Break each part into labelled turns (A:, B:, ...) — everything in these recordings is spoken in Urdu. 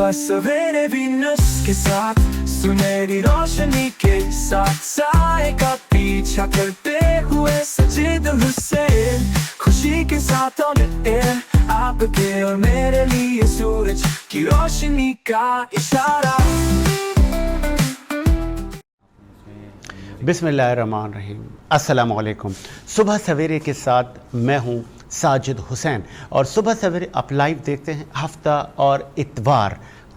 A: صبح سویرے بھی نس کے ساتھ سنہری روشنی کے ساتھ سائے کا پیچھا کرتے ہوئے سجید حسین خوشی کے ساتھ آپ کے اور میرے لیے سورج کی روشنی کا اشارہ.
B: بسم اللہ الرحمن الرحیم. السلام علیکم. صبح سویرے کے ساتھ میں ہوں ساجد حسین اور صبح سویرے آپ لائیو دیکھتے ہیں ہفتہ اور اتوار.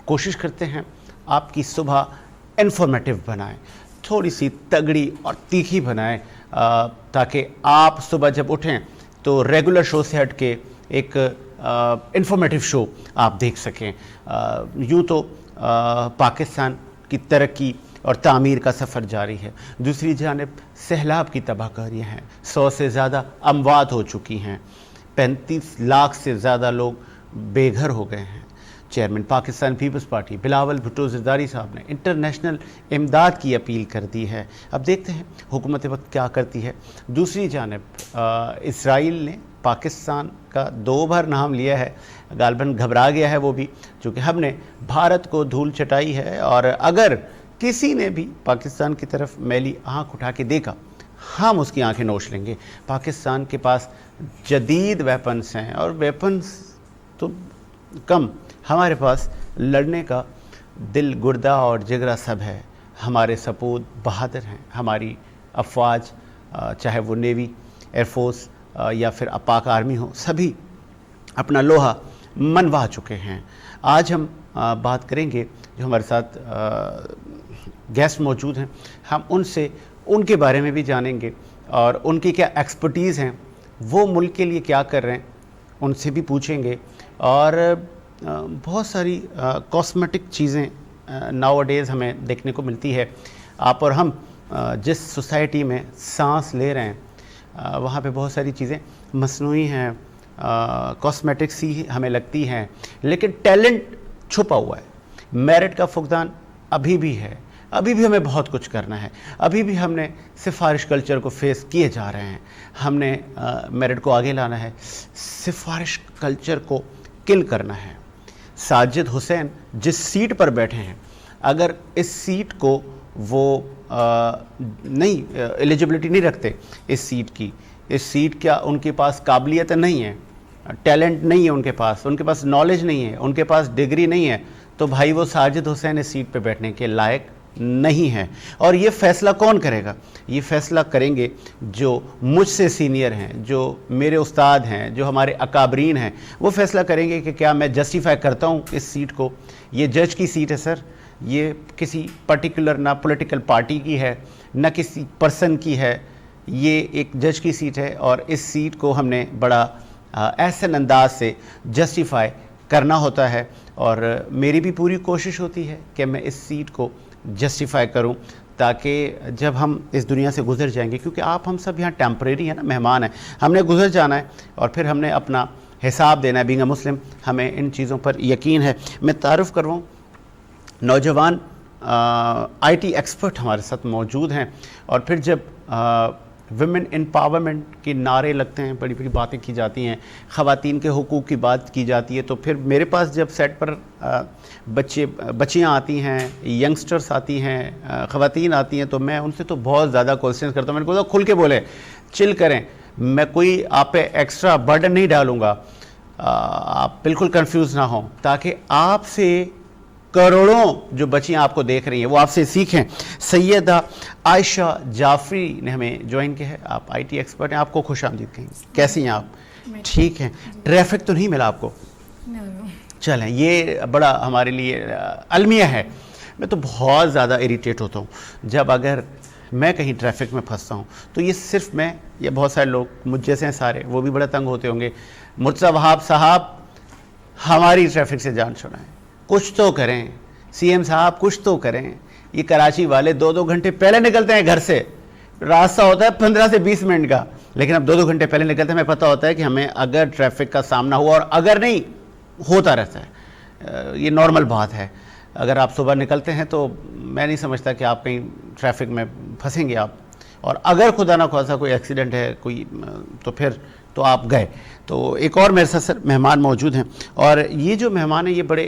B: کوشش کرتے ہیں آپ کی صبح انفارمیٹیو بنائیں, تھوڑی سی تگڑی اور تیکھی بنائیں تاکہ آپ صبح جب اٹھیں تو ریگولر شو سے ہٹ کے ایک انفارمیٹیو شو آپ دیکھ سکیں. یوں تو پاکستان کی ترقی اور تعمیر کا سفر جاری ہے, دوسری جانب سیلاب کی تباہ کاریاں ہیں, 100 سے زیادہ اموات ہو چکی ہیں, 35 لاکھ سے زیادہ لوگ بے گھر ہو گئے ہیں. چیئرمین پاکستان پیپلز پارٹی بلاول بھٹو زرداری صاحب نے انٹرنیشنل امداد کی اپیل کر دی ہے. اب دیکھتے ہیں حکومت وقت کیا کرتی ہے. دوسری جانب اسرائیل نے پاکستان کا 2 بار نام لیا ہے, غالباً گھبرا گیا ہے وہ بھی, چونکہ ہم نے بھارت کو دھول چٹائی ہے اور اگر کسی نے بھی پاکستان کی طرف میلی آنکھ اٹھا کے دیکھا ہم اس کی آنکھیں نوچ لیں گے. پاکستان کے پاس جدید ویپنز ہیں اور ویپنز تو کم, ہمارے پاس لڑنے کا دل گردہ اور جگرہ سب ہے. ہمارے سپود بہادر ہیں, ہماری افواج چاہے وہ نیوی, ایئر فورس یا پھر پاک آرمی ہو, سبھی اپنا لوہا منوا چکے ہیں. آج ہم بات کریں گے, جو ہمارے ساتھ گیسٹ موجود ہیں, ہم ان سے ان کے بارے میں بھی جانیں گے اور ان کی کیا ایکسپرٹیز ہیں, وہ ملک کے لیے کیا کر رہے ہیں ان سے بھی پوچھیں گے. اور بہت ساری کاسمیٹک چیزیں ناؤ ڈیز ہمیں دیکھنے کو ملتی ہے. آپ اور ہم جس سوسائٹی میں سانس لے رہے ہیں وہاں پہ بہت ساری چیزیں مصنوعی ہیں, کاسمیٹکس ہی ہمیں لگتی ہیں, لیکن ٹیلنٹ چھپا ہوا ہے. میرٹ کا فقدان ابھی بھی ہے, ابھی بھی ہمیں بہت کچھ کرنا ہے, ابھی بھی ہم نے سفارش کلچر کو فیس کیے جا رہے ہیں. ہم نے میرٹ کو آگے لانا ہے, سفارش کلچر کو کل کرنا ہے. ساجد حسین جس سیٹ پر بیٹھے ہیں, اگر اس سیٹ کو وہ نہیں ایلیجبلٹی نہیں رکھتے اس سیٹ کی, اس سیٹ کیا ان کے پاس قابلیت نہیں ہے, ٹیلنٹ نہیں ہے ان کے پاس نالج نہیں ہے, ان کے پاس ڈگری نہیں ہے, تو بھائی وہ ساجد حسین اس سیٹ پہ بیٹھنے کے لائق نہیں ہے. اور یہ فیصلہ کون کرے گا؟ یہ فیصلہ کریں گے جو مجھ سے سینئر ہیں, جو میرے استاد ہیں, جو ہمارے اکابرین ہیں. وہ فیصلہ کریں گے کہ کیا میں جسٹیفائی کرتا ہوں اس سیٹ کو. یہ جج کی سیٹ ہے سر, یہ کسی پرٹیکولر نہ پولیٹیکل پارٹی کی ہے نہ کسی پرسن کی ہے, یہ ایک جج کی سیٹ ہے اور اس سیٹ کو ہم نے بڑا احسن انداز سے جسٹیفائی کرنا ہوتا ہے. اور میری بھی پوری کوشش ہوتی ہے کہ میں اس سیٹ کو جسٹیفائی کروں تاکہ جب ہم اس دنیا سے گزر جائیں گے, کیونکہ آپ ہم سب یہاں ٹیمپریری ہیں نا, مہمان ہیں, ہم نے گزر جانا ہے اور پھر ہم نے اپنا حساب دینا ہے. بینگ اے مسلم ہمیں ان چیزوں پر یقین ہے. میں تعارف کرواؤں, نوجوان آئی ٹی ایکسپرٹ ہمارے ساتھ موجود ہیں. اور پھر جب ویمن امپاورمنٹ کے نعرے لگتے ہیں, بڑی بڑی باتیں کی جاتی ہیں, خواتین کے حقوق کی بات کی جاتی ہے, تو پھر میرے پاس جب سیٹ پر بچیاں آتی ہیں, ینگسٹرز آتی ہیں, خواتین آتی ہیں, تو میں ان سے تو بہت زیادہ کوسچنز کرتا ہوں. میں نے کہا کھل کے بولے, چل کریں, میں کوئی آپ پہ ایکسٹرا برڈن نہیں ڈالوں گا, آپ بالکل کنفیوز نہ ہوں, تاکہ آپ سے کروڑوں جو بچیاں آپ کو دیکھ رہی ہیں وہ آپ سے سیکھیں. سیدہ عائشہ جعفری نے ہمیں جوائن کیا ہے, آپ آئی ٹی ایکسپرٹ ہیں, آپ کو خوش آمدید کہیں. کیسی ہیں آپ؟ ٹھیک ہیں. ٹریفک تو نہیں ملا آپ کو؟ چلیں, یہ بڑا ہمارے لیے المیہ ہے. میں تو بہت زیادہ اریٹیٹ ہوتا ہوں جب اگر میں کہیں ٹریفک میں پھنستا ہوں, تو یہ صرف میں یا بہت سارے لوگ مجھ جیسے ہیں سارے, وہ بھی بڑا تنگ ہوتے ہوں گے. مرتضیٰ وہاب صاحب ہماری ٹریفک سے جان چھڑائیں, کچھ تو کریں. سی ایم صاحب کچھ تو کریں. یہ کراچی والے 2 گھنٹے پہلے نکلتے ہیں گھر سے, راستہ ہوتا ہے 15 سے 20 منٹ کا, لیکن اب 2 گھنٹے پہلے نکلتے ہیں. ہمیں پتہ ہوتا ہے کہ ہمیں اگر ٹریفک کا سامنا ہوا, اور اگر نہیں ہوتا رہتا ہے, یہ نارمل بات ہے. اگر آپ صبح نکلتے ہیں تو میں نہیں سمجھتا کہ آپ کہیں ٹریفک میں پھنسیں گے آپ, اور اگر خدا نہ خواستہ کوئی ایکسیڈنٹ ہے کوئی, تو پھر تو آپ گئے. تو ایک اور میرے ساتھ سر مہمان موجود ہیں, اور یہ جو مہمان ہیں یہ بڑے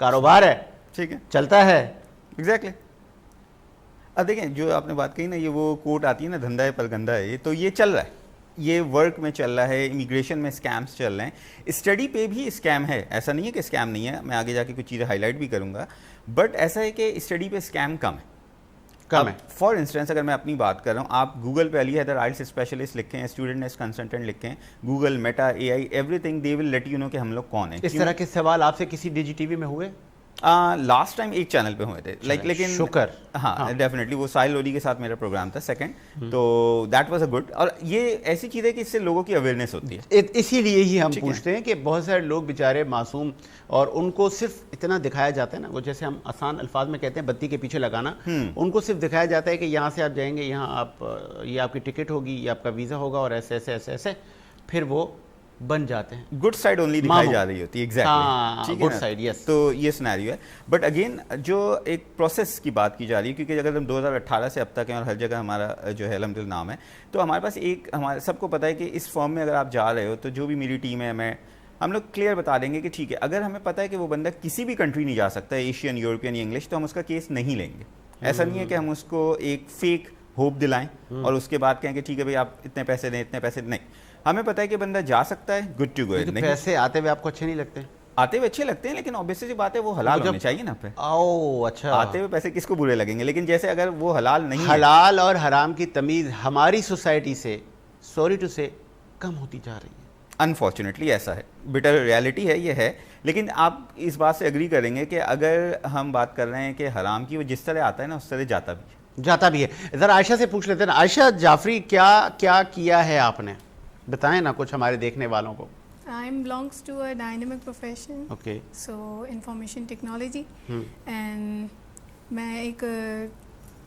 B: کاروبار ہے,
C: ٹھیک ہے,
B: چلتا ہے.
C: ایگزیکٹلی. اب دیکھیں جو آپ نے بات کہی نا, یہ وہ کوٹ آتی ہے نا, دھندا ہے پر گندا ہے, یہ تو یہ چل رہا ہے, یہ ورک میں چل رہا ہے, امیگریشن میں اسکیمس چل رہے ہیں, اسٹڈی پہ بھی اسکیم ہے, ایسا نہیں ہے کہ اسکیم نہیں ہے, میں آگے جا کے کچھ چیزیں ہائی لائٹ بھی کروں گا, بٹ ایسا ہے کہ اسٹڈی پہ اسکیم کم ہے. فار انسٹنس اگر میں اپنی بات کر رہا ہوں, آپ گوگل پہ علی حیدر آئلٹس اسپیشلسٹ لکھیں, اسٹوڈنٹ کنسلٹنٹ لکھیں, Google, Meta, A I, everything they will let you know کہ ہم لوگ کون ہیں.
B: اس طرح کے سوال آپ سے کسی ڈیجی ٹی وی میں ہوئے؟
C: لاسٹ ٹائم ایک چینل پہ ہوئے تھے, لیکن
B: شکر,
C: ہاں ڈیفینیٹلی وہ ساحل لودھی کے ساتھ میرا پروگرام تھا سیکنڈ, تو دیٹ واز اے گڈ. اور یہ ایسی چیز ہے کہ اس سے لوگوں کی اویئرنیس ہوتی ہے,
B: اسی لیے ہی ہم پوچھتے ہیں کہ بہت سارے لوگ بیچارے معصوم, اور ان کو صرف اتنا دکھایا جاتا ہے نا, وہ جیسے ہم آسان الفاظ میں کہتے ہیں بتی کے پیچھے لگانا, ان کو صرف دکھایا جاتا ہے کہ یہاں سے آپ جائیں گے, یہاں آپ, یہ آپ کی ٹکٹ ہوگی, یہ آپ کا ویزا ہوگا, اور ایسے ایسے ایسے ایسے پھر وہ بن جاتے ہیں.
C: گڈ سائڈ اونلی دکھائی جا رہی ہوتی ہے. ایگزیکٹلی,
B: گڈ سائڈ, یس.
C: تو یہ سینیریو ہے. بٹ اگین جو ایک پروسیس کی بات کی جا رہی ہے, کیونکہ اگر ہم 2018 سے اب تک ہیں اور ہر جگہ ہمارا جو ہے الحمدللہ نام ہے, تو ہمارے پاس ایک, ہمارے سب کو پتہ ہے کہ اس فارم میں اگر آپ جا رہے ہو, تو جو بھی میری ٹیم ہے, ہم لوگ کلیئر بتا دیں گے کہ ٹھیک ہے, اگر ہمیں پتہ ہے کہ وہ بندہ کسی بھی کنٹری نہیں جا سکتا, ایشین, یورپین, انگلش, تو ہم اس کا کیس نہیں لیں گے. ایسا نہیں ہے کہ ہم اس کو ایک فیک ہوپ دلائیں اور اس کے بعد کہیں کہ ٹھیک ہے بھائی آپ اتنے پیسے دیں, اتنے پیسے نہیں. ہمیں پتہ ہے کہ بندہ جا سکتا ہے, گڈ ٹو گو.
B: پیسے آتے ہوئے آپ کو اچھے نہیں لگتے؟
C: آتے ہوئے اچھے لگتے ہیں, لیکن اوبیسلی سی بات ہے وہ حلال ہونے چاہیے نا. پہ
B: اچھا,
C: آتے ہوئے پیسے کس کو برے لگیں گے, لیکن جیسے اگر وہ حلال نہیں,
B: حلال اور حرام کی تمیز ہماری سوسائٹی سے سوری ٹو سے کم ہوتی جا رہی ہے.
C: انفارچونیٹلی ایسا ہے, بٹر ریالٹی ہے, یہ ہے. لیکن آپ اس بات سے اگری کریں گے کہ اگر ہم بات کر رہے ہیں کہ حرام کی, وہ جس طرح آتا ہے نا اس طرح جاتا بھی ہے. ذرا
B: عائشہ سے پوچھ لیتے ہیں. عائشہ جعفری, کیا کیا ہے آپ نے, بتائیں نا کچھ ہمارے دیکھنے والوں کو.
D: I belongs to a dynamic profession.
B: Okay.
D: So information technology. And میں ایک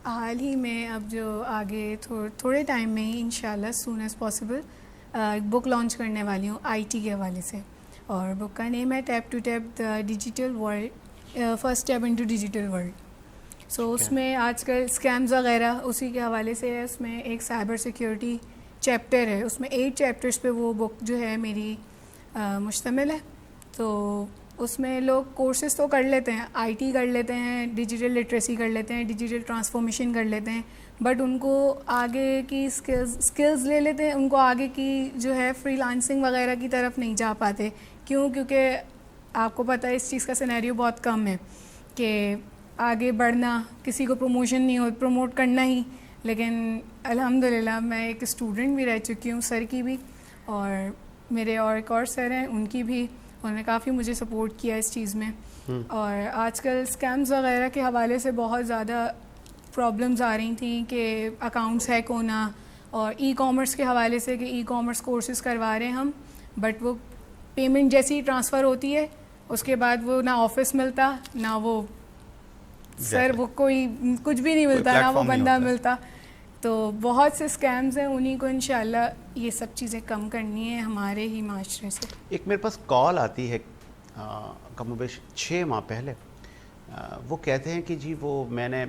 D: حال ہی میں اب جو آگے تھوڑے ٹائم میں ہی انشاءاللہ soon as possible ایک بک لانچ کرنے والی ہوں آئی ٹی کے حوالے سے, اور بک کا نیم ہے tap to tap the digital world, first step into digital world. So اس میں آج کل اسکیمز وغیرہ اسی کے حوالے سے ہے. اس میں ایک سائبر سیکیورٹی چیپٹر ہے, اس میں 8 چیپٹرز پہ وہ بک جو ہے میری مشتمل ہے. تو اس میں لوگ کورسز تو کر لیتے ہیں, آئی ٹی کر لیتے ہیں, ڈیجیٹل لٹریسی کر لیتے ہیں, ڈیجیٹل ٹرانسفارمیشن کر لیتے ہیں, بٹ ان کو آگے کی اسکلز لے لیتے ہیں, ان کو آگے کی جو ہے فری لانسنگ وغیرہ کی طرف نہیں جا پاتے. کیوں؟ کیونکہ آپ کو پتہ ہے اس چیز کا سینیریو بہت کم ہے کہ آگے بڑھنا, کسی کو پروموشن نہیں ہو, پروموٹ کرنا ہی. لیکن الحمدللہ میں ایک اسٹوڈنٹ بھی رہ چکی ہوں سر کی بھی, اور میرے اور ایک اور سر ہیں ان کی بھی, انہوں نے کافی مجھے سپورٹ کیا اس چیز میں. اور آج کل اسکیمز وغیرہ کے حوالے سے بہت زیادہ پرابلمز آ رہی تھیں کہ اکاؤنٹس ہیک ہونا, اور ای کامرس کے حوالے سے کہ ای کامرس کورسز کروا رہے ہیں ہم, بٹ وہ پیمنٹ جیسی ہی ٹرانسفر ہوتی ہے اس کے بعد وہ نہ آفس ملتا, نہ وہ سر وہ کوئی کچھ بھی نہیں ملتا, نہ وہ بندہ ملتا. تو بہت سے اسکیمز ہیں, انہیں کو انشاءاللہ یہ سب چیزیں کم کرنی ہے ہمارے ہی معاشرے سے.
B: ایک میرے پاس کال آتی ہے کم و بیش 6 ماہ پہلے, وہ کہتے ہیں کہ جی وہ میں نے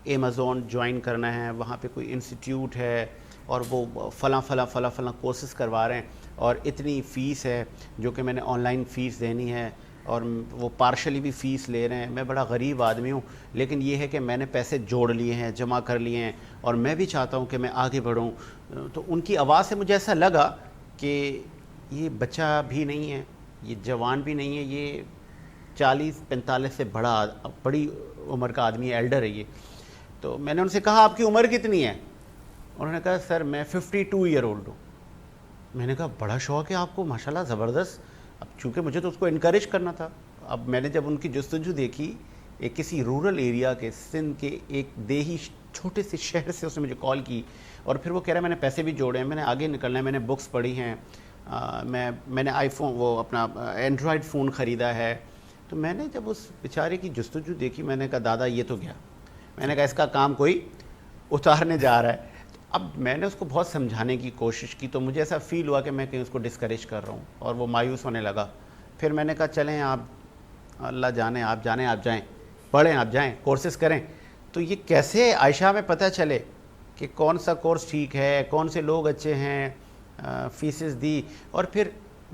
B: ایمیزون جوائن کرنا ہے, وہاں پہ کوئی انسٹیٹیوٹ ہے اور وہ فلاں کورسز کروا رہے ہیں, اور اتنی فیس ہے جو کہ میں نے آن لائن فیس دینی ہے, اور وہ پارشلی بھی فیس لے رہے ہیں. میں بڑا غریب آدمی ہوں, لیکن یہ ہے کہ میں نے پیسے جوڑ لیے ہیں, جمع کر لیے ہیں, اور میں بھی چاہتا ہوں کہ میں آگے بڑھوں. تو ان کی آواز سے مجھے ایسا لگا کہ یہ بچہ بھی نہیں ہے, یہ جوان بھی نہیں ہے, یہ 40-45 سے بڑی عمر کا آدمی ہے, ایلڈر ہے یہ. تو میں نے ان سے کہا آپ کی عمر کتنی ہے؟ انہوں نے کہا سر میں 52 ایئر اولڈ ہوں. میں نے کہا بڑا شوق ہے آپ کو, ماشاءاللہ زبردست. اب چونکہ مجھے تو اس کو انکریج کرنا تھا. اب میں نے جب ان کی جستجو دیکھی, ایک کسی رورل ایریا کے سندھ کے ایک دیہی چھوٹے سے شہر سے اس نے مجھے کال کی, اور پھر وہ کہہ رہا ہے میں نے پیسے بھی جوڑے ہیں, میں نے آگے نکلنا ہے, میں نے بکس پڑھی ہیں, میں نے آئی فون وہ اپنا اینڈرائڈ فون خریدا ہے. تو میں نے جب اس بیچارے کی جستجو دیکھی, میں نے کہا دادا یہ تو گیا. میں نے کہا اس کا کام کوئی اتارنے جا رہا ہے. اب میں نے اس کو بہت سمجھانے کی کوشش کی, تو مجھے ایسا فیل ہوا کہ میں کہیں اس کو ڈسکریج کر رہا ہوں, اور وہ مایوس ہونے لگا. پھر میں نے کہا چلیں آپ, اللہ جانے, آپ جانیں, آپ جائیں, پڑھیں, آپ جائیں, کورسز کریں. تو یہ کیسے عائشہ میں پتہ چلے کہ کون سا کورس ٹھیک ہے, کون سے لوگ اچھے ہیں, فیسز دی, اور پھر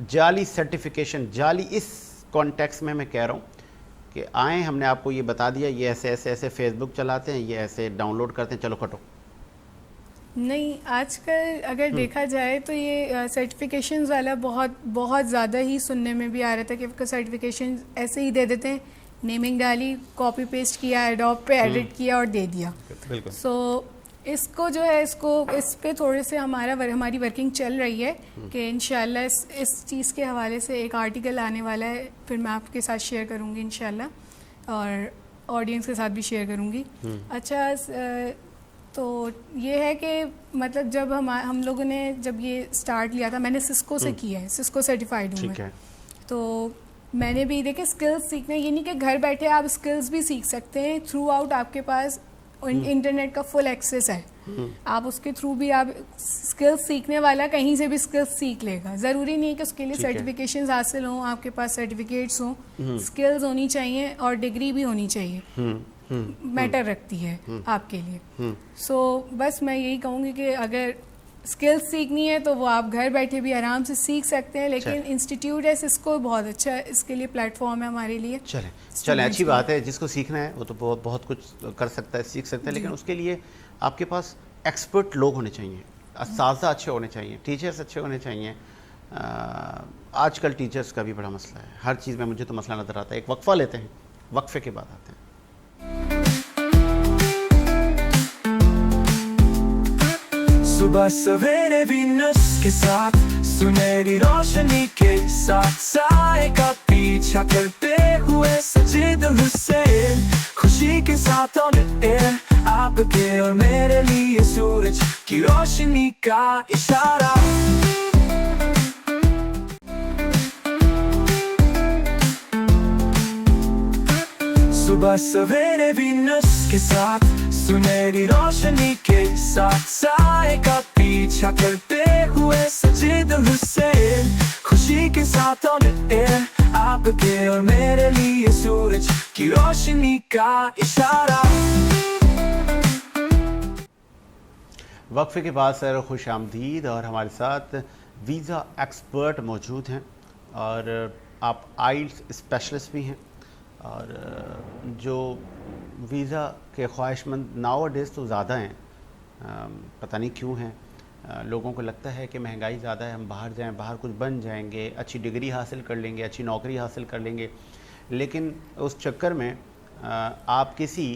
B: جعلی سرٹیفیکیشن, جعلی اس کانٹیکس میں کہہ رہا ہوں کہ آئیں ہم نے آپ کو یہ بتا دیا یہ ایسے ایسے ایسے فیس بک چلاتے ہیں, یہ ایسے ڈاؤن لوڈ کرتے ہیں, چلو کٹو؟
D: نہیں, آج کل اگر دیکھا جائے تو یہ سرٹیفکیشنز والا بہت زیادہ ہی سننے میں بھی آ رہا تھا کہ سرٹیفکیشن ایسے ہی دے دیتے ہیں, نیمنگ ڈالی, کاپی پیسٹ کیا, ایڈوب پہ ایڈٹ کیا اور دے دیا.
C: بالکل.
D: سو اس کو جو ہے اس پہ تھوڑے سے ہماری ورکنگ چل رہی ہے کہ انشاءاللہ اس چیز کے حوالے سے ایک آرٹیکل آنے والا ہے, پھر میں آپ کے ساتھ شیئر کروں گی انشاءاللہ, اور آڈینس کے ساتھ بھی شیئر کروں گی. اچھا, تو یہ ہے کہ مطلب جب ہم لوگوں نے جب یہ سٹارٹ لیا تھا, میں نے سسکو سے کیا ہے, سسکو سرٹیفائڈ ہوں میں, تو میں نے بھی دیکھے اسکلز سیکھنا, یہ نہیں کہ گھر بیٹھے آپ اسکلز بھی سیکھ سکتے ہیں, تھرو آؤٹ آپ کے پاس انٹرنیٹ کا فل ایکسیس ہے, آپ اس کے تھرو بھی آپ اسکلز سیکھنے والا کہیں سے بھی اسکلز سیکھ لے گا. ضروری نہیں ہے کہ اس کے لیے سرٹیفکیشنز حاصل ہوں, آپ کے پاس سرٹیفکیٹس ہوں, اسکلز ہونی چاہیے اور ڈگری بھی ہونی چاہیے, میٹر رکھتی ہے آپ کے لیے. سو بس میں یہی کہوں گی کہ اگر اسکلز سیکھنی ہے تو وہ آپ گھر بیٹھے بھی آرام سے سیکھ سکتے ہیں, لیکن انسٹیٹیوٹ ہے سسکو بہت اچھا اس کے لیے پلیٹ فارم ہے ہمارے لیے.
B: چلیں اچھی بات ہے, جس کو سیکھنا ہے وہ تو بہت کچھ کر سکتا ہے, سیکھ سکتا ہے, لیکن اس کے لیے آپ کے پاس ایکسپرٹ لوگ ہونے چاہیے, اساتذہ اچھے ہونے چاہیے, ٹیچرز اچھے ہونے چاہیے. آج کل ٹیچرز کا بھی بڑا مسئلہ ہے, ہر چیز میں مجھے تو مسئلہ نظر آتا ہے. ایک وقفہ لیتے ہیں, وقفے کے بعد آتے ہیں.
A: صبح سویرے وینس کے ساتھ سنہری روشنی کے ساتھ سائے کا پیچھا کرتے ہوئے سجید حسین, خوشی کے ساتھ آن ایئر آپ کے اور میرے لیے سورج کی روشنی کا اشارہ. صبح سویرے وینس کے ساتھ سنہری روشنی کے ساتھ سائے کا پیچھا کرتے ہوئے سجید حسین, خوشی کے ساتھ آن ایئر آپ کے اور میرے لیے سورج کی روشنی کا اشارہ.
B: وقفے کے بعد سر خوش آمدید, اور ہمارے ساتھ ویزا ایکسپرٹ موجود ہیں, اور آپ آئلٹس اسپیشلسٹ بھی ہیں, اور جو ویزا کے خواہش مند ناؤ ڈیز تو زیادہ ہیں, پتہ نہیں کیوں ہیں. لوگوں کو لگتا ہے کہ مہنگائی زیادہ ہے, ہم باہر جائیں, باہر کچھ بن جائیں گے, اچھی ڈگری حاصل کر لیں گے, اچھی نوکری حاصل کر لیں گے, لیکن اس چکر میں آپ کسی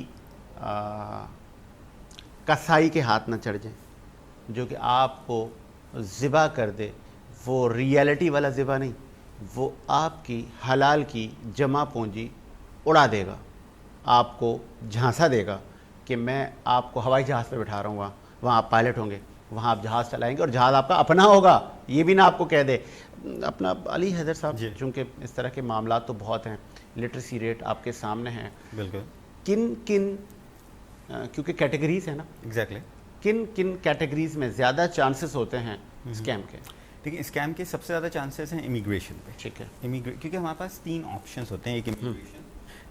B: کسائی کے ہاتھ نہ چڑھ جائیں جو کہ آپ کو ذبح کر دے. وہ ریئلٹی والا ذبح نہیں, وہ آپ کی حلال کی جمع پونجی اڑا دے گا, آپ کو جھانسا دے گا کہ میں آپ کو ہوائی جہاز پہ بٹھا رہا ہوں, وہاں آپ پائلٹ ہوں گے, وہاں آپ جہاز چلائیں گے, اور جہاز آپ کا اپنا ہوگا, یہ بھی نہ آپ کو کہہ دے. اپنا علی حیدر صاحب, چونکہ اس طرح کے معاملات تو بہت ہیں, لٹریسی ریٹ آپ کے سامنے ہیں,
C: بالکل,
B: کن کیونکہ کیٹیگریز ہیں نا,
C: ایگزیکٹلی,
B: کن کیٹیگریز میں زیادہ چانسز ہوتے ہیں اسکیم کے؟
C: دیکھیں اسکیم کے سب سے زیادہ چانسز ہیں امیگریشن پہ.
B: ٹھیک ہے,
C: کیونکہ ہمارے پاس 3 آپشنس ہوتے ہیں, ایک امیگریشن,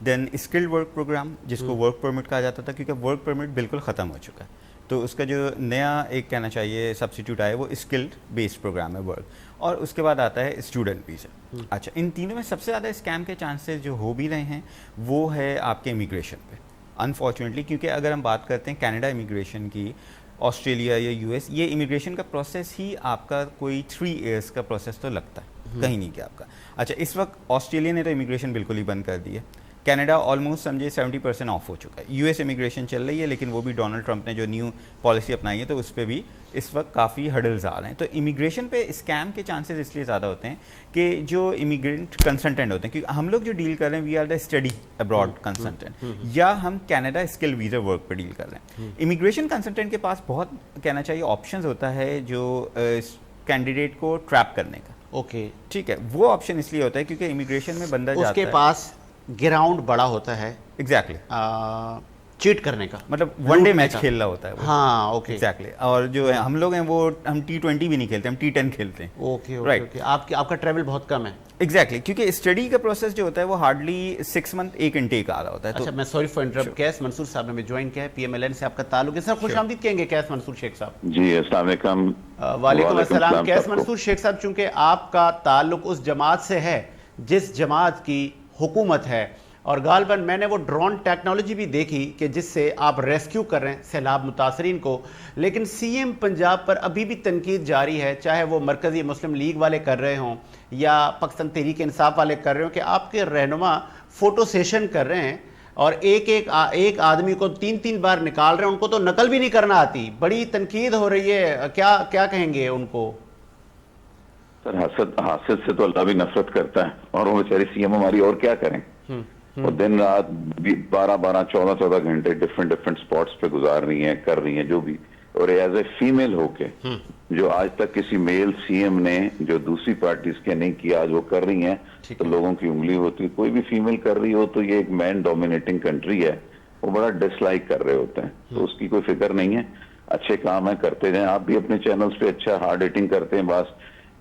C: دین اسکلڈ ورک پروگرام جس کو ورک پرمٹ کہا جاتا تھا, کیونکہ ورک پرمٹ بالکل ختم ہو چکا ہے, تو اس کا جو نیا ایک کہنا چاہیے سبسٹیٹیوٹ آیا وہ اسکلڈ بیسڈ پروگرام ہے ورک, اور اس کے بعد آتا ہے اسٹوڈنٹ ویزا. اچھا, ان تینوں میں سب سے زیادہ اسکیم کے چانسز جو ہو بھی رہے ہیں وہ ہے آپ کے امیگریشن پہ, انفارچونیٹلی. کیونکہ اگر ہم بات کرتے ہیں کینیڈا امیگریشن کی, آسٹریلیا یا یو ایس, یہ امیگریشن کا پروسیس ہی آپ کا کوئی 3 ایئرس کا پروسیس تو لگتا ہے, کہیں نہیں کہ آپ کا. اچھا, اس وقت آسٹریلیا نے تو امیگریشن بالکل ہی بند کر دی ہے, کینیڈا آلموسٹ سمجھے 70% آف ہو چکا ہے, یو ایس امیگریشن چل رہی ہے, لیکن وہ بھی ڈونلڈ ٹرمپ نے جو نیو پالیسی اپنائی ہے تو اس پہ بھی اس وقت کافی ہڈلز آ رہے ہیں. تو امیگریشن پہ اسکیم کے چانسز اس لیے زیادہ ہوتے ہیں کہ جو امیگرینٹ کنسلٹنٹ ہوتے ہیں, کیونکہ ہم لوگ جو ڈیل کر رہے ہیں we are the study abroad consultant, یا ہم کینیڈا اسکل ویزا ورک پہ ڈیل کر رہے ہیں. امیگریشن کنسلٹنٹ کے پاس بہت کہنا چاہیے آپشنز ہوتا ہے جو کینڈیڈیٹ کو ٹریپ کرنے کا.
B: اوکے,
C: ٹھیک ہے, وہ آپشن اس لیے ہوتا ہے کیونکہ امیگریشن میں بندہ جاتا ہے,
B: اس کے پاس گراؤنڈ بڑا ہوتا ہے,
C: ایگزیکٹلی,
B: چیٹ کرنے کا,
C: مطلب ون ڈے میچ کھیل رہا ہوتا ہے وہ.
B: ہاں, اوکے,
C: ایگزیکٹلی. اور جو ہم لوگ ہیں وہ ہم T20 بھی نہیں کھیلتے, ہم T10 کھیلتے ہیں.
B: Okay, right. آپ کا ٹریول بہت کم ہے.
C: ایگزیکٹلی, کیونکہ اسٹڈی کا پروسیس جو ہوتا ہے وہ ہارڈلی 6 منتھ ایک انٹیک آ رہا ہوتا ہے.
B: اچھا, میں سوری فار انٹرپٹ, کیس منصور صاحب نے ہمیں جوائن کیا ہے, PMLN سے آپ کا تعلق ہے. سر خوش آمدید کہیں گے کیس منصور شیخ صاحب.
E: جی السلام علیکم.
B: وعلیکم السلام. کیس منصور شیخ صاحب, چونکہ آپ کا تعلق اس جماعت سے ہے جس جماعت کی حکومت ہے اور غالباً میں نے وہ ڈرون ٹیکنالوجی بھی دیکھی کہ جس سے آپ ریسکیو کر رہے ہیں سیلاب متاثرین کو. لیکن سی ایم پنجاب پر ابھی بھی تنقید جاری ہے, چاہے وہ مرکزی مسلم لیگ والے کر رہے ہوں یا پاکستان تحریک انصاف والے کر رہے ہوں, کہ آپ کے رہنما فوٹو سیشن کر رہے ہیں اور ایک آدمی کو 3 بار نکال رہے ہیں, ان کو تو نقل بھی نہیں کرنا آتی. بڑی تنقید ہو رہی ہے, کیا کہیں گے ان کو؟
E: سر حاسد سے تو اللہ بھی نفرت کرتا ہے, اور وہ بیچاری سی ایم ہماری اور کیا کریں. وہ دن رات 12-14 گھنٹے ڈفرینٹ سپاٹس پہ گزار رہی ہیں, کر رہی ہیں جو بھی. اور ایز اے فیمیل ہو کے جو آج تک کسی میل سی ایم نے جو دوسری پارٹیز کے نہیں کیا, آج وہ کر رہی ہیں, تو لوگوں کی انگلی ہوتی ہے. کوئی بھی فیمیل کر رہی ہو تو یہ ایک مین ڈومینیٹنگ کنٹری ہے, وہ بڑا ڈس لائک کر رہے ہوتے ہیں, تو اس کی کوئی فکر نہیں ہے. اچھے کام ہے, کرتے جائیں. آپ بھی اپنے چینلز پہ اچھا ہارڈ ہٹنگ کرتے ہیں بس,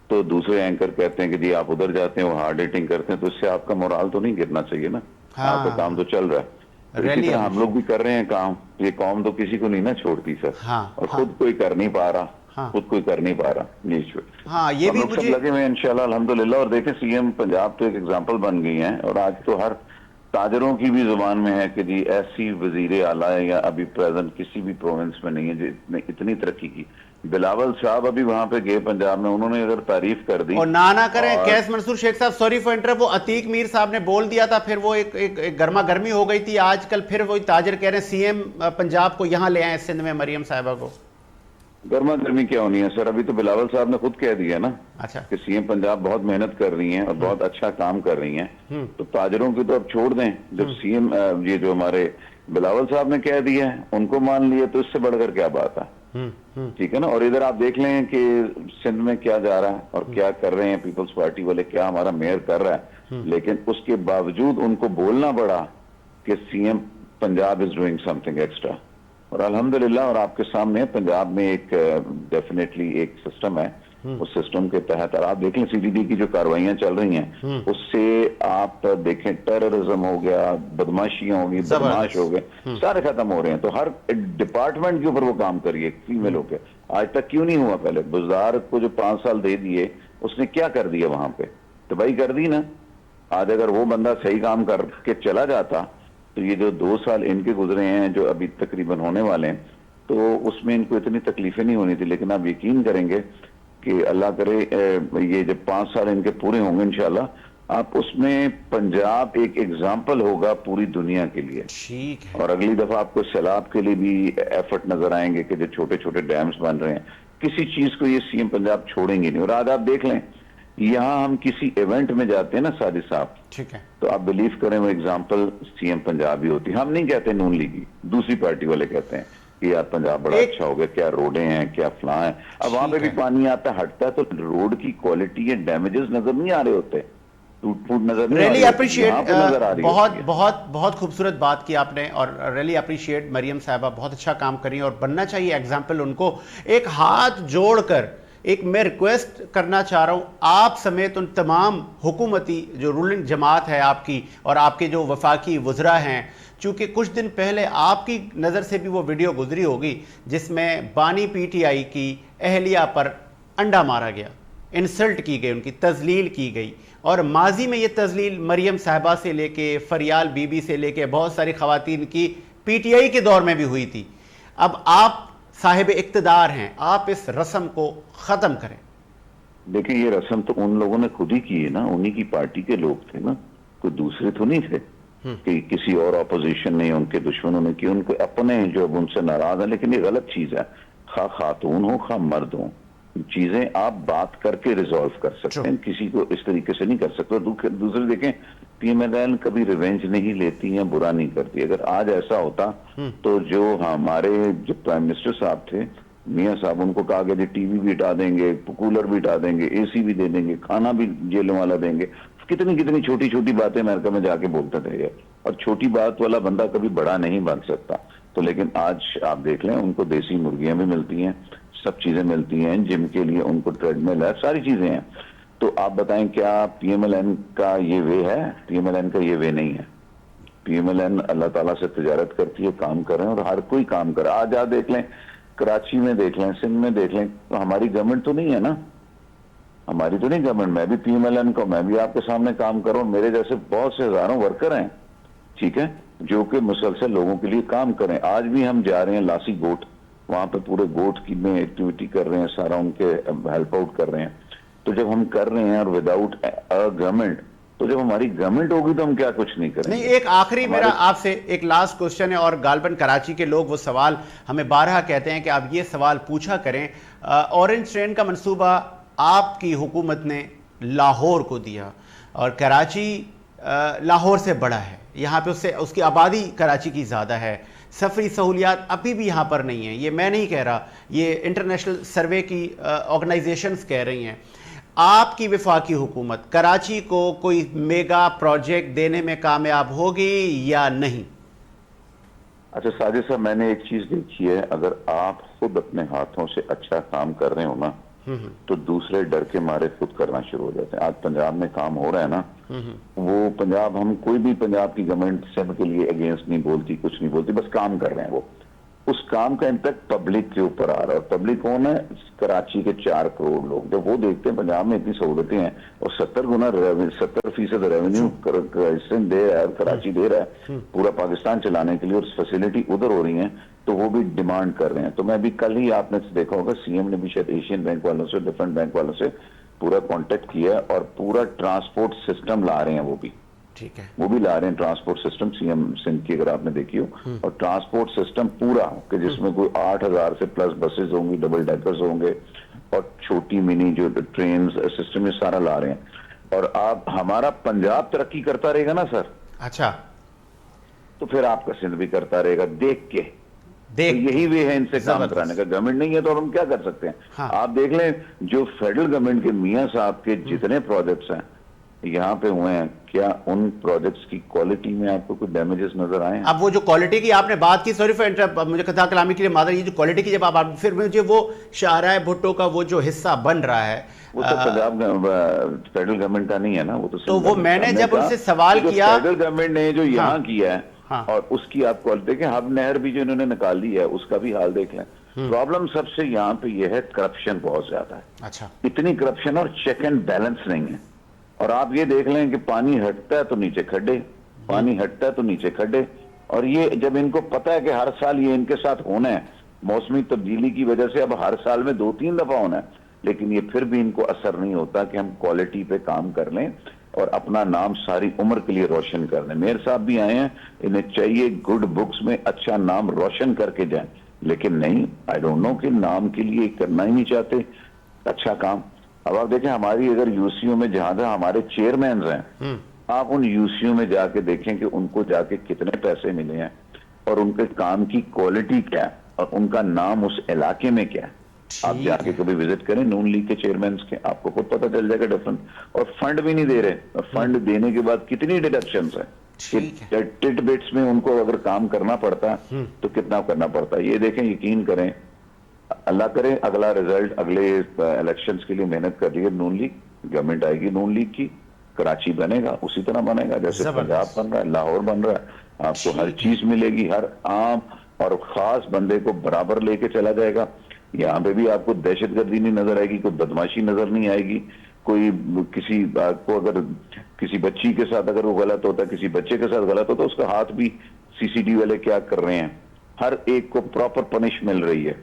E: تو دوسرے اینکر کہتے ہیں کہ جی آپ ادھر جاتے ہیں, وہ ہارڈ ہٹنگ کرتے ہیں, تو اس سے آپ کا مورال تو نہیں گرنا چاہیے نا. آپ کا کام تو چل رہا ہے. اسی طرح ہم لوگ بھی کر رہے ہیں کام. یہ قوم تو کسی کو نہیں نہ چھوڑتی سر, اور خود کوئی کر نہیں پا رہا,
B: یہ بھی
E: ہم لوگ سب لگے ہوئے انشاءاللہ الحمدللہ. اور دیکھیں سی ایم پنجاب تو ایک ایگزامپل بن گئی ہیں, اور آج تو ہر تاجروں کی بھی زبان میں ہے کہ جی ایسی وزیر اعلیٰ یا ابھی پریزنٹ کسی بھی پروونس میں نہیں ہے جس نے اتنی ترقی کی. بلاول صاحب ابھی وہاں پہ گئے پنجاب میں, انہوں نے اگر تعریف کر دی,
B: اور نہ کریں کیس منصور شیخ صاحب, سوری فار انٹرپٹ, وہ عتیق میر صاحب نے بول دیا تھا, پھر وہ ایک گرما گرمی ہو گئی تھی. آج کل پھر وہی تاجر کہہ رہے ہیں سی ایم پنجاب کو یہاں لے آئیں سندھ میں, مریم صاحبہ کو.
E: گرما گرمی کیا ہونی ہے سر؟ ابھی تو بلاول صاحب نے خود کہہ دیا نا کہ سی ایم پنجاب بہت محنت کر رہی ہیں اور بہت اچھا کام کر رہی ہیں, تو تاجروں کی تو اب چھوڑ دیں. جب سی ایم یہ جو ہمارے بلاول صاحب نے کہہ دیا ہے, ان کو مان لیے, تو اس سے بڑھ کر کیا بات ہے. ٹھیک ہے نا. اور ادھر آپ دیکھ لیں کہ سندھ میں کیا جا رہا ہے اور کیا کر رہے ہیں پیپلز پارٹی والے, کیا ہمارا میئر کر رہا ہے, لیکن اس کے باوجود ان کو بولنا پڑا کہ C M Punjab is doing something extra. اور الحمدللہ, اور آپ کے سامنے پنجاب میں ایک ڈیفینیٹلی ایک سسٹم ہے, اس سسٹم کے تحت, اور آپ دیکھیں سی ڈی ڈی کی جو کاروائیاں چل رہی ہیں, اس سے آپ دیکھیں ٹیررزم ہو گیا, بدماشیاں ہو گئی, بدماش ہو گئے, سارے ختم ہو رہے ہیں. تو ہر ڈپارٹمنٹ کے اوپر وہ کام کریے فیمیل ہو کے. آج تک کیوں نہیں ہوا پہلے؟ بزدار کو جو 5 سال دے دیے, اس نے کیا کر دیا وہاں پہ؟ تباہی کر دی نا. آج اگر وہ بندہ صحیح کام کر کے چلا جاتا, تو یہ جو 2 سال ان کے گزرے ہیں جو ابھی تقریباً ہونے والے ہیں, تو اس میں ان کو اتنی تکلیفیں نہیں ہونی تھی. لیکن آپ یقین کریں گے کہ اللہ کرے یہ جب 5 سال ان کے پورے ہوں گے انشاءاللہ, آپ اس میں پنجاب ایک ایگزامپل ہوگا پوری دنیا کے لیے. اور اگلی دفعہ آپ کو سیلاب کے لیے بھی ایفرٹ نظر آئیں گے کہ جو چھوٹے چھوٹے ڈیمز بن رہے ہیں, کسی چیز کو یہ سی ایم پنجاب چھوڑیں گے نہیں. اور آج آپ دیکھ لیں, یہاں ہم کسی ایونٹ میں جاتے ہیں نا ساجد صاحب,
B: ٹھیک ہے,
E: تو آپ بلیو کریں وہ ایگزامپل سی ایم پنجاب ہی ہوتی. ہم نہیں کہتے نون لیگی, دوسری پارٹی والے کہتے ہیں کہ یار پنجاب بڑا اچھا ہو گیا, کیا روڈیں ہیں, کیا فلاں ہیں. اب وہاں پہ بھی پانی آتا ہے, ہٹتا ہے, تو روڈ کی کوالٹی یا ڈیمیجز نظر نہیں آ رہے ہوتے, ٹوٹ پھوٹ نظر نہیں
B: ریلی اپریشیٹ,
E: نظر آ رہی ہے.
B: بہت خوبصورت بات کی آپ نے, اور ریلی اپریشیٹ مریم صاحبہ, بہت اچھا کام کری, اور بننا چاہیے ایگزامپل ان کو. ایک ہاتھ جوڑ کر ایک میں ریکویسٹ کرنا چاہ رہا ہوں آپ سمیت ان تمام حکومتی جو رولنگ جماعت ہے آپ کی, اور آپ کے جو وفاقی وزراء ہیں, چونکہ کچھ دن پہلے آپ کی نظر سے بھی وہ ویڈیو گزری ہوگی جس میں بانی پی ٹی آئی کی اہلیہ پر انڈا مارا گیا, انسلٹ کی گئی, ان کی تذلیل کی گئی. اور ماضی میں یہ تذلیل مریم صاحبہ سے لے کے فریال بی بی سے لے کے بہت ساری خواتین کی پی ٹی آئی کے دور میں بھی ہوئی تھی. اب آپ صاحب اقتدار ہیں, آپ اس رسم کو ختم کریں.
E: دیکھیں یہ رسم تو ان لوگوں نے خود ہی کی ہے نا, انہی کی پارٹی کے لوگ تھے نا, کوئی دوسرے تو نہیں تھے کہ کسی اور اپوزیشن نے, ان کے دشمنوں نے کی, ان کو اپنے جو اب ان سے ناراض ہیں. لیکن یہ غلط چیز ہے, خواہ خاتون ہو خواہ مرد ہوں, چیزیں آپ بات کر کے ریزالو کر سکتے ہیں, کسی کو اس طریقے سے نہیں کر سکتے. دوسرے دیکھیں پی ایم ایل این کبھی ریونج نہیں لیتی ہیں, برا نہیں کرتی. اگر آج ایسا ہوتا تو جو ہمارے جو پرائم منسٹر صاحب تھے میاں صاحب, ان کو کہا گیا جی ٹی وی بھی ہٹا دیں گے, کولر بھی ہٹا دیں گے, اے سی بھی دے دیں گے, کھانا بھی جیلوں والا دیں گے. کتنی چھوٹی چھوٹی باتیں امریکہ میں جا کے بولتے تھے یہ, اور چھوٹی بات والا بندہ کبھی بڑا نہیں بن سکتا. تو لیکن آج آپ دیکھ لیں, ان کو دیسی مرغیاں بھی ملتی ہیں, سب چیزیں ملتی ہیں, جم کے لیے ان کو ٹریڈ مل ہے, ساری چیزیں ہیں. تو آپ بتائیں کیا پی ایم ایل این کا یہ وے ہے؟ پی ایم ایل این کا یہ وے نہیں ہے. پی ایم ایل این اللہ تعالیٰ سے تجارت کرتی ہے, کام کر رہے ہیں, اور ہر کوئی کام کر رہا ہے. آج آپ دیکھ لیں کراچی میں دیکھ لیں, سندھ میں دیکھ لیں, تو ہماری گورنمنٹ تو نہیں ہے نا, ہماری تو نہیں گورنمنٹ. میں بھی پی ایم ایل این کو, میں بھی آپ کے سامنے کام کروں, میرے جیسے بہت سے ہزاروں ورکر ہیں ٹھیک ہے, جو کہ مسلسل لوگوں کے لیے کام کریں. آج بھی ہم جا رہے ہیں لاسی گوٹ, وہاں پہ پورے گوٹ کی میں ایکٹیویٹی کر رہے ہیں, سارا ان کے ہیلپ آؤٹ کر رہے ہیں. تو جب ہم کر رہے ہیں اور وداؤٹ گورنمنٹ, تو جب ہماری گورنمنٹ ہوگی تو ہم کیا کچھ نہیں کریں گے.
B: نہیں, ایک آخری میرا آپ سے ایک لاسٹ کوشچن ہے, اور غالباً کراچی کے لوگ وہ سوال ہمیں بارہا کہتے ہیں کہ آپ یہ سوال پوچھا کریں. اورنج ٹرین کا منصوبہ آپ کی حکومت نے لاہور کو دیا, اور کراچی لاہور سے بڑا ہے, یہاں پہ اس کی آبادی کراچی کی زیادہ ہے, سفری سہولیات ابھی بھی یہاں پر نہیں ہیں. یہ میں نہیں کہہ رہا, یہ انٹرنیشنل سروے کی آرگنائزیشنز کہہ رہی ہیں. آپ کی وفاقی حکومت کراچی کو کوئی میگا پروجیکٹ دینے میں کامیاب ہوگی یا نہیں؟
E: اچھا ساجد صاحب, میں نے ایک چیز دیکھی ہے, اگر آپ خود اپنے ہاتھوں سے اچھا کام کر رہے ہو نا, تو دوسرے ڈر کے مارے خود کرنا شروع ہو جاتے ہیں. آج پنجاب میں کام ہو رہا ہے نا, وہ پنجاب, ہم کوئی بھی پنجاب کی گورنمنٹ سب کے لیے اگینسٹ نہیں بولتی, کچھ نہیں بولتی, بس کام کر رہے ہیں. وہ اس کام کا امپیکٹ پبلک کے اوپر آ رہا ہے, اور پبلک کون ہے؟ کراچی کے 4 کروڑ لوگ. جب وہ دیکھتے ہیں پنجاب میں اتنی سہولتیں ہیں, اور 70% ریونیو دے رہا ہے, کراچی دے رہا ہے پورا پاکستان چلانے کے لیے, اور فیسلٹی ادھر ہو رہی ہیں, تو وہ بھی ڈیمانڈ کر رہے ہیں. تو میں ابھی کل ہی, آپ نے دیکھا ہوگا, سی ایم نے بھی شاید ایشین بینک والوں سے, ڈفرنٹ بینک والوں سے پورا کانٹیکٹ کیا ہے, اور پورا ٹرانسپورٹ سسٹم لا رہے ہیں. وہ بھی
B: ٹھیک ہے,
E: وہ بھی لا رہے ہیں transport system, C M Sindh کی اگر آپ نے دیکھی ہو, اور ٹرانسپورٹ سسٹم پورا, کہ جس میں کوئی 8,000 سے پلس بسز ہوں گی, ڈبل ڈیکرز ہوں گے, اور چھوٹی منی جو ٹرینز سسٹم, یہ سارا لا رہے ہیں. اور آپ, ہمارا پنجاب ترقی کرتا رہے گا نا سر,
B: اچھا,
E: تو پھر آپ کا سندھ بھی کرتا رہے گا دیکھ کے. یہی وے ہے ان سے کام کرانے کا. گورنمنٹ نہیں ہے تو ہم کیا کر سکتے ہیں؟ آپ دیکھ لیں جو فیڈرل گورنمنٹ کے میاں صاحب کے جتنے پروجیکٹس ہیں یہاں پہ ہوئے ہیں, کیا ان پروجیکٹس کی کوالٹی میں آپ کو کوئی ڈیمیجز نظر آئے ہیں؟
B: اب وہ جو کوالٹی کی آپ نے بات کی, سوری فار مجھے قطع کلامی کے لیے معذرت, یہ جو کوالٹی کی جب آپ, پھر مجھے وہ شاہراہ بھٹو کا وہ جو حصہ بن رہا ہے,
E: وہ تو پنجاب فیڈرل گورنمنٹ کا نہیں ہے نا, وہ
B: تو وہ میں نے جب ان سے سوال کیا,
E: فیڈرل گورنمنٹ نے جو یہاں کیا ہے, اور اس کی آپ کوالٹی دیکھیں. ہب نہر بھی جو انہوں نے نکال دی ہے, اس کا بھی حال دیکھ لیں. پرابلم سب سے یہاں پہ یہ ہے, کرپشن بہت زیادہ ہے.
B: اچھا,
E: اتنی کرپشن, اور چیک اینڈ بیلنس نہیں ہے. اور آپ یہ دیکھ لیں کہ پانی ہٹتا ہے تو نیچے کھڈے, پانی ہٹتا ہے تو نیچے کھڈے. اور یہ جب ان کو پتا ہے کہ ہر سال یہ ان کے ساتھ ہونا ہے, موسمی تبدیلی کی وجہ سے اب ہر سال میں 2-3 دفعہ ہونا ہے, لیکن یہ پھر بھی ان کو اثر نہیں ہوتا کہ ہم کوالٹی پہ کام کر لیں اور اپنا نام ساری عمر کے لیے روشن کر لیں. میئر صاحب بھی آئے ہیں, انہیں چاہیے گڈ بکس میں اچھا نام روشن کر کے جائیں, لیکن نہیں, آئی ڈونٹ نو کہ نام کے لیے کرنا ہی نہیں چاہتے اچھا کام. اب آپ دیکھیں ہماری اگر یو سی او میں جہاں جہاں ہمارے چیئرمینز ہیں, آپ ان یو سی او میں جا کے دیکھیں کہ ان کو جا کے کتنے پیسے ملے ہیں, اور ان کے کام کی کوالٹی کیا ہے, اور ان کا نام اس علاقے میں کیا ہے. آپ جا کے کبھی وزٹ کریں نون لیگ کے چیئرمینز کے, آپ کو خود پتہ چل جائے گا ڈفرنٹ. اور فنڈ بھی نہیں دے رہے, اور فنڈ دینے کے بعد کتنی ڈیڈکشنز ہیں, ٹٹ بٹس میں ان کو اگر کام کرنا پڑتا ہے تو کتنا کرنا پڑتا ہے. یہ دیکھیں, یقین کریں, اللہ کرے اگلا رزلٹ اگلے الیکشنز کے لیے محنت کر رہی ہے نون لیگ, گورنمنٹ آئے گی نون لیگ کی, کراچی بنے گا اسی طرح بنے گا جیسے پنجاب بن رہا ہے, لاہور بن رہا ہے. آپ کو ہر چیز ملے گی, ہر عام اور خاص بندے کو برابر لے کے چلا جائے گا. یہاں پہ بھی آپ کو دہشت گردی نہیں نظر آئے گی, کوئی بدماشی نظر نہیں آئے گی, کوئی کسی کو اگر کسی بچی کے ساتھ اگر وہ غلط ہوتا ہے, کسی بچے کے ساتھ غلط ہوتا ہے, اس کا ہاتھ بھی سی سی ٹی والے کیا کر رہے ہیں, ہر ایک کو پراپر پنش مل رہی ہے.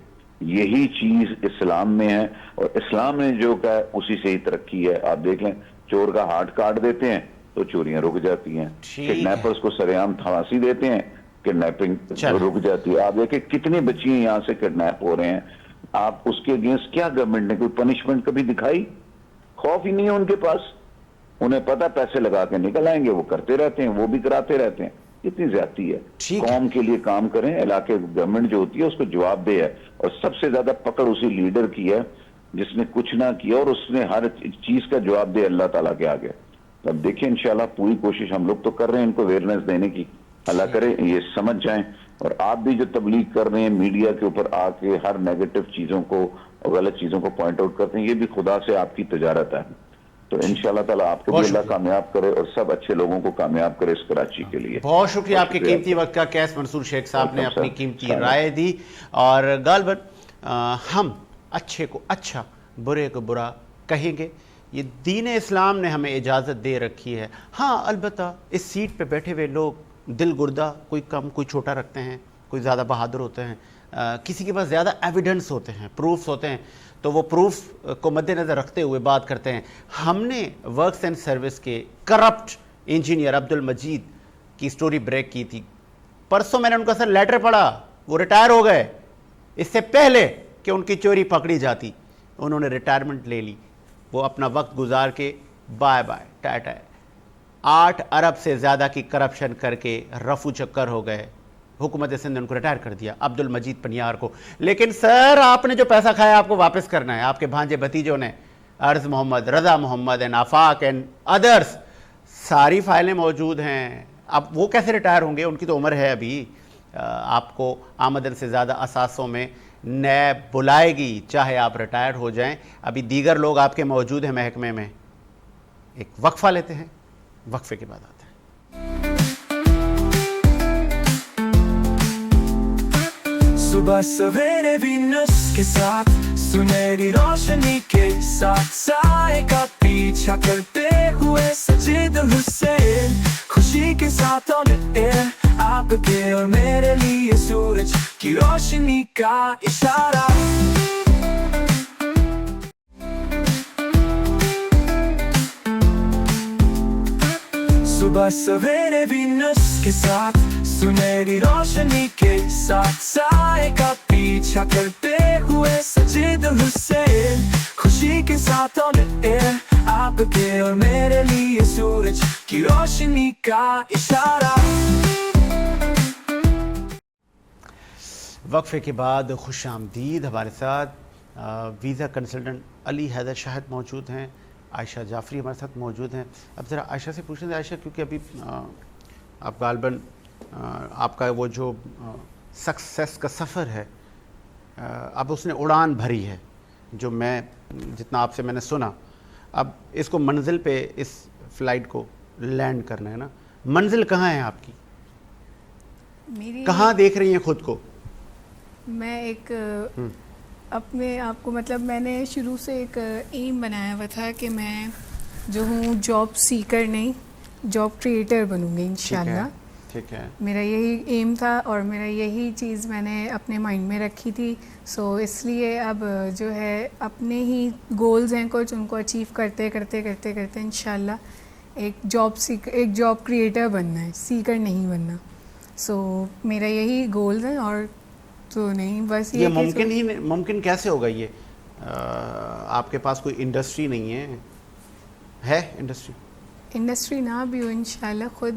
E: یہی چیز اسلام میں ہے, اور اسلام نے جو کہا ہے اسی سے ہی ترقی ہے. آپ دیکھ لیں, چور کا ہاتھ کاٹ دیتے ہیں تو چوریاں رک جاتی ہیں, کڈنیپرز کو سرعام پھانسی دیتے ہیں, کڈنیپنگ رک جاتی ہے. آپ دیکھیں کتنی بچیاں یہاں سے کڈنیپ ہو رہے ہیں, آپ اس کے اگینسٹ کیا گورنمنٹ نے کوئی پنشمنٹ کبھی دکھائی؟ خوف ہی نہیں ہے ان کے پاس, انہیں پتا پیسے لگا کے نکل آئیں گے, وہ کرتے رہتے ہیں, وہ بھی کراتے رہتے ہیں. اتنی زیادتی ہے. قوم کے لیے کام کریں, علاقے گورنمنٹ جو ہوتی ہے اس کو جواب دے ہے, اور سب سے زیادہ پکڑ اسی لیڈر کی ہے جس نے کچھ نہ کیا اور اس نے ہر چیز کا جواب دے اللہ تعالیٰ کے آگے. اب دیکھیں انشاءاللہ پوری کوشش ہم لوگ تو کر رہے ہیں ان کو اویئرنیس دینے کی, اللہ کرے یہ سمجھ جائیں. اور آپ بھی جو تبلیغ کر رہے ہیں میڈیا کے اوپر آ کے ہر نیگیٹو چیزوں کو اور غلط چیزوں کو پوائنٹ آؤٹ کرتے ہیں, یہ بھی خدا سے آپ کی تجارت ہے. تو انشاءاللہ تعالیٰ آپ کو بھی اللہ کامیاب کرے اور سب اچھے لوگوں کو کامیاب کرے اس کراچی کے لیے.
B: بہت شکریہ آپ کے قیمتی وقت کا. کیس منصور شیخ صاحب نے اپنی قیمتی رائے دی, اور غالباً ہم اچھے کو اچھا برے کو برا کہیں گے. یہ دین اسلام نے ہمیں اجازت دے رکھی ہے. ہاں البتہ اس سیٹ پہ بیٹھے ہوئے لوگ دل گردہ کوئی کم کوئی چھوٹا رکھتے ہیں, کوئی زیادہ بہادر ہوتے ہیں, کسی کے پاس زیادہ ایویڈنس ہوتے ہیں, پروفس ہوتے ہیں, تو وہ پروف کو مد نظر رکھتے ہوئے بات کرتے ہیں. ہم نے ورکس اینڈ سروس کے کرپٹ انجینئر عبد المجید کی سٹوری بریک کی تھی. پرسوں میں نے ان کا سر لیٹر پڑھا, وہ ریٹائر ہو گئے اس سے پہلے کہ ان کی چوری پکڑی جاتی. انہوں نے ریٹائرمنٹ لے لی, وہ اپنا وقت گزار کے بائے بائے ٹاٹا. 8 ارب سے زیادہ کی کرپشن کر کے رفو چکر ہو گئے. حکومت سندھ نے ان کو ریٹائر کر دیا, عبد المجید پنیار کو. لیکن سر آپ نے جو پیسہ کھایا آپ کو واپس کرنا ہے. آپ کے بھانجے بھتیجوں نے, ارض محمد, رضا محمد اینڈ آفاق اینڈ ادرس, ساری فائلیں موجود ہیں. اب وہ کیسے ریٹائر ہوں گے, ان کی تو عمر ہے ابھی. آپ کو آمدن سے زیادہ اثاثوں میں نیب بلائے گی چاہے آپ ریٹائر ہو جائیں. ابھی دیگر لوگ آپ کے موجود ہیں محکمے میں. ایک وقفہ لیتے ہیں, وقفے کے بعد آتے ہیں.
A: صبح سویرے وینس کے ساتھ سنہری روشنی کے ساتھ سائے کا پیچھا کرتے ہوئے سجید حسین, خوشی کے ساتھ آن ایئر آپ کے اور میرے لیے سورج کی روشنی کا اشارہ. صبح سویرے وینس کے ساتھ سنہری روشنی کے ساتھ سائے کا پیچھا کرتے ہوئے سجید حسین, خوشی کے ساتھ آن ایئر آپ کے اور میرے لیے سورج کی روشنی کا اشارہ.
B: وقفے کے بعد خوش آمدید. ہمارے ساتھ ویزا کنسلٹنٹ علی حیدر شاہد موجود ہیں, عائشہ جعفری ہمارے ساتھ موجود ہیں. اب ذرا عائشہ سے پوچھیں گے. عائشہ, کیونکہ ابھی آپ غالباً آپ کا وہ جو سکسیس کا سفر ہے اب اس نے اڑان بھری ہے, جو میں جتنا آپ سے میں نے سنا. اب اس کو منزل پہ اس فلائٹ کو لینڈ کرنا ہے نا. منزل کہاں ہے آپ کی, کہاں دیکھ رہی ہیں خود کو؟
D: میں ایک اپنے آپ کو مطلب میں نے شروع سے ایک ایم بنایا ہوا تھا کہ میں جو ہوں جاب سیکر نہیں, جاب کریٹر بنوں گی انشاءاللہ.
B: ٹھیک ہے,
D: میرا یہی ایم تھا اور میرا یہی چیز میں نے اپنے مائنڈ میں رکھی تھی. سو اس لیے اب جو ہے اپنے ہی گولز ہیں کچھ, ان کو اچیو کرتے کرتے کرتے کرتے انشاءاللہ ایک جاب کریٹر بننا ہے, سیکر نہیں بننا. سو میرا یہی گولز ہیں. اور تو نہیں بس
B: یہ ممکن کیسے ہوگا یہ؟ آپ کے پاس کوئی انڈسٹری نہیں ہے انڈسٹری نہ بھی ہو انشاءاللہ خود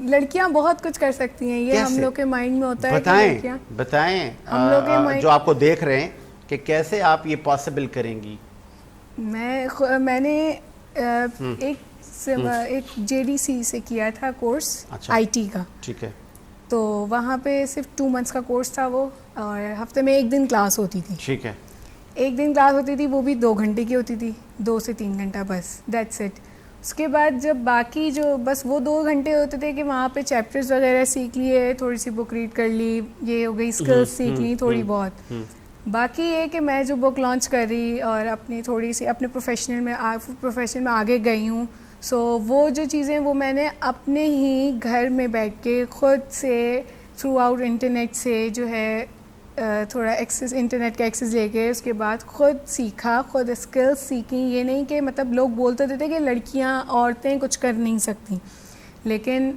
D: لڑکیاں بہت کچھ کر سکتی ہیں. یہ ہم لوگ کے مائنڈ میں ہوتا ہے.
B: بتائیں جو آپ کو دیکھ رہے ہیں کہ کیسے آپ یہ پاسبل کریں گی.
D: میں نے ایک JDC سے کیا تھا کورس IT کا.
B: ٹھیک ہے.
D: تو وہاں پہ صرف 2 months کا کورس تھا وہ, اور ہفتے میں 1 دن کلاس ہوتی تھی.
B: ٹھیک ہے.
D: 1 دن کلاس ہوتی تھی, وہ بھی 2 گھنٹے کی ہوتی تھی, 2 سے 3 گھنٹہ بس, دیٹس اٹ. اس کے بعد جب باقی جو بس وہ 2 گھنٹے ہوتے تھے کہ وہاں پہ چیپٹرز وغیرہ سیکھ لیے, تھوڑی سی بک ریڈ کر لی, یہ ہو گئی اسکلز سیکھ لی تھوڑی بہت. باقی یہ کہ میں جو بک لانچ کر رہی اور اپنی تھوڑی سی اپنے پروفیشن میں آگے گئی ہوں. سو وہ جو چیزیں وہ میں نے اپنے ہی گھر میں بیٹھ کے خود سے تھرو آؤٹ انٹرنیٹ سے جو ہے تھوڑا انٹرنیٹ کا ایکسیس لے کے اس کے بعد خود سیکھا, خود اسکلز سیکھیں. یہ نہیں کہ مطلب لوگ بولتے تھے کہ لڑکیاں عورتیں کچھ کر نہیں سکتی, لیکن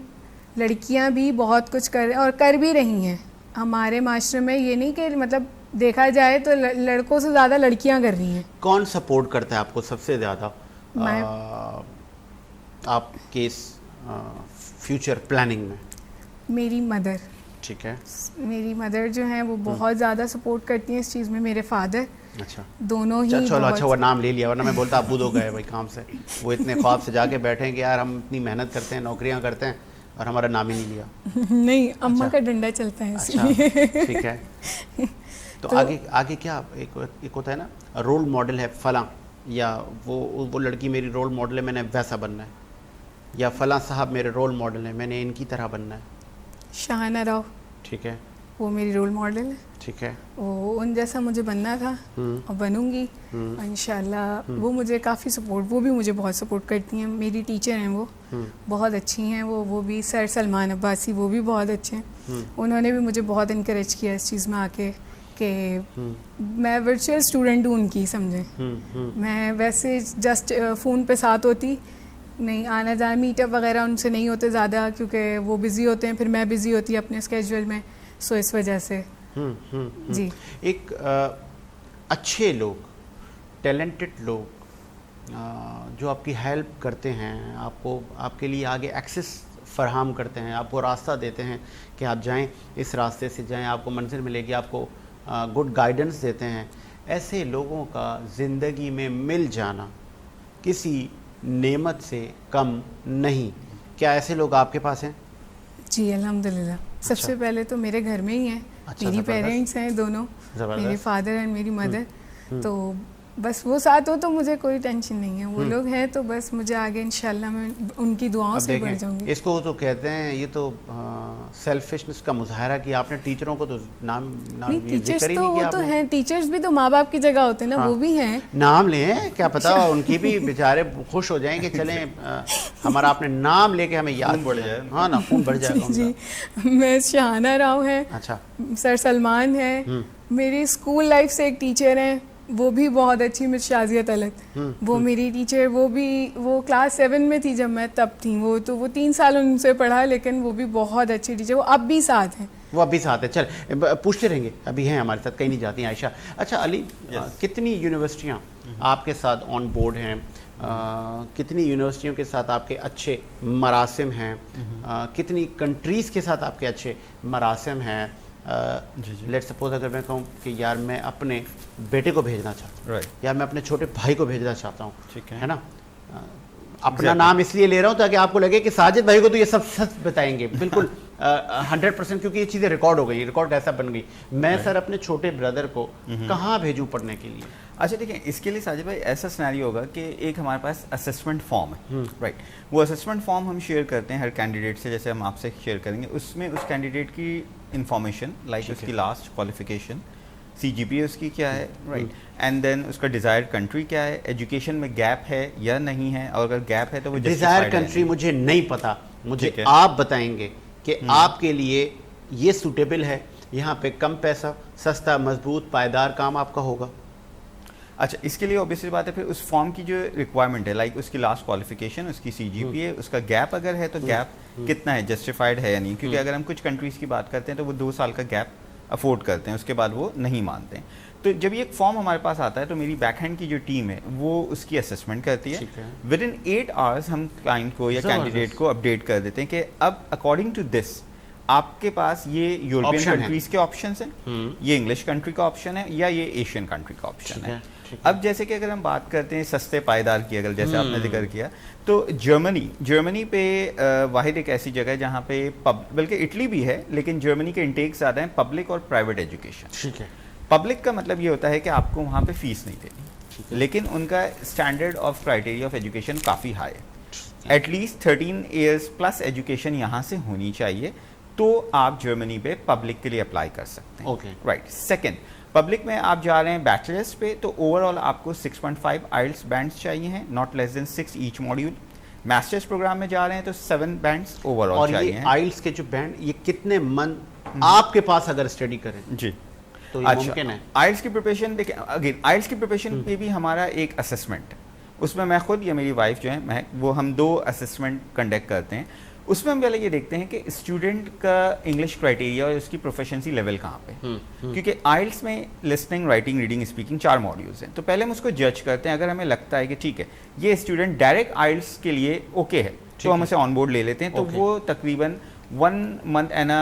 D: لڑکیاں بھی بہت کچھ اور کر بھی رہی ہیں ہمارے معاشرے میں. یہ نہیں کہ مطلب دیکھا جائے تو لڑکوں سے زیادہ لڑکیاں کر رہی ہیں.
B: کون سپورٹ کرتا ہے آپ کو سب سے زیادہ آپ کے اس فیوچر پلاننگ میں؟
D: میری مدر.
B: ٹھیک ہے.
D: میری مدر جو ہیں وہ بہت زیادہ سپورٹ کرتی ہیں اس چیز میں. میرے فادر.
B: اچھا.
D: دونوں ہی.
B: چلو اچھا وہ نام لے لیا, ورنہ میں بولتا ابو دو گئے بھائی کام سے. وہ اتنے خواب سے جا کے بیٹھے ہیں کہ یار ہم اتنی محنت کرتے ہیں, نوکریاں کرتے ہیں, اور ہمارا نام ہی نہیں لیا.
D: نہیں, اماں کا ڈنڈا چلتا ہے.
B: اچھا ٹھیک ہے. تو آگے کیا ایک ہوتا ہے نا رول ماڈل ہے فلاں, یا وہ لڑکی میری رول ماڈل ہے, میں نے ویسا بننا ہے, یا فلاں صاحب میرے رول ماڈل ہیں, میں نے ان کی طرح بننا ہے.
D: شاہانہ راؤ.
B: ٹھیک ہے.
D: وہ میری رول ماڈل ہے.
B: ٹھیک ہے.
D: وہ ان جیسا مجھے بننا تھا اور بنوں گی انشاءاللہ. وہ مجھے کافی سپورٹ، وہ بھی مجھے بہت سپورٹ کرتی ہیں. میری ٹیچر ہیں وہ بہت اچھی ہیں. وہ بھی سر سلمان عباسی، وہ بھی بہت اچھے ہیں. انہوں نے بھی مجھے بہت انکریج کیا اس چیز میں آ کے کہ میں ورچوئل اسٹوڈنٹ ہوں ان کی، سمجھیں. میں ویسے جسٹ فون پہ ساتھ ہوتی نہیں، آنا جانا میٹ اپ وغیرہ ان سے نہیں ہوتے زیادہ کیونکہ وہ بزی ہوتے ہیں، پھر میں بزی ہوتی اپنے اسکیجول میں. سو اس وجہ سے جی.
B: ایک اچھے لوگ، ٹیلنٹڈ لوگ جو آپ کی ہیلپ کرتے ہیں، آپ کو، آپ کے لیے آگے ایکسس فراہم کرتے ہیں، آپ کو راستہ دیتے ہیں کہ آپ جائیں، اس راستے سے جائیں، آپ کو منزل ملے گی، آپ کو گڈ گائیڈنس دیتے ہیں، ایسے لوگوں کا زندگی میں مل جانا کسی نعمت سے کم نہیں. کیا ایسے لوگ آپ کے پاس ہیں؟
D: جی الحمدللہ. سب سے پہلے تو میرے گھر میں ہی ہیں. میری پیرنٹس ہیں دونوں، میرے فادر اینڈ میری مدر. تو بس وہ ساتھ ہو تو مجھے کوئی ٹینشن نہیں ہے. وہ لوگ ہیں تو بس مجھے آگے انشاءاللہ میں ان کی دعاؤں سے بڑھ جاؤں گی.
B: اس کو تو کہتے ہیں، یہ تو سیلفشنس کا مظاہرہ کیا آپ نے. ٹیچروں کو تو نام
D: ٹیچرز تو وہ تو ہیں، ٹیچرز بھی تو ماں باپ کی جگہ ہوتے ہیں نا، وہ بھی ہیں.
B: نام لیں، کیا پتا ان کی بھی بیچارے خوش ہو جائیں کہ چلیں ہمارا آپ نے نام لے کے ہمیں یاد بڑھ جائے. ہاں نا، خون بڑھ جائے.
D: جی میں شہانہ راؤ ہیں.
B: اچھا.
D: سر سلمان ہیں. میری اسکول لائف سے ایک ٹیچر ہیں، وہ بھی بہت اچھی، مس شازیہ طلعت. وہ میری ٹیچر، وہ کلاس 7 میں تھی جب میں تب تھی. وہ 3 سال ان سے پڑھا، لیکن وہ بھی بہت اچھی ٹیچر. وہ اب بھی ساتھ ہیں.
B: وہ ابھی ساتھ ہے. چل پوچھتے رہیں گے، ابھی ہیں ہمارے ساتھ، کہیں نہیں جاتی ہیں عائشہ. اچھا علی، کتنی یونیورسٹیاں آپ کے ساتھ آن بورڈ ہیں؟ کتنی یونیورسٹیوں کے ساتھ آپ کے اچھے مراسم ہیں؟ کتنی کنٹریز کے ساتھ آپ کے اچھے مراسم ہیں؟ لیٹ سپوز اگر میں کہوں کہ یار میں اپنے بیٹے کو بھیجنا چاہتا ہوں، یا میں اپنے چھوٹے بھائی کو بھیجنا چاہتا ہوں، ٹھیک ہے نا، اپنا نام اس لیے لے رہا ہوں تاکہ آپ کو لگے کہ ساجد بھائی کو تو یہ سب سچ بتائیں گے، بالکل 100%، کیونکہ یہ چیزیں ریکارڈ ہو گئی، ریکارڈ ایسا بن گئی. میں سر اپنے چھوٹے بردر کو کہاں بھیجوں پڑھنے کے لیے؟
C: اچھا دیکھیں، اس کے لیے ساجد بھائی ایسا سینیریو ہوگا کہ ایک ہمارے پاس اسسمنٹ فارم ہے، رائٹ. وہ اسسمنٹ فارم ہم شیئر کرتے ہیں ہر کینڈیڈیٹ سے، جیسے ہم آپ سے شیئر کریں گے. اس میں اس کینڈیڈیٹ کی انفارمیشن، لائک اس کی لاسٹ کوالیفیکیشن، سی جی پی اے اس کی کیا ہے، رائٹ، اینڈ دین اس کا ڈیزائر کنٹری کیا ہے، ایجوکیشن میں گیپ ہے یا نہیں ہے، اور اگر گیپ ہے تو وہ
B: ڈیزائر کنٹری مجھے نہیں پتا، مجھے آپ بتائیں گے کہ آپ کے لیے یہ سوٹیبل ہے، یہاں پہ کم پیسہ، سستا، مضبوط، پائیدار کام آپ کا ہوگا.
C: اچھا، اس کے لیے اوبیسلی بات ہے پھر اس فارم کی جو ریکوائرمنٹ ہے، لائک اس کی لاسٹ کوالیفیکیشن، اس کی سی جی پی اے، اس کا گیپ اگر ہے تو گیپ کتنا ہے، جسٹیفائڈ ہے یا نہیں. کیونکہ اگر ہم کچھ کنٹریز کی بات کرتے ہیں تو وہ 2 سال کا گیپ افورڈ کرتے ہیں، اس کے بعد وہ نہیں مانتے ہیں. تو جب یہ فارم ہمارے پاس آتا ہے تو میری بیک ہینڈ کی جو ٹیم ہے وہ اس کی اسسمنٹ کرتی ہے. ود ان 8 آورس ہم کلائنٹ کو یا کینڈیڈیٹ کو اپڈیٹ کر دیتے ہیں کہ اب اکارڈنگ ٹو دس آپ کے پاس یہ یورپین کنٹریز کے آپشنس ہیں، یہ انگلش کنٹری کا آپشن ہے، یا یہ ایشین کنٹری کا آپشن ہے. اب جیسے کہ اگر ہم بات کرتے ہیں سستے پائیدار کی، اگر جیسے آپ نے ذکر کیا، تو جرمنی پہ واحد ایک ایسی جگہ ہے جہاں پہ بلکہ اٹلی بھی ہے، لیکن جرمنی کے انٹیک زیادہ ہیں پبلک اور پرائیویٹ ایجوکیشن. ٹھیک ہے. پبلک کا مطلب یہ ہوتا ہے کہ آپ کو وہاں پہ فیس نہیں دینی، لیکن ان کا standard of criteria of education کافی ہائی ہے. At least 13 years plus education یہاں سے ہونی چاہیے، تو آپ جرمنی پہ پبلک کے لیے اپلائی کر سکتے ہیں. رائٹ. سیکنڈ، پبلک میں آپ جا رہے ہیں بیچلرس پہ، تو اوور آل آپ کو 6.5 آئلٹس بینڈس چاہیے ہیں، not less than 6 each module. Masters program میں جا رہے ہیں تو 7 بینڈس اوور آل چاہیے ہیں.
B: اور یہ آئلٹس کے جو بینڈ، یہ کتنے منتھ آپ کے پاس اگر اسٹڈی کریں
C: جی
B: تو یہ ممکن ہے؟
C: آئلٹس کی پریپریشن دیکھیں، اگین آئلٹس کی پریپریشن پہ بھی ہمارا ایک اسسمنٹ ہے. اس میں میں خود یا میری وائف جو ہے وہ ہم 2 اسسمنٹ کنڈکٹ کرتے ہیں. اس میں ہم پہلے یہ دیکھتے ہیں کہ اسٹوڈنٹ کا انگلش کرائٹیریا اور اس کی پروفیشنسی لیول کہاں پہ، کیونکہ آئلٹس میں listening, writing, reading, speaking 4 modules ہیں. تو پہلے ہم اس کو جج کرتے ہیں. اگر ہمیں لگتا ہے کہ ٹھیک ہے یہ اسٹوڈنٹ ڈائریکٹ آئلٹس کے لیے اوکے ہے تو ہم اسے آن بورڈ لے لیتے ہیں. تو وہ تقریباً 1 month اینڈ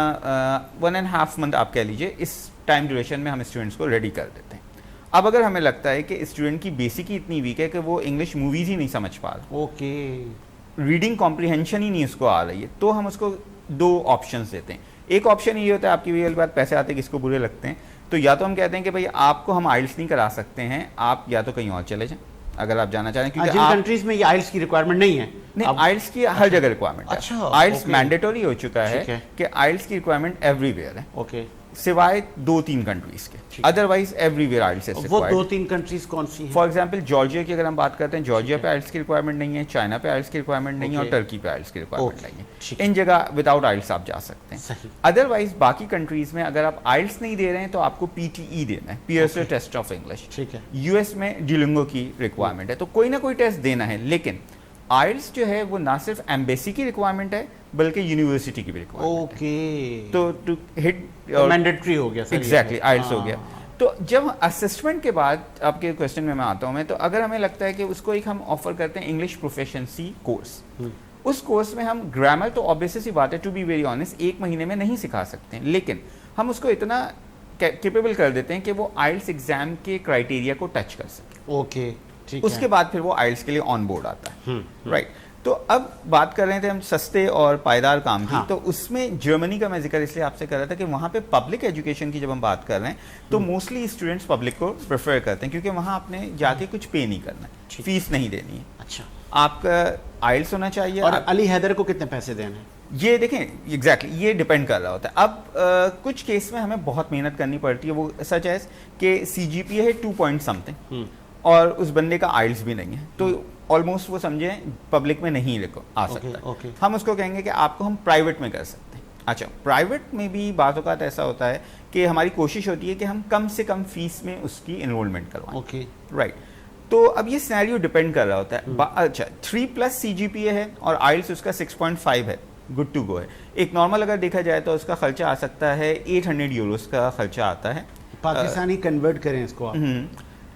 C: 1.5 month آپ کہہ لیجیے، اس ٹائم ڈیوریشن میں ہم اسٹوڈنٹس کو ریڈی کر دیتے ہیں. اب اگر ہمیں لگتا ہے کہ اسٹوڈنٹ کی بیسک ہی اتنی ویک ہے کہ وہ انگلش موویز ہی نہیں سمجھ پا رہا، ریڈنگ کمپریہنشن ہی نہیں اس کو آ رہی ہے، تو ہم اس کو 2 آپشنس دیتے ہیں. ایک آپشن یہ ہوتا ہے، آپ کی ویل بات، پیسے آتے کس کو برے لگتے ہیں، تو یا تو ہم کہتے ہیں کہ بھائی آپ کو ہم آئلٹس نہیں کرا سکتے ہیں، آپ یا تو کہیں اور چلے جائیں اگر آپ جانا چاہیں، کیونکہ
B: جن کنٹریز میں یہ آئلٹس کی ریکوائرمنٹ نہیں ہے.
C: نہیں، آئلٹس کی ہر جگہ ریکوائرمنٹ ہے. آئلٹس مینڈیٹوری ہو چکا ہے کہ آئلٹس کی ریکوائرمنٹ ایوری ویئر ہے. سوائے 2-3 کنٹریز کے, ادروائز ایوری ویئر آئلٹس از
B: وہ
C: ریکوائرڈ.
B: 2-3 کنٹریز کون سی ہیں؟
C: فار ایگزامپل جارجیا کی اگر ہم بات کرتے ہیں, جارجیا پہ آئلٹس کی ریکوائرمنٹ نہیں ہے, چائنا پہ آئلٹس کی ریکوائرمنٹ نہیں ہے, اور ٹرکی پہ آئلٹس کی ریکوائرمنٹ نہیں ہے. ان جگہ وداؤٹ آئلٹس آپ جا سکتے ہیں. ادروائز باقی کنٹریز میں اگر آپ آئلٹس نہیں دے رہے ہیں تو آپ کو PTE دینا ہے, Pearson test of English. U S میں ڈیولنگو کی ریکوائرمنٹ ہے, تو کوئی نہ کوئی ٹیسٹ دینا ہے. لیکن آئلٹس جو ہے وہ نہ صرف ایمبیسی کی ریکوائرمنٹ ہے بلکہ یونیورسٹی کی بھی ریکوائرمنٹ ہے. تو ٹو ہٹ
B: مینڈیٹری ہو گیا سر.
C: ایگزیکٹلی آئلٹس ہو گیا. تو جب اسسمنٹ کے بعد آپ کے کوشچن میں آتا ہوں تو اگر ہمیں لگتا ہے کہ اس کو ایک ہم آفر کرتے ہیں انگلش پروفیشنسی کورس, اس کورس میں ہم گرامر تو آبویسلی سی بات ہے, ٹو بی ویری آنیسٹ, 1 مہینے میں نہیں سکھا سکتے ہیں, لیکن ہم اس کو اتنا کیپیبل کر دیتے ہیں کہ وہ آئلٹس ایگزام کے کرائٹیریا کو ٹچ کر سکے.
B: اوکے,
C: اس کے بعد پھر وہ آئلٹس کے لیے آن بورڈ آتا ہے. رائٹ. تو اب بات کر رہے تھے ہم سستے اور پائیدار کام کی, تو اس میں جرمنی کا میں ذکر اس لیے آپ سے کر رہا تھا کہ وہاں پہ پبلک ایجوکیشن کی جب ہم بات کر رہے ہیں تو موسٹلی اسٹوڈنٹس پبلک کو پریفر کرتے ہیں, کیونکہ وہاں آپ نے جا کے کچھ پے نہیں کرنا ہے, فیس نہیں دینی ہے.
B: اچھا,
C: آپ کا آئلٹس ہونا چاہیے.
B: اور علی حیدر کو کتنے پیسے دینے ہیں؟
C: یہ دیکھیں ایگزیکٹلی یہ ڈپینڈ کر رہا ہوتا ہے. اب کچھ کیس میں ہمیں بہت محنت کرنی پڑتی ہے, وہ سچ ایز کہ CGPA ہے 2 پوائنٹ سم تھنگ اور اس بندے کا آئلٹس بھی نہیں ہے, تو آلموسٹ وہ سمجھیں پبلک میں نہیں آ سکتا. ہم اس کو کہیں گے کہ آپ کو ہم پرائیویٹ میں کر سکتے ہیں. اچھا, پرائیویٹ میں بھی بعض اوقات ایسا ہوتا ہے کہ ہماری کوشش ہوتی ہے کہ ہم کم سے کم فیس میں اس کی انرولمنٹ کروائیں. رائٹ. تو اب یہ سینیریو ڈپینڈ کر رہا ہوتا ہے. اچھا, 3+ CGPA ہے اور آئلٹس اس کا 6.5 ہے, گڈ ٹو گو ہے. ایک نارمل اگر دیکھا جائے تو اس کا خرچہ آ سکتا ہے 800 یوروز کا خرچہ آتا ہے.
B: پاکستانی کنورٹ کریں اس کو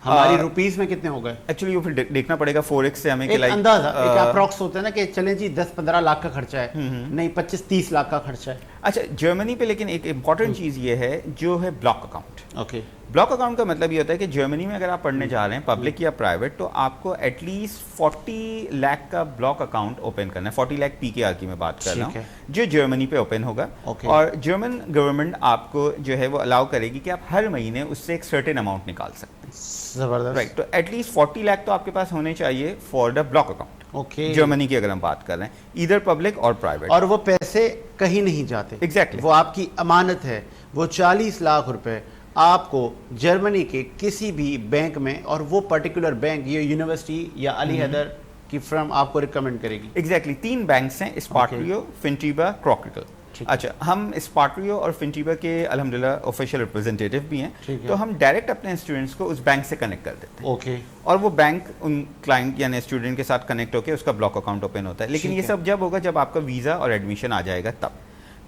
B: ہماری روپیز میں کتنے ہو گئے؟
C: ایکچولی وہ پھر دیکھنا پڑے گا فوریکس سے ہمیں
B: ایک اندازہ, ایک اپروکس ہوتا ہے نا کہ چلیں جی 10-15 لاکھ کا خرچہ ہے, نہیں 25-30 لاکھ کا خرچہ ہے.
C: اچھا, جرمنی پہ لیکن ایک امپورٹنٹ چیز یہ ہے جو ہے block account.
B: Okay,
C: block account کا مطلب یہ ہوتا ہے کہ جرمنی میں اگر آپ پڑھنے جا رہے ہیں پبلک یا پرائیویٹ, تو آپ کو ایٹ لیسٹ 40 لاکھ کا بلاک اکاؤنٹ اوپن کرنا ہے. 40 لاکھ PKR کی میں بات کر رہا ہوں, جو جرمنی پہ اوپن ہوگا. اور جرمن گورنمنٹ آپ کو جو ہے وہ الاؤ کرے گی کہ آپ ہر مہینے اس سے ایک سرٹن اماؤنٹ نکال سکتے ہیں.
B: زبردست.
C: رائٹ. تو ایٹ لیسٹ 40 لاکھ تو آپ کے پاس ہونے چاہیے for the block account. Germany کی اگر ہم بات کر رہے ہیں, ادھر پبلک اور پرائیویٹ,
B: اور وہ پیسے کہیں نہیں جاتے.
C: ایگزیکٹلی,
B: وہ آپ کی امانت ہے. وہ 40 لاکھ روپے آپ کو جرمنی کے کسی بھی بینک میں, اور وہ پرٹیکولر بینک یہ یونیورسٹی یا علی حیدر کی فرم آپ کو ریکمینڈ کرے گی.
C: ایگزیکٹلی 3 بینکس ہیں, اسپارٹریو, فنٹیبا, کروکریکل. اچھا, ہم اسپارٹریو اور فنٹیبا کے الحمدللہ آفیشیل ریپرزینٹیٹو بھی ہیں, تو ہم ڈائریکٹ اپنے اسٹوڈنٹس کو اس بینک سے کنیکٹ کر دیتے ہیں.
B: اوکے,
C: اور وہ بینک ان کلائنٹ یعنی اسٹوڈنٹ کے ساتھ کنیکٹ ہو کے اس کا بلاک اکاؤنٹ اوپن ہوتا ہے. لیکن یہ سب جب ہوگا جب آپ کا ویزا اور ایڈمیشن آ جائے گا تب.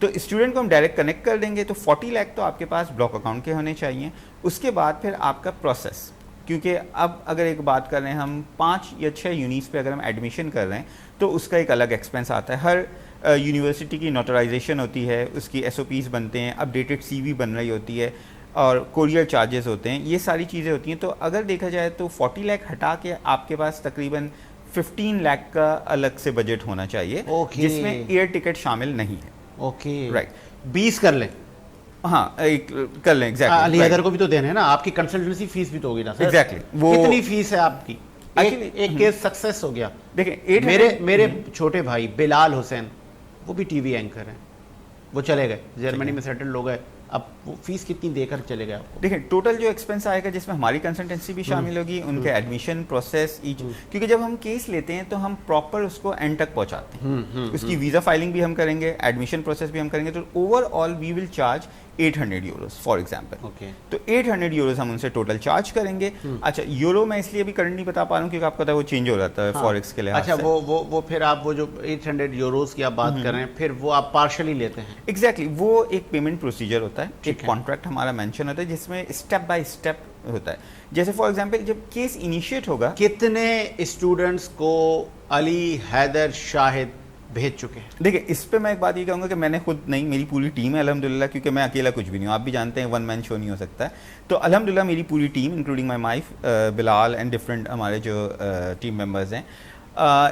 C: تو اسٹوڈنٹ کو ہم ڈائریکٹ کنیکٹ کر دیں گے, تو 40 لاکھ تو آپ کے پاس بلاک اکاؤنٹ کے ہونے چاہیے. اس کے بعد پھر آپ کا پروسیس, کیونکہ اب اگر ایک بات کر رہے ہیں ہم 5 یا 6 یونیز پہ اگر ہم ایڈمیشن کر رہے ہیں تو اس کا ایک الگ ایکسپینس آتا ہے. ہر یونیورسٹی کی نوٹرائزیشن ہوتی ہے, اس کی SOPs بنتے ہیں, اپڈیٹڈ CV بن رہی ہوتی ہے, اور کوریئر چارجز ہوتے ہیں, یہ ساری چیزیں ہوتی ہیں. تو اگر دیکھا جائے تو 40 لاکھ ہٹا کے آپ کے پاس تقریباً 15 لاکھ کا الگ سے بجٹ ہونا چاہیے, جس میں ایئر ٹکٹ شامل نہیں ہے.
B: Okay,
C: right.
B: 20 کر لیں.
C: ہاں کر لیں. ایگزیکٹلی,
B: علی حیدر کو بھی تو دینا ہے نا, آپ کی کنسلٹنسی فیس بھی تو ہوگی نا.
C: ایگزیکٹلی, وہ
B: کتنی فیس ہے آپ کی؟ ایک کیس سکسیس ہو گیا.
C: دیکھیں
B: میرے چھوٹے بھائی بلال حسین, وہ بھی TV اینکر ہیں, وہ چلے گئے جرمنی میں سیٹلڈ ہو گئے. اب وہ فیس کتنی دے کر چلے گئے آپ کو؟
C: دیکھیں ٹوٹل جو ایکسپینس آئے گا جس میں ہماری کنسلٹنسی بھی شامل ہوگی, ان کے ایڈمیشن پروسیس, کیونکہ جب ہم کیس لیتے ہیں تو ہم پراپر اس کو اینڈ تک پہنچاتے ہیں. اس کی ویزا فائلنگ بھی ہم کریں گے, ایڈمیشن پروسیس بھی ہم کریں گے, تو overall we will charge 800 euros for example. تو 800 یوروز ہم ان سے ٹوٹل چارج کریں گے. اچھا, یورو میں اس لیے بھی کرنٹ نہیں بتا پا رہا ہوں کیونکہ آپ کو پتا ہے وہ چینج ہو جاتا ہے فوریکس کے لحاظ سے.
B: اچھا, وہ پھر آپ وہ جو 800 یوروز کی آپ بات کر رہے ہیں, پھر وہ آپ پارشلی لیتے ہیں؟
C: ایگزیکٹلی, وہ ایک پیمنٹ پروسیجر ہوتا ہے, ایک کانٹریکٹ ہمارا مینشن ہوتا ہے جس میں اسٹیپ بائی اسٹیپ ہوتا ہے. جیسے فار ایگزامپل جب کیس انیشیٹ ہوگا,
B: کتنے اسٹوڈنٹس کو علی حیدر شاہد بھیج چکے ہیں؟
C: دیکھیں اس پہ میں ایک بات یہ کہوں گا کہ میں نے خود نہیں, میری پوری ٹیم ہے الحمدللہ, کیونکہ میں اکیلا کچھ بھی نہیں ہوں. آپ بھی جانتے ہیں 1 مین شو نہیں ہو سکتا ہے. تو الحمدللہ میری پوری team including my wife, Bilal and different ہمارے جو ٹیم ممبرز ہیں.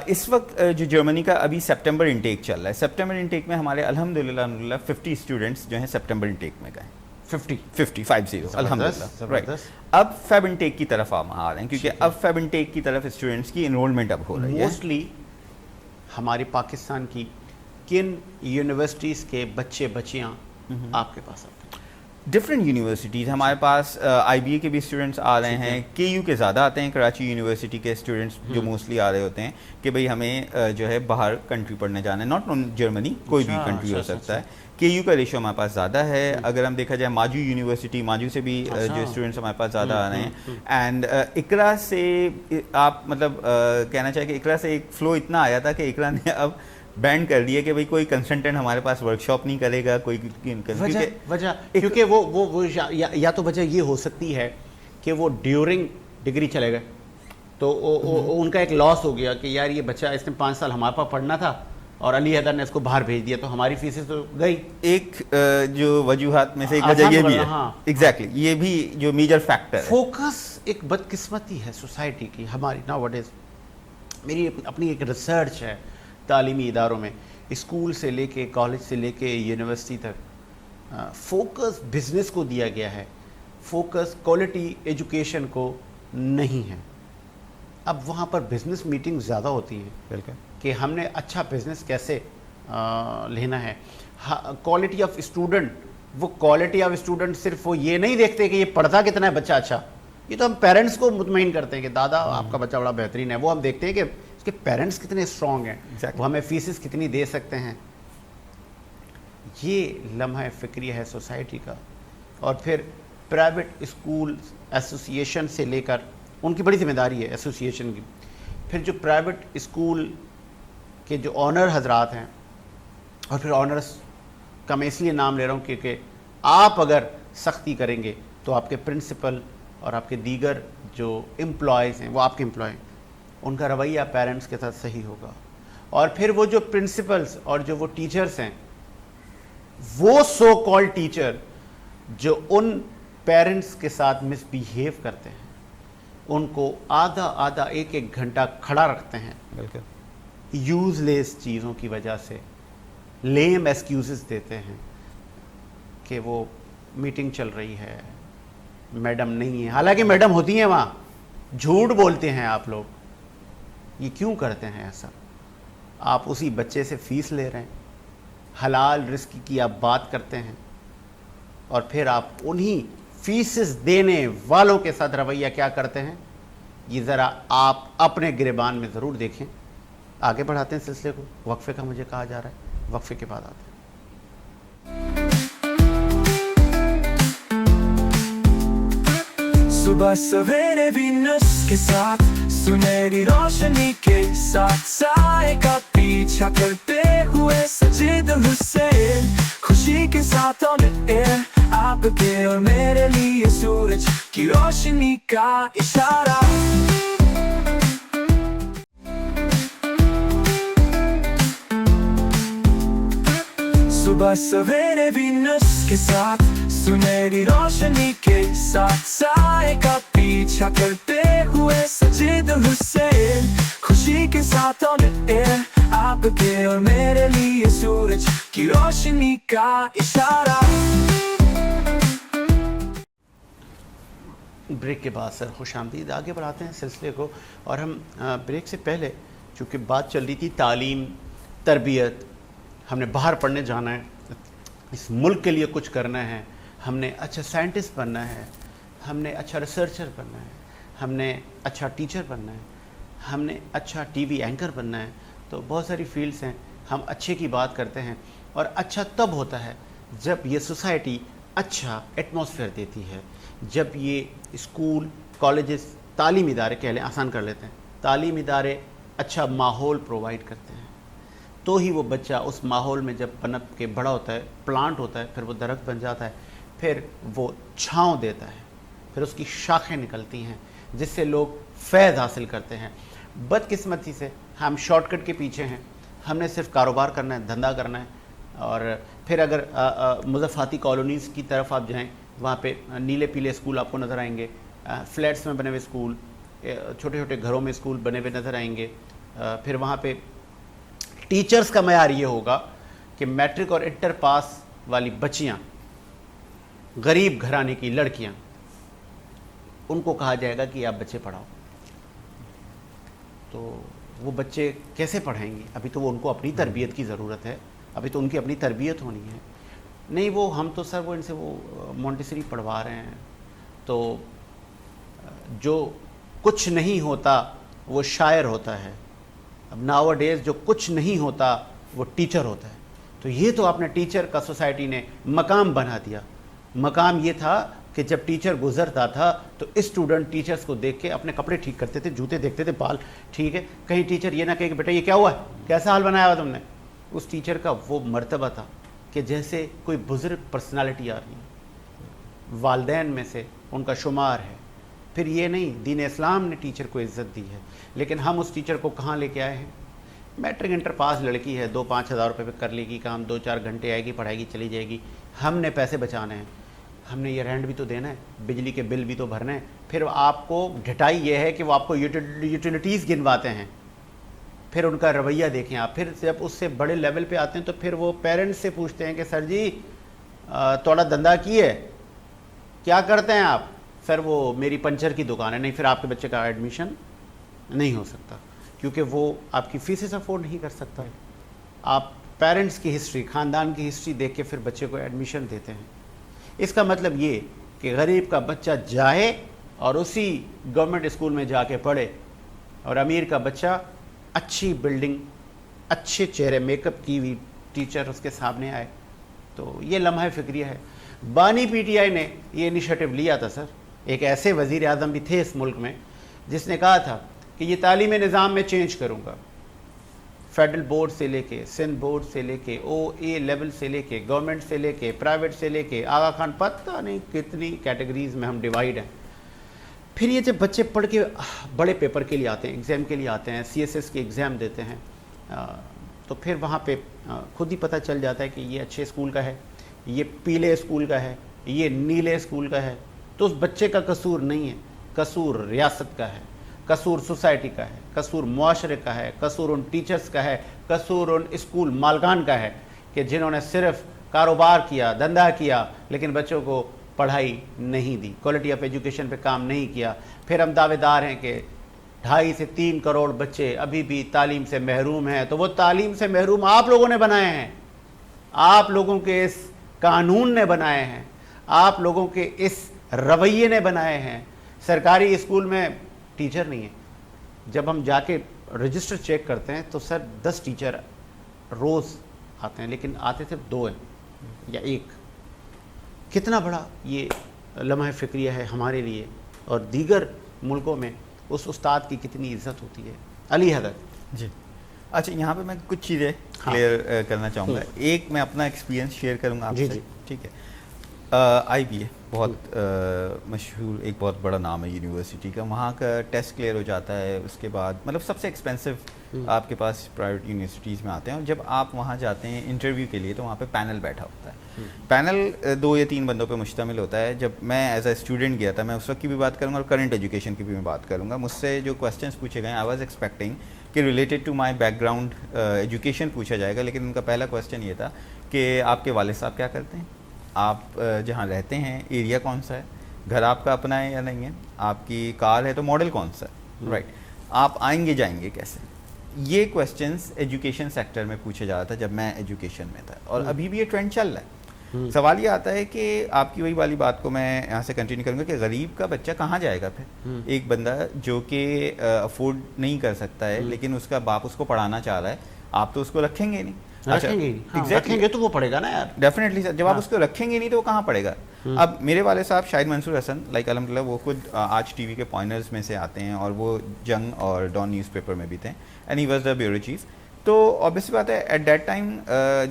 C: اس وقت جو جرمنی کا ابھی سپٹمبر انٹیک چل رہا ہے, سپٹمبر انٹیک میں ہمارے الحمدللہ 50 اسٹوڈنٹس جو ہیں سپٹمبر انٹیک میں گئے. 50 الحمدللہ. اب فیب انٹیک کی طرف ہم آ رہے ہیں, کیونکہ اب فیب انٹیک کی طرف اسٹوڈنٹس کی انرولمنٹ اب ہو رہی ہے.
B: موسٹلی ہماری پاکستان کی کن یونیورسٹیز کے بچے بچیاں آپ کے پاس آتے ہیں؟
C: ڈفرینٹ یونیورسٹیز ہمارے پاس آئی بی اے کے بھی اسٹوڈنٹس آ رہے ہیں, کے یو کے زیادہ آتے ہیں, کراچی یونیورسٹی کے اسٹوڈنٹس جو موسٹلی آ رہے ہوتے ہیں کہ بھئی ہمیں جو ہے باہر کنٹری پڑھنے جانا ہے, ناٹ اون جرمنی, کوئی بھی کنٹری ہو سکتا ہے. کے یو کا ریشو ہمارے پاس زیادہ ہے. اگر ہم دیکھا جائے ماجو یونیورسٹی, ماجو سے بھی جو اسٹوڈنٹس ہمارے پاس زیادہ آ رہے ہیں. اینڈ اقرا سے آپ مطلب کہنا چاہیں کہ اقرا سے ایک فلو اتنا آیا تھا کہ اقرا نے اب بینڈ کر دیا کہ بھئی کوئی کنسلٹنٹ ہمارے پاس ورک شاپ نہیں کرے گا, کوئی
B: وجہ کیونکہ وہ یا تو وجہ یہ ہو سکتی ہے کہ وہ ڈیورنگ ڈگری چلے گئے تو ان کا ایک لاس ہو گیا کہ یار یہ بچہ اس نے 5 سال ہمارے پاس پڑھنا تھا اور علی حیدر نے اس کو باہر بھیج دیا تو ہماری فیسیں تو گئی.
C: ایک جو وجوہات میں سے ایک وجہ یہ بھی ہے, ایگزیکٹلی یہ بھی جو میجر فیکٹر ہے.
B: فوکس ایک بدقسمتی ہے سوسائٹی کی ہماری نا. وٹ از میری اپنی ایک ریسرچ ہے تعلیمی اداروں میں, اسکول سے لے کے کالج سے لے کے یونیورسٹی تک فوکس بزنس کو دیا گیا ہے, فوکس کوالٹی ایجوکیشن کو نہیں ہے. اب وہاں پر بزنس میٹنگ زیادہ ہوتی ہیں
C: بالکل
B: کہ ہم نے اچھا بزنس کیسے لینا ہے. کوالٹی آف اسٹوڈنٹ, وہ کوالٹی آف اسٹوڈنٹ صرف وہ یہ نہیں دیکھتے کہ یہ پڑھتا کتنا ہے بچہ اچھا, یہ تو ہم پیرنٹس کو مطمئن کرتے ہیں کہ دادا آپ کا بچہ بڑا بہترین ہے. وہ ہم دیکھتے ہیں کہ اس کے پیرنٹس کتنے اسٹرانگ ہیں, وہ ہمیں فیسز کتنی دے سکتے ہیں. یہ لمحہ فکری ہے سوسائٹی کا. اور پھر پرائیویٹ اسکول ایسوسیشن سے لے کر, ان کی بڑی ذمہ داری ہے ایسوسیشن کی. پھر جو پرائیویٹ اسکول کے جو آنر حضرات ہیں, اور پھر آنرس کا میں اس لیے نام لے رہا ہوں کیونکہ آپ اگر سختی کریں گے تو آپ کے پرنسپل اور آپ کے دیگر جو امپلائیز ہیں وہ آپ کے امپلائی, ان کا رویہ پیرنٹس کے ساتھ صحیح ہوگا. اور پھر وہ جو پرنسپلز اور جو وہ ٹیچرز ہیں, وہ سو کال ٹیچر جو ان پیرنٹس کے ساتھ مس بیہیو کرتے ہیں, ان کو آدھا ایک گھنٹہ کھڑا رکھتے ہیں
C: بالکل
B: یوز لیس چیزوں کی وجہ سے, لیم ایکسکیوزز دیتے ہیں کہ وہ میٹنگ چل رہی ہے, میڈم نہیں ہے, حالانکہ میڈم ہوتی ہیں وہاں. جھوٹ بولتے ہیں آپ لوگ. یہ کیوں کرتے ہیں ایسا؟ آپ اسی بچے سے فیس لے رہے ہیں, حلال رزق کی آپ بات کرتے ہیں, اور پھر آپ انہی فیسز دینے والوں کے ساتھ رویہ کیا کرتے ہیں, یہ ذرا آپ اپنے گریبان میں ضرور دیکھیں. آگے بڑھاتے ہیں سلسلے کو. وقفے کا مجھے کہا جا رہا ہے, وقفے کے بعد آتے ہیں.
A: صبح سویرے وینس کے ساتھ سنہری روشنی کے ساتھ سائے کا پیچھا کرتے ہوئے سجید حسین, خوشی کے ساتھ آن ایئر آپ کے اور میرے لیے سورج کی روشنی کا اشارہ. صبح سویرے وینس کے ساتھ سنہری روشنی کے ساتھ سائے کا پیچھا کرتے ہوئے سجید حسین, خوشی کے ساتھ آن ایئر آپ کے اور میرے لیے سورج کی روشنی کا اشارہ.
B: بریک کے بعد سر خوش آمدید. آگے بڑھاتے ہیں سلسلے کو. اور ہم بریک سے پہلے چونکہ بات چل رہی تھی تعلیم, تربیت, ہم نے باہر پڑھنے جانا ہے, اس ملک کے لیے کچھ کرنا ہے, ہم نے اچھا سائنٹسٹ بننا ہے, ہم نے اچھا ریسرچر بننا ہے, ہم نے اچھا ٹیچر بننا ہے, ہم نے اچھا ٹی وی اینکر بننا ہے. تو بہت ساری فیلڈز ہیں, ہم اچھے کی بات کرتے ہیں. اور اچھا تب ہوتا ہے جب یہ سوسائٹی اچھا ایٹماسفیئر دیتی ہے, جب یہ اسکول, کالجز, تعلیمی ادارے کہہ لیں, آسان کر لیتے ہیں, تعلیمی ادارے اچھا ماحول پرووائڈ کرتے ہیں, تو ہی وہ بچہ اس ماحول میں جب پنپ کے بڑا ہوتا ہے, پلانٹ ہوتا ہے, پھر وہ درخت بن جاتا ہے, پھر وہ چھاؤں دیتا ہے, پھر اس کی شاخیں نکلتی ہیں جس سے لوگ فیض حاصل کرتے ہیں. بدقسمتی سے ہم شارٹ کٹ کے پیچھے ہیں, ہم نے صرف کاروبار کرنا ہے, دھندا کرنا ہے. اور پھر اگر مضافاتی کالونیز کی طرف آپ جائیں, وہاں پہ نیلے پیلے اسکول آپ کو نظر آئیں گے, فلیٹس میں بنے ہوئے اسکول, چھوٹے چھوٹے گھروں میں اسکول بنے ہوئے نظر آئیں گے. پھر وہاں پہ ٹیچرز کا معیار یہ ہوگا کہ میٹرک اور انٹر پاس والی بچیاں, غریب گھرانے کی لڑکیاں, ان کو کہا جائے گا کہ آپ بچے پڑھاؤ. تو وہ بچے کیسے پڑھائیں گے؟ ابھی تو وہ ان کو اپنی تربیت کی ضرورت ہے, ابھی تو ان کی اپنی تربیت ہونی ہے. نہیں وہ ہم تو سر وہ ان سے وہ مونٹیسری پڑھوا رہے ہیں, تو جو کچھ نہیں ہوتا وہ شاعر ہوتا ہے. اب ناؤ ڈیز جو کچھ نہیں ہوتا وہ ٹیچر ہوتا ہے. تو یہ تو اپنے ٹیچر کا سوسائٹی نے مقام بنا دیا. مقام یہ تھا کہ جب ٹیچر گزرتا تھا تو اسٹوڈنٹ ٹیچرز کو دیکھ کے اپنے کپڑے ٹھیک کرتے تھے, جوتے دیکھتے تھے, بال ٹھیک ہے, کہیں ٹیچر یہ نہ کہے کہ بیٹا یہ کیا ہوا ہے, کیسا حال بنایا ہوا تم نے. اس ٹیچر کا وہ مرتبہ تھا کہ جیسے کوئی بزرگ پرسنالٹی آ رہی ہے, والدین میں سے ان کا شمار ہے. پھر یہ نہیں, دین اسلام نے ٹیچر کو عزت دی ہے, لیکن ہم اس ٹیچر کو کہاں لے کے آئے ہیں. میٹرک انٹر پاس لڑکی ہے, 2-5 ہزار روپے پہ کر لے گی کام, 2-4 گھنٹے آئے گی, پڑھائے گی, چلی جائے گی. ہم نے پیسے بچانے ہیں, ہم نے یہ رینٹ بھی تو دینا ہے, بجلی کے بل بھی تو بھرنے ہیں. پھر آپ کو ڈھٹائی یہ ہے کہ وہ آپ کو یوٹیلیٹیز گنواتے ہیں. پھر ان کا رویہ دیکھیں آپ. پھر جب اس سے بڑے لیول پہ آتے ہیں تو پھر وہ پیرنٹس سے پوچھتے ہیں کہ سر جی تھوڑا دھندا کی ہے, کیا کرتے ہیں آپ. سر وہ میری پنچر کی دکان ہے. نہیں, پھر آپ کے بچے کا ایڈمیشن نہیں ہو سکتا, کیونکہ وہ آپ کی فیسز افورڈ نہیں کر سکتا. آپ پیرنٹس کی ہسٹری, خاندان کی ہسٹری دیکھ کے پھر بچے کو ایڈمیشن دیتے ہیں. اس کا مطلب یہ کہ غریب کا بچہ جائے اور اسی گورنمنٹ اسکول میں جا کے پڑھے, اور امیر کا بچہ اچھی بلڈنگ, اچھے چہرے, میک اپ کی ہوئی ٹیچر اس کے سامنے آئے. تو یہ لمحہ فکریہ ہے. بانی پی ٹی آئی نے یہ انیشیٹو لیا تھا سر. ایک ایسے وزیر اعظم بھی تھے اس ملک میں جس نے کہا تھا کہ یہ تعلیمی نظام میں چینج کروں گا. فیڈرل بورڈ سے لے کے, سندھ بورڈ سے لے کے, او اے لیول سے لے کے, گورنمنٹ سے لے کے, پرائیویٹ سے لے کے, آغا خان, پتہ نہیں کتنی کیٹیگریز میں ہم ڈیوائیڈ ہیں. پھر یہ جب بچے پڑھ کے بڑے پیپر کے لیے آتے ہیں, ایگزام کے لیے آتے ہیں, سی ایس ایس کے ایگزام دیتے ہیں, تو پھر وہاں پہ خود ہی پتہ چل جاتا ہے کہ یہ اچھے اسکول کا ہے, یہ پیلے اسکول کا ہے, یہ نیلے اسکول کا ہے. تو اس بچے کا قصور نہیں ہے, قصور ریاست کا ہے, قصور سوسائٹی کا ہے, قصور معاشرے کا ہے, قصور ان ٹیچرز کا ہے, قصور ان اسکول مالکان کا ہے کہ جنہوں نے صرف کاروبار کیا, دھندا کیا, لیکن بچوں کو پڑھائی نہیں دی, کوالٹی آف ایجوکیشن پہ کام نہیں کیا. پھر ہم دعوے دار ہیں کہ 2.5 سے 3 کروڑ بچے ابھی بھی تعلیم سے محروم ہیں. تو وہ تعلیم سے محروم آپ لوگوں نے بنائے ہیں, آپ لوگوں کے اس قانون نے بنائے ہیں, آپ لوگوں کے اس رویے نے بنائے ہیں. سرکاری اسکول میں ٹیچر نہیں ہے. جب ہم جا کے رجسٹر چیک کرتے ہیں تو سر 10 ٹیچر روز آتے ہیں, لیکن آتے صرف 2 ہیں یا 1. کتنا بڑا یہ لمحہ فکریہ ہے ہمارے لیے, اور دیگر ملکوں میں اس استاد کی کتنی عزت ہوتی ہے. علی حضرت
C: جی, اچھا یہاں پہ میں کچھ چیزیں کلیئر کرنا چاہوں گا. ایک میں اپنا ایکسپیرینس شیئر کروں گا آپ سے, ٹھیک ہے. آئی بی اے بہت مشہور, ایک بہت بڑا نام ہے یونیورسٹی کا. وہاں کا ٹیسٹ کلیئر ہو جاتا ہے, اس کے بعد مطلب سب سے ایکسپینسو آپ کے پاس پرائیویٹ یونیورسٹیز میں آتے ہیں. اور جب آپ وہاں جاتے ہیں انٹرویو کے لیے تو وہاں پہ پینل بیٹھا ہوتا ہے. پینل 2 یا 3 بندوں پہ مشتمل ہوتا ہے. جب میں ایز اے اسٹوڈنٹ گیا تھا, میں اس وقت کی بھی بات کروں گا اور کرنٹ ایجوکیشن کی بھی میں بات کروں گا. مجھ سے جو کویسچنس پوچھے گئے, آئی واز ایکسپیکٹنگ کہ related to my background education پوچھا جائے گا, لیکن ان کا پہلا کویسچن یہ تھا کہ آپ کے والد صاحب کیا کرتے ہیں, آپ جہاں رہتے ہیں ایریا کون سا ہے, گھر آپ کا اپنا ہے یا نہیں ہے, آپ کی کار ہے تو ماڈل کون سا ہے, رائٹ, آپ آئیں گے جائیں گے کیسے. یہ کویسچنس ایجوکیشن سیکٹر میں پوچھا جا رہا تھا جب میں ایجوکیشن میں تھا, اور ابھی بھی یہ ٹرینڈ چل رہا ہے. سوال یہ آتا ہے کہ آپ کی وہی والی بات کو میں یہاں سے کنٹینیو کروں گا کہ غریب کا بچہ کہاں جائے گا پھر. ایک بندہ جو کہ افورڈ نہیں کر سکتا ہے لیکن اس کا باپ اس کو پڑھانا چاہ رہا ہے, آپ تو اس کو رکھیں گے نہیں.
B: رکھیں گے تو وہ پڑھے گا نا یار,
C: ڈیفینیٹلی سر. جب آپ اس کو رکھیں گے نہیں تو وہ کہاں پڑھے گا. اب میرے والد صاحب شاہد منصور حسن, لائک الحمدللہ, وہ خود آج ٹی وی کے پوائنرز میں سے آتے ہیں, اور وہ جنگ اور ڈان نیوز پیپر میں بھی تھے, and he was the bureau chief. تو آبویس بات ہے ایٹ دیٹ ٹائم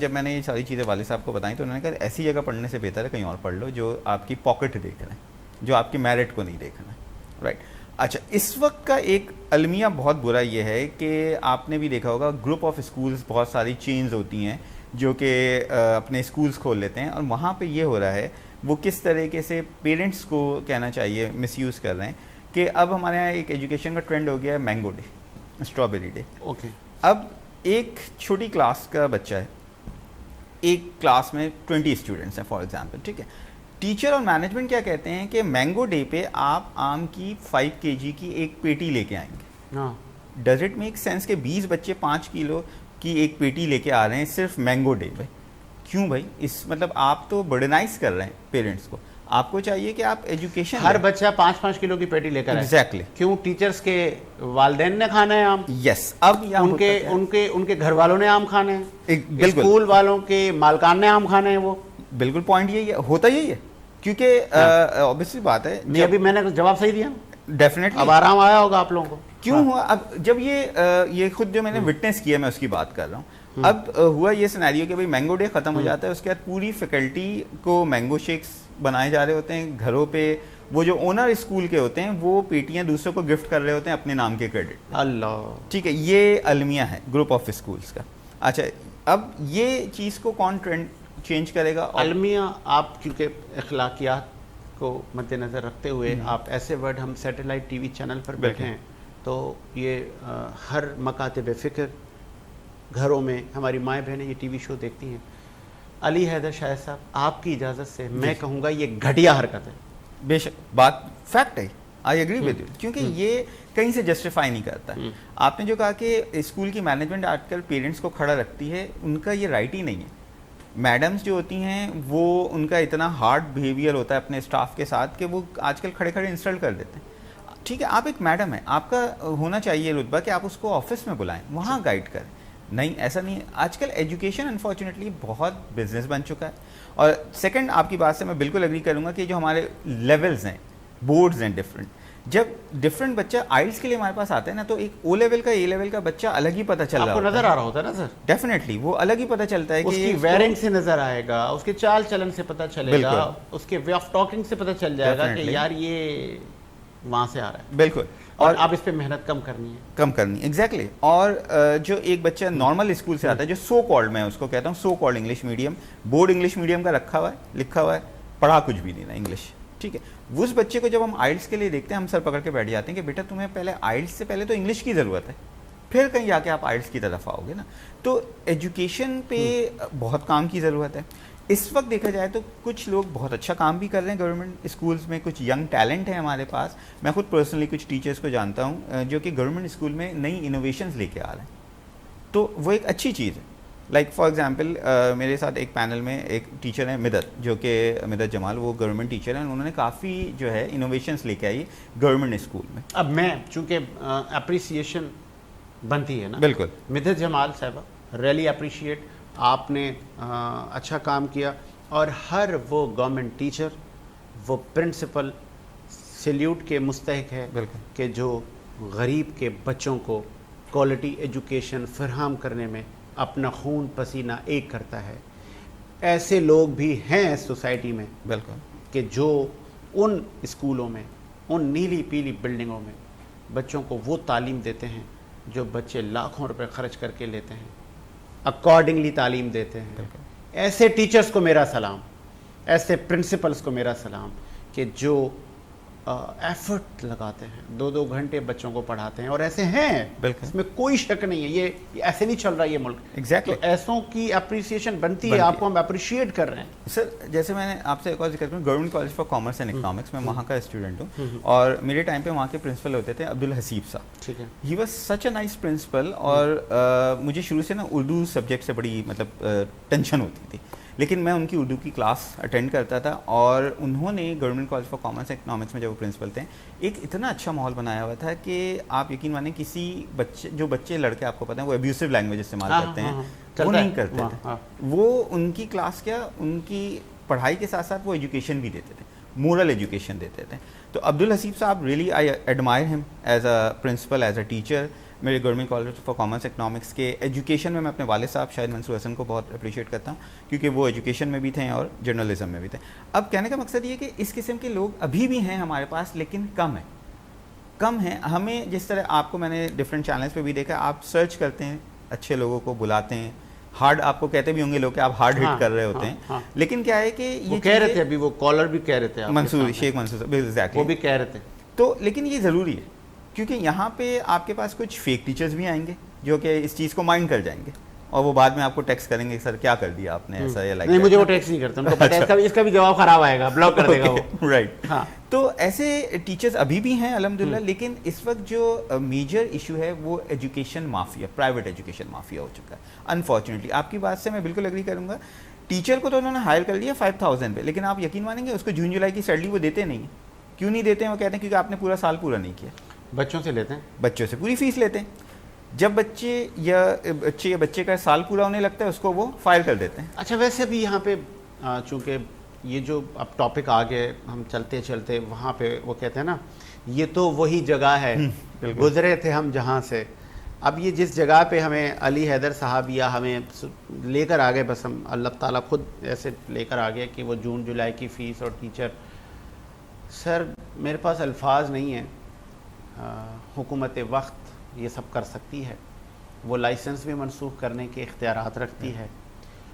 C: جب میں نے یہ ساری چیزیں والد صاحب کو بتائیں تو انہوں نے کہا ایسی جگہ پڑھنے سے بہتر ہے کہیں اور پڑھ لو جو آپ کی پاکٹ دیکھ رہے ہیں, جو آپ کی میرٹ کو نہیں دیکھ رہے ہیں, رائٹ. اچھا, اس وقت کا ایک المیہ بہت برا یہ ہے کہ آپ نے بھی دیکھا ہوگا گروپ آف اسکولز, بہت ساری چینز ہوتی ہیں جو کہ اپنے اسکولز کھول لیتے ہیں, اور وہاں پہ یہ ہو رہا ہے وہ کس طریقے سے پیرنٹس کو کہنا چاہیے مس یوز کر رہے ہیں کہ اب ہمارے یہاں ایک ایجوکیشن کا ٹرینڈ ہو گیا ہے mango day, strawberry day.
B: Okay,
C: اب ایک چھوٹی کلاس کا بچہ ہے, ایک کلاس میں 20 اسٹوڈنٹس ہیں فار ایگزامپل, ٹھیک ہے. ٹیچر اور مینجمنٹ کیا کہتے ہیں کہ مینگو ڈے پہ آپ آم کی 5 kg کی ایک پیٹی لے کے آئیں گے. ڈز اٹ میک سینس کہ 20 بچے 5 کلو کی ایک پیٹی لے کے آ رہے ہیں صرف مینگو ڈے پہ؟ کیوں بھائی؟ اس مطلب آپ تو برڈنائز کر رہے ہیں پیرنٹس کو. آپ کو چاہیے کہ آپ ایجوکیشن,
B: ہر بچہ 5-5 کلو کی پیٹی لے کر آئے.
C: ایگزیکٹلی.
B: کیوں؟ ٹیچرز کے والدین نے کھانا ہے آم.
C: یس. اب
B: ان کے گھر والوں نے آم کھانے ہیں, اسکول والوں کے مالکان نے آم کھانے ہیں. وہ
C: بالکل پوائنٹ یہی ہے, ہوتا یہی ہے, کیونکہ obviously بات ہے.
B: نہیں ابھی میں نے جواب صحیح دیا.
C: ڈیفینیٹلی.
B: اب آرام آیا ہوگا آپ لوگوں کو.
C: کیوں ہوا؟ اب جب یہ خود جو میں نے وٹنس کیا, میں اس کی بات کر رہا ہوں. اب ہوا یہ سینیریو کہ بھائی مینگو ڈے ختم ہو جاتا ہے, اس کے بعد پوری فیکلٹی کو مینگو شیکس بنائے جا رہے ہوتے ہیں گھروں پہ. وہ جو اونر اسکول کے ہوتے ہیں وہ پیٹیاں دوسروں کو گفٹ کر رہے ہوتے ہیں اپنے نام کے کریڈٹ.
B: اللہ.
C: ٹھیک ہے, یہ المیہ ہے گروپ آف اسکولس کا. اچھا, اب یہ چیز کو کون ٹرینڈ چینج کرے گا؟
B: المیہ آپ کیونکہ اخلاقیات کو مد نظر رکھتے ہوئے آپ ایسے ورڈ, ہم سیٹلائٹ ٹی وی چینل پر بیٹھے ہیں تو یہ ہر مکاتب فکر گھروں میں ہماری مائیں بہنیں یہ ٹی وی شو دیکھتی ہیں. علی حیدر شاہد صاحب, آپ کی اجازت سے میں کہوں گا یہ گھٹیا حرکت ہے.
C: بے شک بات فیکٹ ہے, آئی ایگری ود یو, کیونکہ یہ کہیں سے جسٹیفائی نہیں کرتا. آپ نے جو کہا کہ اسکول کی مینجمنٹ آج کل پیرنٹس کو کھڑا رکھتی ہے, ان کا یہ رائٹ ہی نہیں ہے. میڈمز جو ہوتی ہیں وہ ان کا اتنا ہارڈ بیہیویئر ہوتا ہے اپنے اسٹاف کے ساتھ کہ وہ آج کل کھڑے کھڑے انسلٹ کر دیتے ہیں. ٹھیک ہے, آپ ایک میڈم ہیں, آپ کا ہونا چاہیے رتبہ کہ آپ اس کو آفس میں بلائیں, وہاں گائیڈ کریں. نہیں, ایسا نہیں ہے. آج کل ایجوکیشن انفارچونیٹلی بہت بزنس بن چکا ہے. اور سیکنڈ, آپ کی بات سے میں بالکل اگری کروں گا کہ جو ہمارے لیولز ہیں, بورڈز ہیں ڈفرینٹ, جب ڈفرینٹ بچہ آئلس کے لیے ہمارے پاس آتا ہے نا, تو ایک او لیول کا, اے لیول کا بچہ الگ ہی پتہ چل رہا
B: ہوتا ہے. نظر آ رہا ہوتا ہے نا سر.
C: ڈیفینیٹلی وہ الگ ہی پتہ چلتا ہے کہ
B: اس کی ویئرنگ سے نظر آئے گا, اس کے چال چلن سے پتہ چلے گا, اس کے وے آف ٹاکنگ سے پتہ چل جائے گا کہ یار یہ وہاں سے آ رہا ہے.
C: بالکل.
B: اور آپ اس پہ محنت کم کرنی ہے.
C: ایگزیکٹلی. اور جو ایک بچہ نارمل اسکول سے آتا ہے, جو سو کالڈ, میں اس کو کہتا ہوں so called English medium, board English medium کا رکھا ہوا ہے, لکھا ہوا ہے, پڑھا کچھ بھی نہیں نا انگلش. ٹھیک ہے, اس بچے کو جب ہم آئلس کے لیے دیکھتے ہیں, ہم سر پکڑ کے بیٹھ جاتے ہیں کہ بیٹا تمہیں پہلے آئلس سے پہلے تو انگلش کی ضرورت ہے, پھر کہیں جا کے آپ آئلس کی طرف آؤ گے نا. تو ایجوکیشن پہ بہت کام کی ضرورت ہے. اس وقت دیکھا جائے تو کچھ لوگ بہت اچھا کام بھی کر رہے ہیں گورنمنٹ اسکولز میں, کچھ ینگ ٹیلنٹ ہے ہمارے پاس. میں خود پرسنلی کچھ ٹیچرس کو جانتا ہوں جو کہ گورنمنٹ اسکول میں نئی انوویشنز لے کے آ رہے ہیں, تو وہ ایک اچھی چیز ہے. لائک فار ایگزامپل میرے ساتھ ایک پینل میں ایک ٹیچر ہیں مدت, جو کہ مدت جمال, وہ گورنمنٹ ٹیچر ہیں, انہوں نے کافی جو ہے انوویشنز لے کے آئی گورنمنٹ اسکول میں.
B: اب میں چونکہ اپریسیشن بنتی ہے نا,
C: بالکل,
B: مدت جمال صاحبہ ریلی اپریشیٹ, آپ نے اچھا کام کیا. اور ہر وہ گورنمنٹ ٹیچر, وہ پرنسپل سیلیوٹ کے مستحق ہے کہ جو غریب کے بچوں کو کوالٹی ایجوکیشن فراہم کرنے میں اپنا خون پسینہ ایک کرتا ہے. ایسے لوگ بھی ہیں سوسائٹی میں
C: بالکل, کہ
B: جو ان اسکولوں میں, ان نیلی پیلی بلڈنگوں میں بچوں کو وہ تعلیم دیتے ہیں جو بچے لاکھوں روپے خرچ کر کے لیتے ہیں, اکارڈنگلی تعلیم دیتے ہیں. ایسے ٹیچرز کو میرا سلام, ایسے پرنسپلز کو میرا سلام کہ جو ایفرٹ لگاتے ہیں, 2-2 گھنٹے بچوں کو پڑھاتے ہیں, اور ایسے ہیں, اس میں کوئی شک نہیں ہے. یہ ایسے نہیں چل رہا یہ ملک.
C: ایگزیکٹلی.
B: تو ایسوں کی اپریسیشن بنتی ہے, آپ کو ہم اپریشیٹ کر رہے ہیں.
C: سر جیسے میں نے آپ سے ایک اور ذکر کروں, government college for commerce and economics, میں وہاں کا اسٹوڈنٹ ہوں, اور میرے ٹائم پہ وہاں کے پرنسپل ہوتے تھے عبدالحسیب صاحب.
B: ٹھیک ہے,
C: he was such a nice principal. اور مجھے شروع سے نا اردو سبجیکٹ سے بڑی مطلب ٹینشن ہوتی تھی, لیکن میں ان کی اردو کی کلاس اٹینڈ کرتا تھا. اور انہوں نے government college for commerce and economics میں جب وہ پرنسپل تھے, ایک اتنا اچھا ماحول بنایا ہوا تھا کہ آپ یقین مانیں کسی بچے لڑکے آپ کو پتہ ہیں وہ ابیوسو لینگویج استعمال کرتے ہیں, وہ نہیں کرتے تھے. وہ ان کی کلاس کیا, ان کی پڑھائی کے ساتھ ساتھ وہ ایجوکیشن بھی دیتے تھے, مورل ایجوکیشن دیتے تھے. تو Abdul Haseeb sahib really I admire him as a principal, as a teacher. میرے government college for commerce economics کے ایجوکیشن میں اپنے والد صاحب شاہد منصور حسن کو بہت اپریشیٹ کرتا ہوں, کیونکہ وہ ایجوکیشن میں بھی تھے اور جرنلزم میں بھی تھے. اب کہنے کا مقصد یہ کہ اس قسم کے لوگ ابھی بھی ہیں ہمارے پاس, لیکن کم ہیں. ہمیں جس طرح آپ کو میں نے ڈفرینٹ چینلز پہ بھی دیکھا, آپ سرچ کرتے ہیں, اچھے لوگوں کو بلاتے ہیں, ہارڈ, آپ کو کہتے بھی ہوں گے لوگ کہ آپ ہارڈ ہٹ کر رہے ہوتے ہیں, لیکن کیا ہے کہ یہ
B: کہہ رہے تھے, ابھی وہ کالر بھی کہہ رہے تھے,
C: منصور, شیخ منصور,
B: وہ بھی کہہ رہے تھے.
C: تو لیکن یہ ضروری ہے, کیونکہ یہاں پہ آپ کے پاس کچھ فیک ٹیچرز بھی آئیں گے جو کہ اس چیز کو مائنڈ کر جائیں گے, اور وہ بعد میں آپ کو ٹیکس کریں گے, سر کیا کر دیا آپ نے ایسا, یا لائک.
B: نہیں, مجھے وہ ٹیکس نہیں کرتے, ان کو پتہ ہے اس کا بھی جواب خراب آئے گا, بلاک کر دے گا وہ.
C: رائٹ. تو ایسے ٹیچرز ابھی بھی ہیں الحمدللہ, لیکن اس وقت جو میجر ایشو ہے وہ education mafia, private education mafia ہو چکا ہے انفارچونیٹلی. آپ کی بات سے میں بالکل اگری کروں گا. ٹیچر کو تو انہوں نے ہائر کر لیا 5000 پہ, لیکن آپ یقین مانیں گے اس کو جون جولائی کی سیلری وہ دیتے نہیں ہیں. کیوں نہیں دیتے ہیں؟ وہ کہتے ہیں کیونکہ آپ نے پورا سال پورا نہیں کیا.
B: بچوں سے لیتے ہیں,
C: بچوں سے پوری فیس لیتے ہیں. جب بچے کا سال پورا ہونے لگتا ہے اس کو وہ فائر کر دیتے ہیں.
B: اچھا ویسے بھی یہاں پہ چونکہ یہ جو اب ٹاپک آگے ہم چلتے چلتے وہاں پہ وہ کہتے ہیں نا یہ تو وہی جگہ ہے گزرے تھے ہم جہاں سے. اب یہ جس جگہ پہ ہمیں علی حیدر صاحب یا ہمیں لے کر آگے, بس ہم اللہ تعالیٰ خود ایسے لے کر آگے کہ وہ جون جولائی کی فیس اور ٹیچر, سر میرے پاس الفاظ نہیں ہیں. حکومت وقت یہ سب کر سکتی ہے, وہ لائسنس بھی منسوخ کرنے کے اختیارات رکھتی ہے,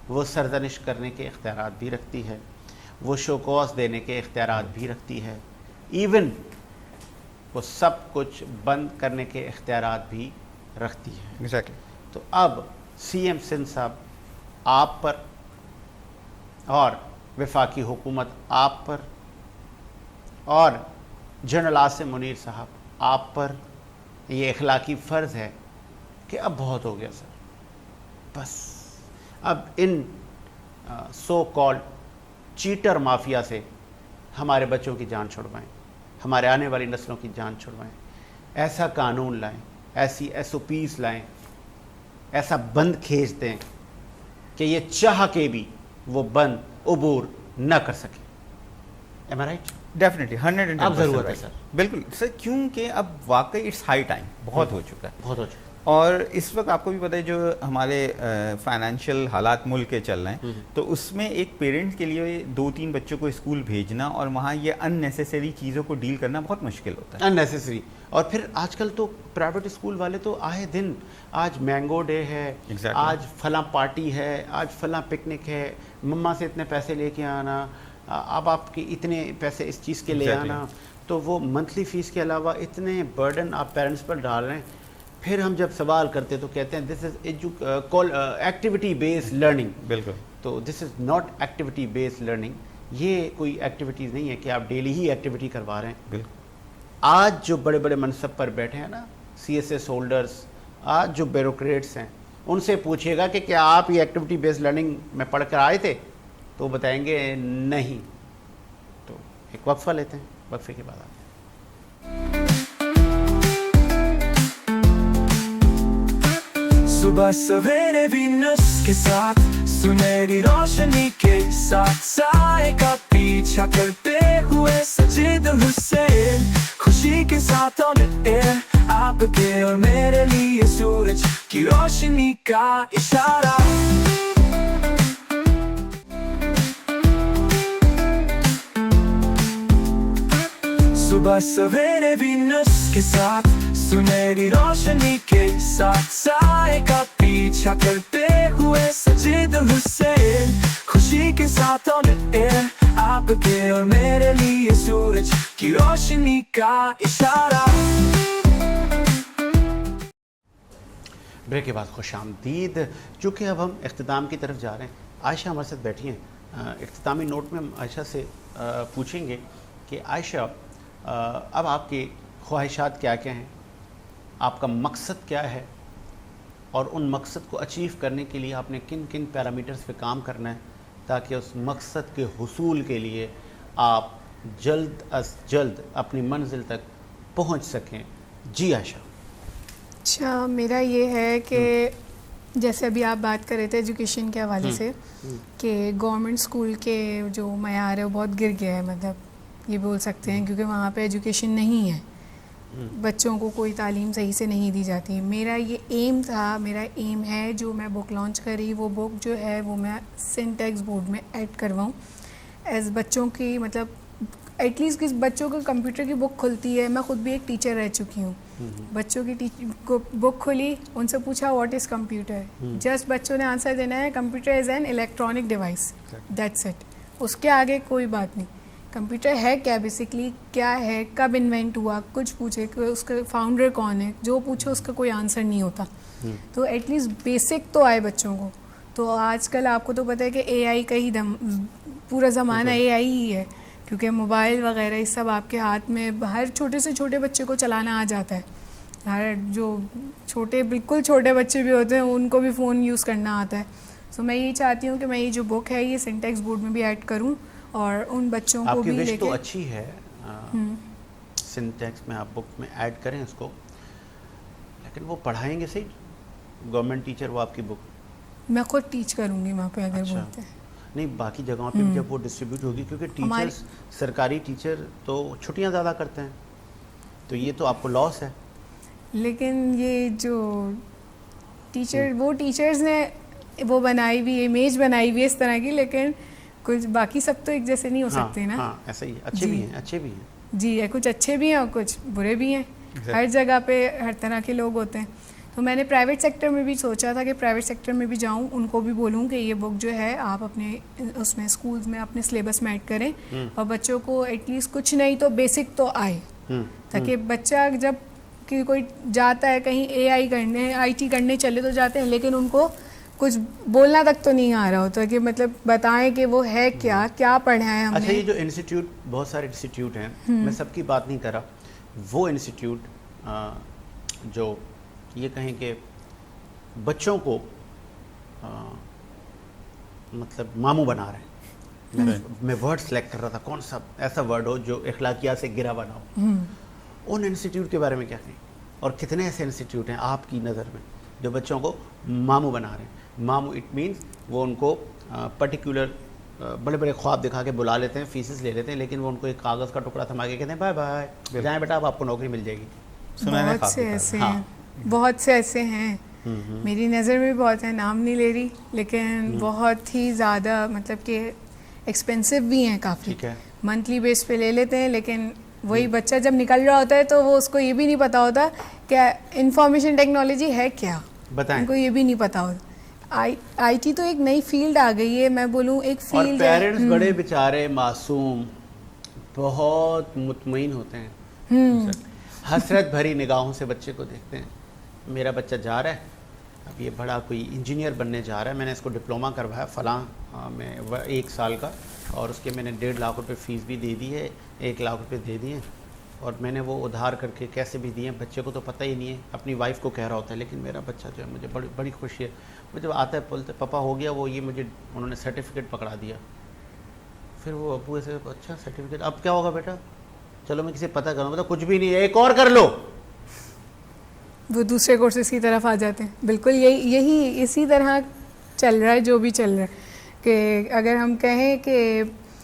B: وہ سرزنش کرنے کے اختیارات بھی رکھتی ہے, وہ شو کوز دینے کے اختیارات بھی رکھتی ہے, ایون وہ سب کچھ بند کرنے کے اختیارات بھی رکھتی ہے.
C: ایگزیکٹلی.
B: تو اب سی ایم سندھ صاحب آپ پر اور وفاقی حکومت آپ پر اور جنرل عاصم منیر صاحب آپ پر یہ اخلاقی فرض ہے کہ اب بہت ہو گیا سر, بس اب ان سو کالڈ چیٹر مافیا سے ہمارے بچوں کی جان چھڑوائیں, ہمارے آنے والی نسلوں کی جان چھڑوائیں. ایسا قانون لائیں, ایسی ایس او پیز لائیں, ایسا بند کھینچ دیں کہ یہ چاہ کے بھی وہ بند عبور نہ کر سکے. Am I right?
C: ڈیفینیٹلی 100%
B: اب ضرورت ہے سر.
C: بالکل سر, کیونکہ اب واقعی اٹس ہائی ٹائم, بہت ہو چکا ہے,
B: بہت ہو چکا.
C: اور اس وقت آپ کو بھی پتہ ہے جو ہمارے فائنینشیل حالات ملک کے چل رہے ہیں, تو اس میں ایک پیرنٹ کے لیے 2-3 بچوں کو اسکول بھیجنا اور وہاں یہ ان نیسیسری چیزوں کو ڈیل کرنا بہت مشکل ہوتا ہے.
B: ان نیسیسری. اور پھر آج کل تو پرائیویٹ اسکول والے تو آئے دن آج مینگو ڈے ہے, آج فلاں پارٹی ہے, آج فلاں پکنک ہے, مما سے اتنے پیسے لے کے آنا, اب آپ کے اتنے پیسے اس چیز کے لے آنا. تو وہ منتھلی فیس کے علاوہ اتنے برڈن آپ پیرنٹس پر ڈال رہے ہیں. پھر ہم جب سوال کرتے تو کہتے ہیں this is activity based learning.
C: بالکل.
B: تو this is not activity based learning. یہ کوئی ایکٹیویٹیز نہیں ہے کہ آپ ڈیلی ہی ایکٹیویٹی کروا رہے ہیں.
C: بالکل.
B: آج جو بڑے بڑے منصب پر بیٹھے ہیں نا, سی ایس ایس ہولڈرس, آج جو بیوروکریٹس ہیں, ان سے پوچھیے گا کہ کیا آپ یہ ایکٹیویٹی بیسڈ لرننگ میں پڑھ کر آئے تھے, تو وہ بتائیں گے نہیں. تو ایک وقفہ لیتے ہیں, وقفے کے بعد آتے ہیں.
A: صبح سویرے وینس کے ساتھ سنہری روشنی کے ساتھ سائے کا پیچھا کرتے ہوئے سجید حسین, خوشی کے ساتھ آن ایئر آپ کے اور میرے لیے سورج کی روشنی کا اشارہ. صبح سویرے وینس کے ساتھ سنہری روشنی کے ساتھ سائے کا پیچھا کرتے ہوئے سجید حسین, خوشی کے ساتھ آن ایئر آپ کے اور میرے لیے سورج کی روشنی کا اشارہ.
B: بریک کے بعد خوش آمدید. چونکہ اب ہم اختتام کی طرف جا رہے ہیں, عائشہ ہمارے ساتھ بیٹھی ہیں. اختتامی نوٹ میں ہم عائشہ سے پوچھیں گے کہ عائشہ اب آپ کی خواہشات کیا کیا ہیں, آپ کا مقصد کیا ہے, اور ان مقصد کو اچیو کرنے کے لیے آپ نے کن کن پیرامیٹرز پہ کام کرنا ہے تاکہ اس مقصد کے حصول کے لیے آپ جلد از جلد اپنی منزل تک پہنچ سکیں. جی عائشہ.
D: اچھا, میرا یہ ہے کہ جیسے ابھی آپ بات کر رہے تھے ایجوکیشن کے حوالے سے کہ گورنمنٹ اسکول کے جو معیار ہے وہ بہت گر گیا ہے, مطلب یہ بول سکتے ہیں, کیونکہ وہاں پہ ایجوکیشن نہیں ہے, بچوں کو کوئی تعلیم صحیح سے نہیں دی جاتی. میرا یہ ایم تھا, میرا ایم ہے, جو میں بک لانچ کری وہ بک جو ہے وہ میں سنٹیکس بورڈ میں ایڈ کرواؤں ایز بچوں کی, مطلب ایٹ لیسٹ کس بچوں کو کمپیوٹر کی بک کھلتی ہے. میں خود بھی ایک ٹیچر رہ چکی ہوں, بچوں کی بک کھلی, ان سے پوچھا واٹ از کمپیوٹر, جسٹ بچوں نے آنسر دینا ہے computer is an electronic device, that's it. اس کے آگے کوئی بات نہیں. کمپیوٹر ہے کیا, بیسکلی کیا ہے, کب انوینٹ ہوا, کچھ پوچھے کہ اس کا فاؤنڈر کون ہے, جو پوچھو اس کا کوئی آنسر نہیں ہوتا. تو ایٹ لیسٹ بیسک تو آئے بچوں کو. تو آج کل آپ کو تو پتہ ہے کہ اے آئی کا ہی پورا زمانہ اے آئی ہی ہے, کیونکہ موبائل وغیرہ یہ سب آپ کے ہاتھ میں, ہر چھوٹے سے چھوٹے بچے کو چلانا آ جاتا ہے. ہر جو چھوٹے بالکل چھوٹے بچے بھی ہوتے ہیں ان کو بھی فون یوز کرنا آتا ہے. سو میں یہی چاہتی ہوں کہ میں یہ جو بک ہے یہ سنٹیکس بورڈ میں بھی ایڈ کروں اور ان بچوں کو بھی
B: آپ کی وش تو اچھی ہے سنٹیکس میں آپ بک میں ایڈ کریں اس کو, لیکن وہ پڑھائیں گے صحیح گورنمنٹ ٹیچر وہ آپ کی بک؟
D: میں خود ٹیچ کروں گی وہاں پہ اگر بولتے ہیں.
B: نہیں باقی جگہوں پہ بھی جب وہ ڈسٹریبیوٹ ہوگی, کیونکہ ٹیچرز سرکاری ٹیچر تو چھٹیاں زیادہ کرتے ہیں, تو یہ تو آپ کو لاس ہے.
D: لیکن یہ جو ٹیچر وہ ٹیچرز نے وہ بنائی ہوئی امیج بنائی ہوئی ہے اس طرح کی, لیکن کچھ باقی سب تو ایک جیسے نہیں ہو سکتے نا.
B: ہاں ایسا ہی ہے, اچھے بھی ہیں اچھے بھی ہیں
D: جی, کچھ اچھے بھی ہیں اور کچھ برے بھی ہیں. ہر جگہ پہ ہر طرح کے لوگ ہوتے ہیں. تو میں نے پرائیویٹ سیکٹر میں بھی سوچا تھا کہ پرائیویٹ سیکٹر میں بھی جاؤں, ان کو بھی بولوں کہ یہ بک جو ہے آپ اپنے اس میں اسکولز میں اپنے سلیبس میں ایڈ کریں اور بچوں کو ایٹ لیسٹ کچھ نہیں تو بیسک تو آئے, تاکہ بچہ جب کہ کوئی جاتا ہے کہیں اے آئی کرنے آئی ٹی کرنے چلے تو جاتے ہیں, لیکن ان کو کچھ بولنا تک تو نہیں آ رہا ہوتا کہ مطلب بتائیں کہ وہ ہے کیا پڑھا ہے ہم نے.
B: اچھا یہ جو انسٹیٹیوٹ, بہت سارے انسٹیٹیوٹ ہیں, میں سب کی بات نہیں کر رہا, وہ انسٹیٹیوٹ جو یہ کہیں کہ بچوں کو مطلب ماموں بنا رہے ہیں, میں ورڈ سلیکٹ کر رہا تھا کون سا ایسا ورڈ ہو جو اخلاقیات سے گرا بنا ہو, ان انسٹیٹیوٹ کے بارے میں کیا کہیں, اور کتنے ایسے انسٹیٹیوٹ ہیں آپ کی نظر میں جو بچوں کو ماموں بنا رہے ہیں. ماموں اٹ مینس وہ ان کو پرٹیکولر بڑے بڑے خواب دکھا کے بلا لیتے ہیں, فیسز لے لیتے ہیں, لیکن وہ ان کو ایک کاغذ کا ٹکڑا تھما کے کہتے ہیں بائے بائے جائیں بیٹا اب آپ کو نوکری مل جائے گی.
D: بہت سے ایسے ہیں, بہت سے ایسے ہیں, میری نظر میں بھی بہت ہیں, نام نہیں لے رہی, لیکن بہت ہی زیادہ مطلب کہ ایکسپینسو بھی ہیں کافی, منتھلی بیس پہ لے لیتے ہیں. لیکن وہی بچہ جب نکل رہا ہوتا ہے تو وہ اس کو یہ بھی نہیں پتا ہوتا کہ انفارمیشن ٹیکنالوجی ہے کیا, ان کو یہ بھی نہیں پتا ہوتا. آئی ٹی تو ایک نئی فیلڈ آ گئی ہے, میں بولوں ایک فیلڈ ہے.
B: اور پیرنٹس بڑے بیچارے معصوم بہت مطمئن ہوتے ہیں, حسرت بھری نگاہوں سے بچے کو دیکھتے ہیں. میرا بچہ جا رہا ہے, اب یہ بڑا کوئی انجینئر بننے جا رہا ہے, میں نے اس کو ڈپلومہ کروایا فلاں میں 1 سال کا, اور اس کے میں نے 1.5 لاکھ روپے فیس بھی دے دی ہے, 1 لاکھ روپے دے دیے, اور میں نے وہ ادھار کر کے کیسے بھی دیے. بچے کو تو پتہ ہی نہیں ہے, اپنی وائف کو کہہ رہا ہوتا ہے, لیکن میرا بچہ جو ہے مجھے بڑی خوشی ہے. وہ جب آتا ہے بولتے پاپا ہو گیا وہ, یہ مجھے انہوں نے سرٹیفکیٹ پکڑا دیا. پھر وہ ابو ایسے اچھا سرٹیفکیٹ اب کیا ہوگا بیٹا, چلو میں کسی پتہ کروں, کچھ بھی نہیں ہے ایک اور کر لو.
D: وہ دوسرے کورسز کی طرف آ جاتے ہیں. بالکل یہی اسی طرح چل رہا ہے جو بھی چل رہا ہے, کہ اگر ہم کہیں کہ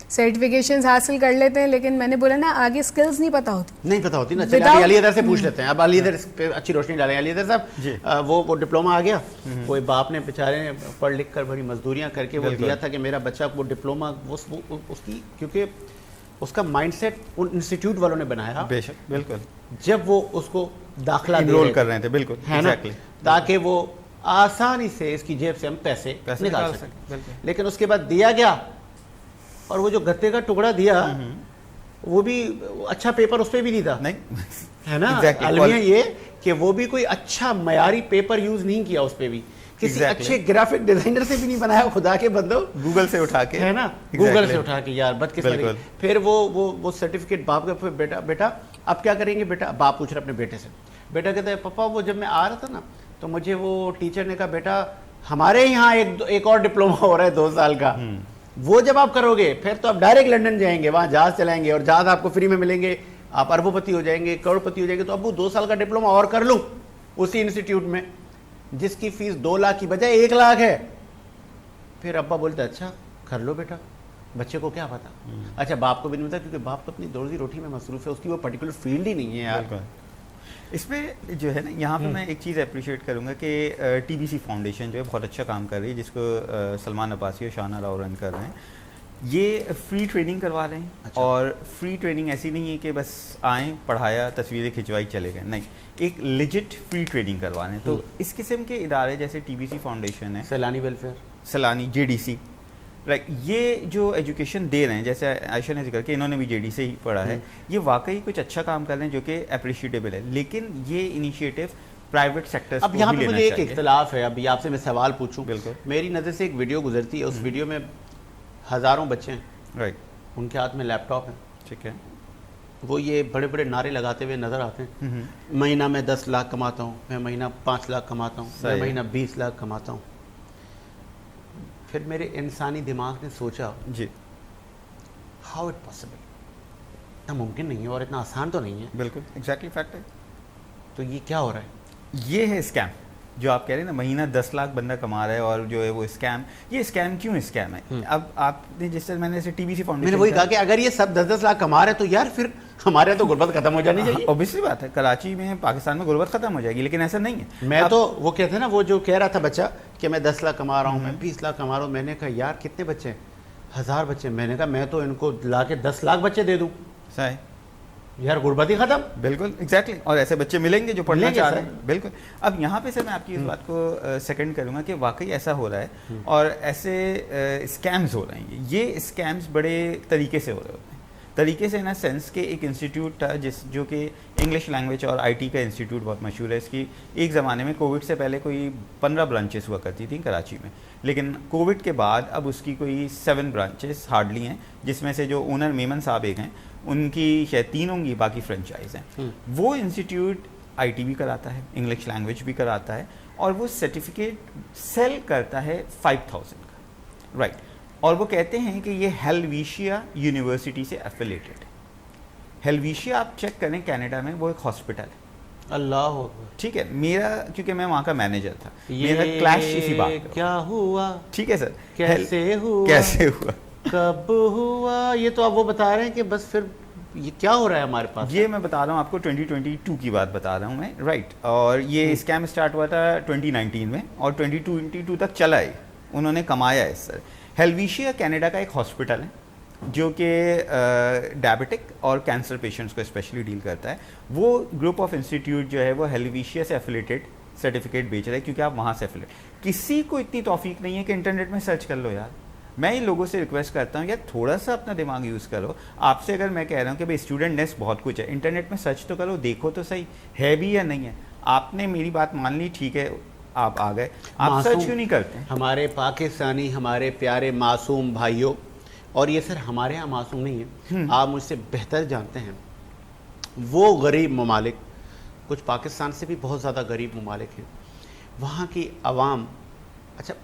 D: سرٹیفکیشنز حاصل کر لیتے ہیں, لیکن میں نے بولا نا آگے سکلز نہیں پتا ہوتی نا.
B: چلیے علی ادھر سے پوچھ لیتے ہیں, اب علی ادھر پہ اچھی روشنی ڈالیں. علی ادھر صاحب وہ ڈپلومہ آ گیا, کوئی باپ نے بیچارے نے پڑھ لکھ کر بڑی مزدوریاں کر کے وہ دیا تھا کہ میرا بچہ وہ ڈپلومہ اس کی, کیونکہ اس کا مائنڈ سیٹ ان انسٹیٹیوٹ والوں نے بنایا,
C: بے شک بالکل,
B: جب وہ اس کو داخلہ
C: انرول کر رہے تھے, بالکل
B: ہے نا, تاکہ وہ آسانی سے اس کی جیب سے ہم پیسے نکال سکیں. لیکن اس کے بعد دیا گیا, اور وہ جو گتے کا ٹکڑا دیا وہ بھی اچھا پیپر اس پہ بھی نہیں تھا, ہے نا. المیہ یہ کہ وہ بھی کوئی اچھا معیاری پیپر یوز نہیں کیا, اس پہ بھی کسی اچھے گرافک ڈیزائنر سے بھی نہیں بنایا, خدا کے بندو
C: گوگل سے اٹھا کے,
B: ہے نا, گوگل سے اٹھا کے. یار بدقسمتی. پھر وہ سرٹیفکیٹ باپ کا, بیٹا اب کیا کریں گے بیٹا, باپ پوچھ رہا اپنے بیٹے سے. بیٹا کہتا ہے پاپا وہ جب میں آ رہا تھا نا تو مجھے وہ ٹیچر نے کہا بیٹا ہمارے یہاں ایک اور ڈپلومہ ہو رہا ہے 2 سال کا, وہ جب آپ کرو گے پھر تو آپ ڈائریکٹ لنڈن جائیں گے, وہاں جہاز چلائیں گے اور جہاز آپ کو فری میں ملیں گے, آپ اربوں پتی ہو جائیں گے, کروڑ پتی ہو جائیں گے. تو ابو 2 سال کا ڈپلومہ اور کر لوں اسی انسٹیٹیوٹ میں جس کی فیس 2 لاکھ کی بجائے 1 لاکھ ہے. پھر ابا بولتا ہے اچھا کر لو بیٹا, بچے کو کیا پتا. اچھا باپ کو بھی نہیں پتا, کیونکہ باپ تو اپنی روزی روٹی میں مصروف ہے, اس کی وہ پرٹیکولر فیلڈ ہی نہیں ہے یار.
C: اس میں جو ہے نا, یہاں پہ میں ایک چیز اپریشیٹ کروں گا کہ ٹی بی سی فاؤنڈیشن جو ہے بہت اچھا کام کر رہی ہے, جس کو سلمان عباسی اور شانہ راؤ رن کر رہے ہیں. یہ فری ٹریننگ کروا رہے ہیں, اور فری ٹریننگ ایسی نہیں ہے کہ بس آئیں پڑھایا تصویریں کھنچوائی چلے گئے, نہیں, ایک لیجٹ فری ٹریننگ کروا رہے ہیں. تو اس قسم کے ادارے جیسے ٹی بی سی فاؤنڈیشن ہے,
B: Saylani welfare,
C: Saylani, J D سی, یہ جو ایجوکیشن دے رہے ہیں, جیسے عائشہ نے ذکر کیا انہوں نے بھی جے ڈی سے ہی پڑھا ہے, یہ واقعی کچھ اچھا کام کر رہے ہیں جو کہ اپریشیٹیبل ہے. لیکن یہ انیشیٹو پرائیویٹ سیکٹر
B: اب یہاں پہ مجھے ایک اختلاف ہے. ابھی آپ سے میں سوال پوچھوں, میری نظر سے ایک ویڈیو گزرتی ہے, اس ویڈیو میں ہزاروں بچے ہیں,
C: رائٹ,
B: ان کے ہاتھ میں لیپ ٹاپ ہیں,
C: ٹھیک ہے,
B: وہ یہ بڑے بڑے نعرے لگاتے ہوئے نظر آتے ہیں, مہینہ میں 10 لاکھ کماتا ہوں, میں مہینہ 5 لاکھ کماتا ہوں, میں مہینہ 20 لاکھ کماتا ہوں. پھر میرے انسانی دماغ نے سوچا
C: جی
B: ہاؤ اٹ پاسبل، اتنا ممکن نہیں ہے اور اتنا آسان تو نہیں ہے.
C: بالکل ایگزیکٹلی فیکٹ ہے.
B: تو یہ کیا ہو رہا ہے؟
C: یہ ہے اسکیم جو آپ کہہ رہے ہیں نا، مہینہ 10 لاکھ بندہ کما رہا ہے اور جو ہے وہ اسکیم. یہ اسکیم کیوں اسکیم ہے؟ اب آپ نے جس طرح میں نے ٹی بی سی فاؤنڈیشن
B: میں نے وہی کہا کہ اگر یہ سب 10-10 لاکھ کما رہے ہیں تو یار پھر ہمارے تو غربت ختم ہو جانی چاہیے.
C: اوبیسلی بات ہے، کراچی میں پاکستان میں غربت ختم ہو جائے گی، لیکن ایسا نہیں ہے.
B: میں تو وہ کہتے ہیں نا، وہ جو کہہ رہا تھا بچہ کہ میں 10 لاکھ کما رہا ہوں، میں 20 لاکھ کما رہا ہوں. میں نے کہا یار کتنے بچے ہیں؟ 1000 بچے. میں نے کہا میں تو ان کو لا کے 10 لاکھ بچے دے دوں،
C: صحیح،
B: یار غربت ہی ختم.
C: بالکل ایگزیکٹلی. اور ایسے بچے ملیں گے جو پڑھنا
B: ملیں گے
C: چاہ رہے
B: سر.
C: ہیں. بالکل. اب یہاں پہ سے میں آپ کی اس بات کو سیکنڈ کروں گا کہ واقعی ایسا ہو رہا ہے اور ایسے اسکیمز ہو رہے ہیں. یہ اسکیمز بڑے طریقے سے ہو رہے ہوتے ہیں. طریقے سے نا سینس کہ ایک انسٹیٹیوٹ تھا جو کہ انگلش لینگویج اور آئی ٹی کا انسٹیٹیوٹ بہت مشہور ہے. اس کی ایک زمانے میں کووڈ سے پہلے کوئی 15 برانچز ہوا کرتی تھیں کراچی میں، لیکن کووڈ کے بعد اب اس کی کوئی 7 برانچز ہارڈلی ہیں، جس میں سے جو اونر میمن صاحب ایک ہیں، ان کی شاید 3 ہوں گی، باقی فرینچائز ہیں. وہ انسٹیٹیوٹ آئی ٹی بھی کراتا ہے، انگلش لینگویج بھی کراتا ہے، اور وہ سرٹیفکیٹ سیل کرتا ہے 5000 کا، رائٹ. اور وہ کہتے ہیں کہ یہ ہیلویشیا یونیورسٹی سے ایفیلیٹڈ ہے. ہیلویشیا آپ چیک کریں کینیڈا میں، وہ ایک ہاسپٹل ہے.
B: اللہ
C: ٹھیک ہے. میرا کیونکہ میں وہاں کا مینیجر تھا، میرا کلیش اسی بات پہ.
B: کیا ہوا،
C: ٹھیک ہے سر،
B: کیسے ہوا،
C: کیسے ہوا،
B: کب ہوا، یہ تو آپ وہ بتا رہے ہیں کہ بس پھر یہ کیا ہو رہا ہے ہمارے پاس.
C: یہ میں بتا رہا ہوں آپ کو 2022 کی بات بتا رہا ہوں میں، رائٹ. اور یہ اسکیم اسٹارٹ ہوا تھا 2019 میں اور 2022 تک چلا ہے. انہوں نے کمایا ہے سر. ہیلویشیا کینیڈا کا ایک ہاسپٹل ہے جو کہ ڈائبٹک اور کینسر پیشنٹس کو اسپیشلی ڈیل کرتا ہے. وہ گروپ آف انسٹیٹیوٹ جو ہے وہ ہیلویشیا سے ایفیلیٹڈ سرٹیفکیٹ بیچ رہا ہے، کیونکہ آپ وہاں سے ایفیلیٹ. کسی کو اتنی توفیق نہیں ہے کہ انٹرنیٹ میں سرچ کر لو یار. میں ان لوگوں سے ریکویسٹ کرتا ہوں یار تھوڑا سا اپنا دماغ یوز کرو. آپ سے اگر میں کہہ رہا ہوں کہ بھائی اسٹوڈنٹ نیسٹ بہت کچھ ہے، انٹرنیٹ میں سرچ تو کرو، دیکھو تو صحیح ہے بھی یا نہیں ہے. آپ نے میری بات مان لی، ٹھیک ہے، آپ آ گئے، آپ سرچ کیوں نہیں کرتے؟
B: ہمارے پاکستانی، ہمارے پیارے معصوم بھائیوں، اور یہ سر ہمارے ہاں معصوم نہیں ہے، آپ مجھ سے بہتر جانتے ہیں، وہ غریب ممالک، کچھ پاکستان سے بھی بہت زیادہ غریب ممالک ہیں، وہاں کی عوام، اچھا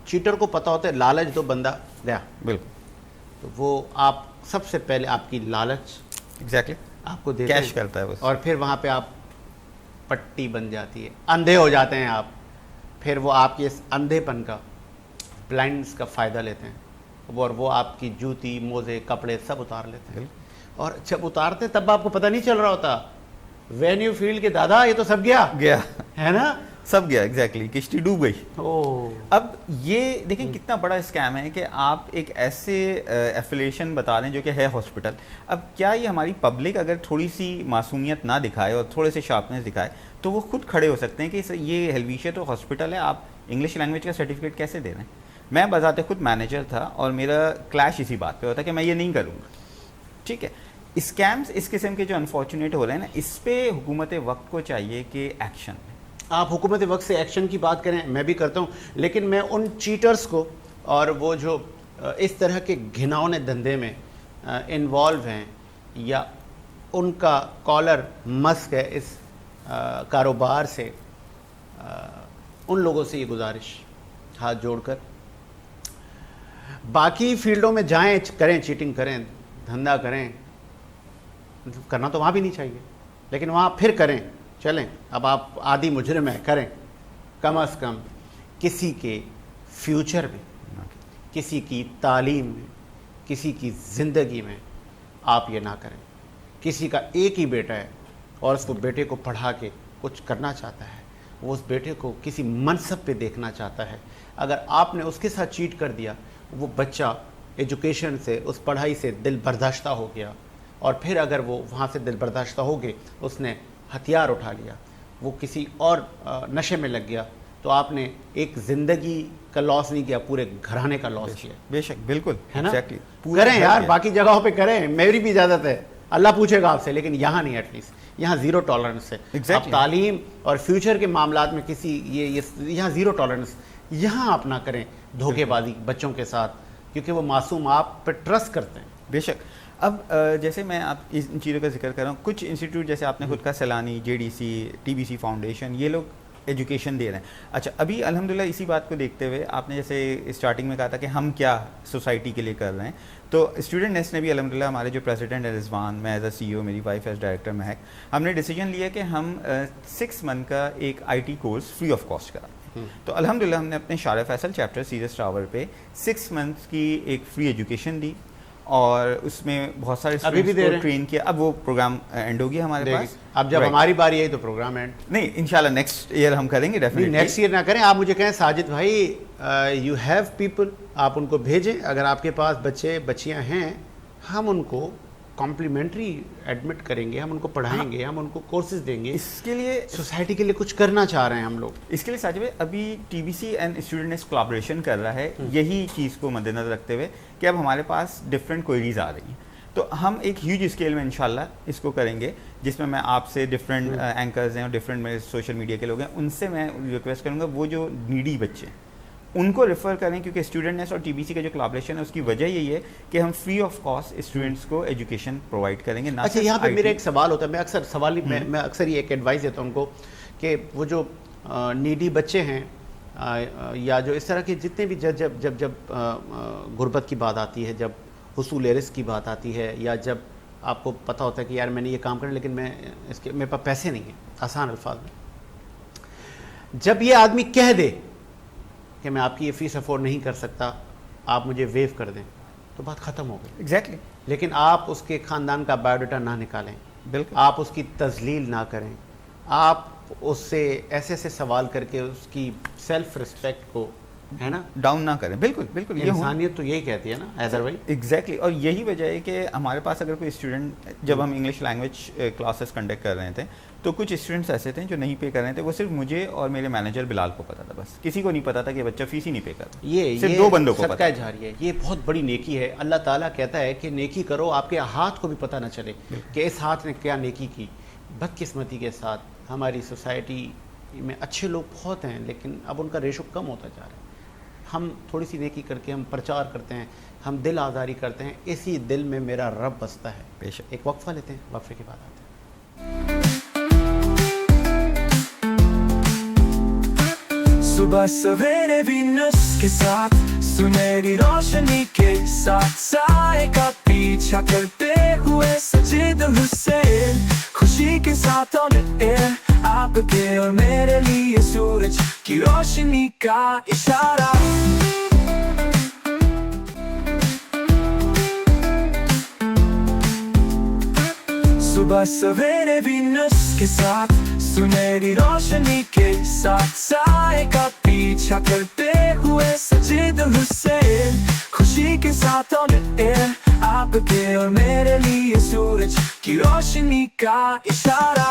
B: چیٹر کو پتہ ہوتا ہے لالچ دو بندہ گیا،
C: بالکل،
B: تو وہ آپ سب سے پہلے آپ کی لالچ
C: ایگزیکٹلی
B: آپ کو دیتے
C: کیش کرتا ہے بس.
B: اور پھر وہاں پہ آپ پٹی بن جاتی ہے، اندھے ہو جاتے ہیں آپ. پھر وہ آپ کے اس اندھے پن کا، بلائنڈنس کا فائدہ لیتے ہیں، اور وہ آپ کی جوتی، موزے، کپڑے سب اتار لیتے ہیں. اور جب اتارتے ہیں تب آپ کو پتہ نہیں چل رہا ہوتا. وین یو فیل کہ دادا یہ تو سب گیا ہے نا،
C: سب گیا. ایگزیکٹلی کشتی ڈوب گئی. اب یہ دیکھیں کتنا بڑا اسکیم ہے کہ آپ ایک ایسے ایفیلیشن بتا رہے ہیں جو کہ ہے ہاسپٹل. اب کیا یہ ہماری پبلک اگر تھوڑی سی معصومیت نہ دکھائے اور تھوڑے سے شارپنیس دکھائے تو وہ خود کھڑے ہو سکتے ہیں کہ یہ ہیلویشیا تو ہاسپٹل ہے، آپ انگلش لینگویج کا سرٹیفکیٹ کیسے دے رہے ہیں. میں بذات خود مینیجر تھا اور میرا کلیش اسی بات پہ ہوتا کہ میں یہ نہیں کروں گا. ٹھیک ہے. اسکیمز اس قسم کے جو انفارچونیٹ ہو رہے ہیں نا، اس پہ حکومت وقت کو چاہیے کہ ایکشن.
B: آپ حکومت وقت سے ایکشن کی بات کریں، میں بھی کرتا ہوں، لیکن میں ان چیٹرز کو اور وہ جو اس طرح کے گھناؤنے دھندے میں انوالو ہیں یا ان کا کالر مسک ہے اس کاروبار سے، ان لوگوں سے یہ گزارش ہاتھ جوڑ کر باقی فیلڈوں میں جائیں، کریں، چیٹنگ کریں، دھندا کریں، کرنا تو وہاں بھی نہیں چاہیے، لیکن وہاں پھر کریں. چلیں اب آپ آدھی مجرم ہیں، کریں، کم از کم کسی کے فیوچر میں، کسی کی تعلیم میں، کسی کی زندگی میں آپ یہ نہ کریں. کسی کا ایک ہی بیٹا ہے اور اس کو بیٹے کو پڑھا کے کچھ کرنا چاہتا ہے، وہ اس بیٹے کو کسی منصب پہ دیکھنا چاہتا ہے. اگر آپ نے اس کے ساتھ چیٹ کر دیا، وہ بچہ ایجوکیشن سے، اس پڑھائی سے دل برداشتہ ہو گیا، اور پھر اگر وہ وہاں سے دل برداشتہ ہو گئے، اس نے ہتھیار اٹھا لیا، وہ کسی اور نشے میں لگ گیا، تو آپ نے ایک زندگی کا لاس نہیں کیا، پورے گھرانے کا لاس کیا.
C: بے شک، بالکل
B: ہے نا. کریں یار، باقی جگہوں پہ کریں، میری بھی اجازت ہے، اللہ پوچھے گا آپ سے، لیکن یہاں نہیں. ایٹ لیسٹ یہاں زیرو ٹالرنس ہے. آپ تعلیم اور فیوچر کے معاملات میں کسی یہاں زیرو ٹالرنس، یہاں آپ نہ کریں دھوکے بازی بچوں کے ساتھ، کیونکہ وہ معصوم آپ پہ ٹرسٹ کرتے ہیں.
C: بے شک. اب جیسے میں آپ ان چیزوں کا ذکر کر رہا ہوں، کچھ انسٹیٹیوٹ جیسے آپ نے خود کا Saylani, J D C, T B C foundation, یہ لوگ ایجوکیشن دے رہے ہیں. اچھا ابھی الحمدللہ اسی بات کو دیکھتے ہوئے آپ نے جیسے اسٹارٹنگ میں کہا تھا کہ ہم کیا سوسائٹی کے لیے کر رہے ہیں, تو اسٹوڈنٹ نیسٹ نے بھی الحمدللہ, ہمارے جو پریزیڈنٹ ہے رضوان, میں ایز اے سی ای او, میری وائف ایز ڈائریکٹر مہک, ہم نے ڈیسیجن لیا کہ ہم 6 منتھ کا ایک I T course free of cost کرا. تو الحمدللہ ہم نے اپنے شارع فیصل چیپٹر سیریس ٹاور پہ 6 منتھ کی ایک فری ایجوکیشن دی, اور اس میں بہت سارے اسٹوڈنٹس کو ٹرین کیا. اب وہ پروگرام اینڈ ہو گیا ہمارے پاس.
B: اب جب ہماری باری آئی تو پروگرام اینڈ
C: نہیں, انشاءاللہ نیکسٹ ایئر ہم کریں گے ڈیفینیٹلی.
B: نیکسٹ ایئر نہ کریں, آپ مجھے کہیں ساجد بھائی یو ہیو پیپل, آپ ان کو بھیجیں, اگر آپ کے پاس بچے بچیاں ہیں ہم ان کو کمپلیمنٹری ایڈمٹ کریں گے, ہم ان کو پڑھائیں گے, ہم ان کو کورسز دیں گے.
C: اس کے لیے
B: سوسائٹی کے لیے کچھ کرنا چاہ رہے ہیں ہم لوگ.
C: اس کے لیے ساجد بھائی ابھی T B C and student nest collaboration کر رہا ہے یہی چیز کو مد نظر رکھتے ہوئے کہ اب ہمارے پاس ڈفرینٹ کوئریز آ رہی ہیں, تو ہم ایک ہیوج اسکیل میں انشاءاللہ اس کو کریں گے, جس میں آپ سے ڈفرینٹ اینکرز ہیں اور ڈفرینٹ میرے سوشل میڈیا کے لوگ ہیں, ان سے میں ریکویسٹ کروں گا وہ جو نیڈی بچے ہیں ان کو ریفر کریں, کیونکہ اسٹوڈنٹ نیسٹ اور ٹی بی سی کا جو کولیبریشن ہے اس کی وجہ یہی ہے کہ ہم فری آف کاسٹ اسٹوڈنٹس کو ایجوکیشن پرووائڈ کریں گے.
B: اچھا یہاں پہ میرا ایک سوال ہوتا ہے, میں اکثر سوال میں اکثر یہ ایک ایڈوائز دیتا ہوں ان کو کہ وہ جو نیڈی بچے ہیں یا جو اس طرح کے جتنے بھی جب غربت کی بات آتی ہے, جب حصول رزق کی بات آتی ہے, یا جب آپ کو پتہ ہوتا ہے کہ یار میں نے یہ کام کرنا لیکن میں اس کے میرے پاس پیسے نہیں ہیں, آسان الفاظ میں جب یہ آدمی کہہ دے کہ میں آپ کی یہ فیس افورڈ نہیں کر سکتا, آپ مجھے ویو کر دیں, تو بات ختم ہو گئی.
C: ایگزیکٹلی.
B: لیکن آپ اس کے خاندان کا بایو ڈاٹا نہ نکالیں,
C: بالکل,
B: آپ اس کی تذلیل نہ کریں, آپ اس سے ایسے ایسے سوال کر کے اس کی سیلف رسپیکٹ کو ہے نا
C: ڈاؤن نہ کریں. بالکل بالکل, یہ
B: انسانیت تو یہی کہتی ہے نا حیدر بھائی.
C: ایگزیکٹلی. اور یہی وجہ ہے کہ ہمارے پاس اگر کوئی اسٹوڈنٹ, جب ہم انگلش لینگویج کلاسز کنڈکٹ کر رہے تھے تو کچھ اسٹوڈنٹس ایسے تھے جو نہیں پے کر رہے تھے, وہ صرف مجھے اور میرے مینیجر بلال کو پتا تھا, بس کسی کو نہیں پتا تھا کہ بچہ فیس ہی نہیں پے کر رہا.
B: یہ
C: صرف 2 بندوں کو پتا.
B: صدقہ جاریہ, یہ بہت بڑی نیکی ہے. اللہ تعالیٰ کہتا ہے کہ نیکی کرو, آپ کے ہاتھ کو بھی پتہ نہ چلے کہ اس ہاتھ نے کیا نیکی کی. بدقسمتی کے ساتھ ہماری سوسائٹی میں اچھے لوگ بہت ہیں لیکن اب ان کا ریشو کم ہوتا جا رہا ہے. ہم تھوڑی سی نیکی کر کے ہم پرچار کرتے ہیں, ہم دل آزاری کرتے ہیں, اسی دل میں میرا رب بستا ہے.
C: بے شک.
B: ایک وقفہ لیتے ہیں, وقفے کے بعد آتے ہیں.
A: صبح سویرے وینس کے ساتھ سنہری روشنی کے ساتھ سائے کا پیچھا کرتے ہوئے سجید حسین, خوشی کے ساتھ آن ایئر آپ کے اور میرے لیے سورج کی روشنی کا اشارہ. صبح سویرے وینس کے ساتھ سنہری روشنی کے ساتھ سائے کا پیچھا کرتے ہوئے سجید حسین, خوشی کے ساتھ آن ایئر آپ کے اور میرے لیے سورج کی روشنی کا اشارہ.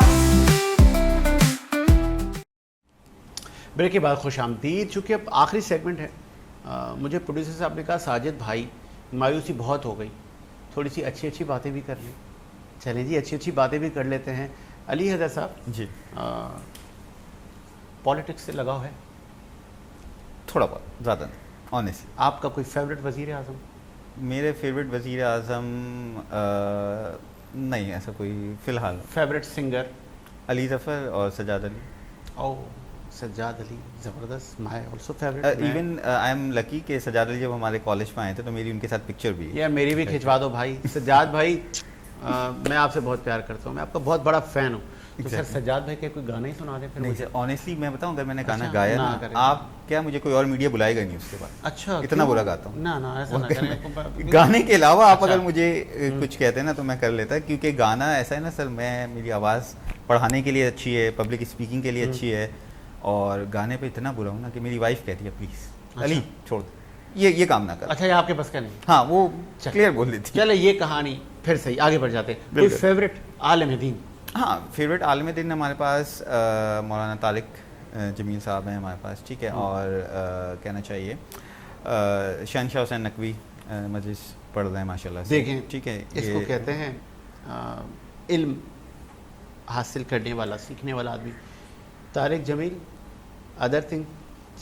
B: بریک کے بعد خوش آمدید. چونکہ اب آخری سیگمنٹ ہے, مجھے پروڈیوسر صاحب نے کہا ساجد بھائی مایوسی بہت ہو گئی, تھوڑی سی اچھی باتیں بھی کر لیں. چلیں جی, اچھی باتیں بھی کر لیتے ہیں. علی حیدر صاحب
C: جی,
B: پالیٹکس سے لگاؤ ہے؟
C: تھوڑا بہت, زیادہ نہیں آنیسٹلی.
B: آپ کا کوئی فیوریٹ وزیر اعظم؟
C: میرے فیوریٹ وزیر اعظم نہیں ایسا کوئی فی الحال.
B: Favourite singer?
C: علی ظفر اور سجاد علی.
B: او سجاد علی زبردست. My also favourite.
C: Even I am lucky کہ سجاد علی جب ہمارے کالج میں آئے تھے تو میری ان کے ساتھ پکچر بھی ہے.
B: یار میری بھی کھنچوا دو بھائی. سجاد بھائی میں آپ سے بہت پیار کرتا ہوں, میں آپ کا بہت بڑا فین ہوں. تو سر سجاد بھائی کے کوئی گانا ہی سنا دیں پھر.
C: نہیں سر, آنیسٹلی میں بتاؤں اگر میں نے گانا گایا نا, آپ کیا مجھے کوئی اور میڈیا بلائے گا نہیں اس کے بعد.
B: اچھا,
C: اتنا برا گاتا ہوں.
B: نہ ایسا نہ کریں.
C: گانے کے علاوہ آپ اگر مجھے کچھ کہتے ہیں نا تو میں کر لیتا, کیونکہ گانا ایسا ہے نا سر, میری آواز پڑھانے کے لیے اچھی ہے, پبلک اسپیکنگ کے لیے اچھی ہے, اور گانے پہ اتنا برا ہوں نا کہ میری وائف کہتی ہے پلیز علی چھوڑ یہ کام نہ کر.
B: اچھا, یہ آپ کے بس کا نہیں.
C: ہاں وہ کلیئر بول دیتی.
B: چلے یہ کہانی پھر صحیح, آگے بڑھ جاتے ہیں. کوئی فیوریٹ عالم دین؟
C: ہاں, فیوریٹ عالم دین ہمارے پاس مولانا طارق جمیل صاحب ہیں ہمارے پاس, ٹھیک ہے. اور کہنا چاہیے شہنشاہ حسین نقوی مجلس پڑھ رہے ہیں ماشاء اللہ.
B: دیکھیں
C: ٹھیک ہے,
B: اس کو کہتے ہیں علم حاصل کرنے والا, سیکھنے والا آدمی. طارق جمیل, ادر تھنگ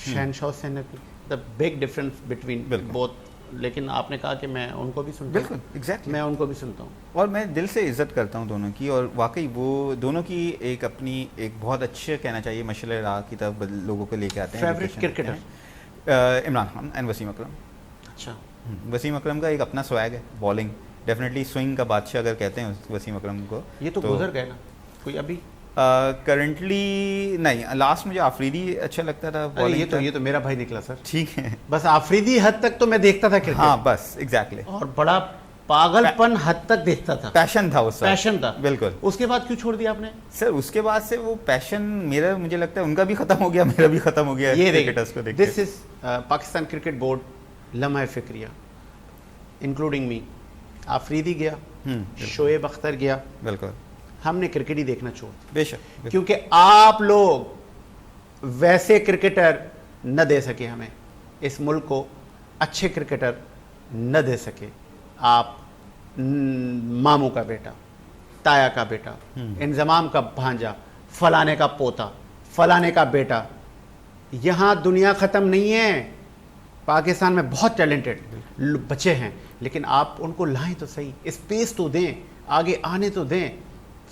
B: شہنشاہ حسین Naqvi, the big difference between both لیکن آپ نے کہا کہ میں ان کو بھی سنتا ہوں.
C: بالکل ایگزیکٹلی,
B: میں ان کو بھی سنتا ہوں,
C: اور میں دل سے عزت کرتا ہوں دونوں کی, اور واقعی وہ دونوں کی ایک اپنی ایک بہت اچھے کہنا چاہیے مشعل راہ کی طرف لوگوں کو لے کے آتے ہیں.
B: Favourite cricketer
C: Imran Khan and Wasim Akram.
B: اچھا,
C: وسیم اکرم کا ایک اپنا سویگ ہے, بالنگ ڈیفینیٹلی سوئنگ کا بادشاہ اگر کہتے ہیں وسیم اکرم کو.
B: یہ تو گزر گئے نا کوئی ابھی
C: کرنٹلی نہیں, لاسٹ مجھے آفریدی اچھا لگتا تھا.
B: یہ تو میرا بھائی نکلا سر.
C: ٹھیک ہے,
B: بس آفریدی حد تک تو میں دیکھتا تھا کرکٹ.
C: ہاں بس ایگزیکٹلی,
B: اور بڑا پاگل پن حد تک دیکھتا تھا,
C: پیشن تھا اس,
B: پیشن تھا
C: بالکل.
B: اس کے بعد کیوں چھوڑ دیا آپ نے؟
C: سر اس کے بعد سے وہ پیشن میرا مجھے لگتا ہے ان کا بھی ختم ہو گیا, میرا بھی ختم ہو گیا.
B: یہ کرکٹرز کو دیکھ, دس از پاکستان کرکٹ بورڈ لمحہ فکریہ انکلوڈنگ می. آفریدی گیا, شعیب اختر گیا,
C: بالکل,
B: ہم نے کرکٹ ہی دیکھنا چھوڑ,
C: بے شک,
B: کیونکہ آپ لوگ ویسے کرکٹر نہ دے سکے ہمیں, اس ملک کو اچھے کرکٹر نہ دے سکے. آپ ماموں کا بیٹا, تایا کا بیٹا, انضمام کا بھانجا, فلانے کا پوتا, فلانے کا بیٹا. یہاں دنیا ختم نہیں ہے, پاکستان میں بہت ٹیلنٹڈ بچے ہیں, لیکن آپ ان کو لائیں تو صحیح, اسپیس تو دیں, آگے آنے تو دیں.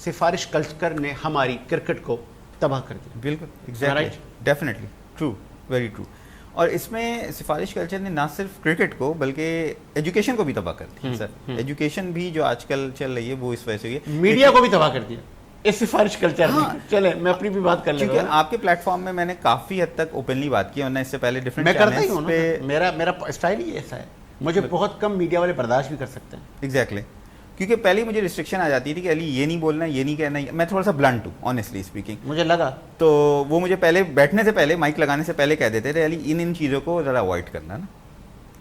B: سفارش کلچر نے ہماری کرکٹ کو تباہ کر دیا.
C: بالکل exactly, definitely true, very true. اور اس میں سفارش کلچر نے نہ صرف کرکٹ کو بلکہ ایجوکیشن کو بھی تباہ کر دیا. سر ایجوکیشن بھی جو آج کل چل رہی ہے وہ اس وجہ سے ہوئی ہے,
B: میڈیا کو بھی تباہ کر دیا اس سفارش کلچر نے. چلے میں اپنی بھی بات کر لیتا ہوں.
C: آپ کے پلیٹ فارم میں نے کافی حد تک اوپنلی بات کی, ورنہ اس سے پہلے ڈفرینٹ
B: میں کرتا ہی ہوں, میرا اسٹائل ہی ایسا ہے. مجھے بہت کم میڈیا والے برداشت بھی کر سکتے ہیں.
C: ایگزیکٹلی, کیونکہ پہلے مجھے ریسٹرکشن آ جاتی تھی کہ علی یہ نہیں بولنا, یہ نہیں کہنا. میں تھوڑا سا بلنٹ ہوں آنیسٹلی اسپیکنگ,
B: مجھے لگا.
C: تو وہ مجھے پہلے بیٹھنے سے پہلے, مائک لگانے سے پہلے کہہ دیتے تھے علی ان چیزوں کو ذرا اوائڈ کرنا نا.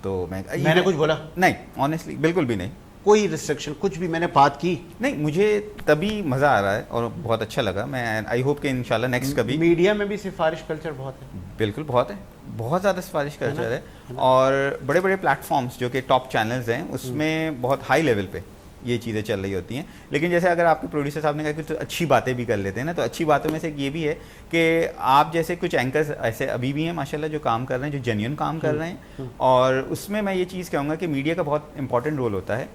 C: تو میں
B: نے کچھ بولا
C: نہیں, آنیسٹلی بالکل بھی نہیں,
B: کوئی ریسٹرکشن کچھ بھی میں نے بات کی
C: نہیں. مجھے تبھی مزہ آ رہا ہے اور بہت اچھا لگا. میں آئی ہوپ کہ انشاءاللہ نیکسٹ کبھی.
B: میڈیا میں بھی سفارش کلچر بہت ہے.
C: بالکل بہت ہے, بہت زیادہ سفارش کلچر ہے. اور بڑے بڑے پلیٹ فارمس جو کہ ٹاپ چینلز ہیں اس میں بہت ہائی لیول پہ یہ چیزیں چل رہی ہوتی ہیں. لیکن جیسے اگر آپ کے پروڈیوسر صاحب نے کہا کہ تو اچھی باتیں بھی کر لیتے ہیں نا, تو اچھی باتوں میں سے یہ بھی ہے کہ آپ جیسے کچھ اینکرز ایسے ابھی بھی ہیں ماشاءاللہ جو کام کر رہے ہیں, جو جینیون کام کر رہے ہیں. اور اس میں یہ چیز کہوں گا کہ میڈیا کا بہت امپورٹنٹ رول ہوتا ہے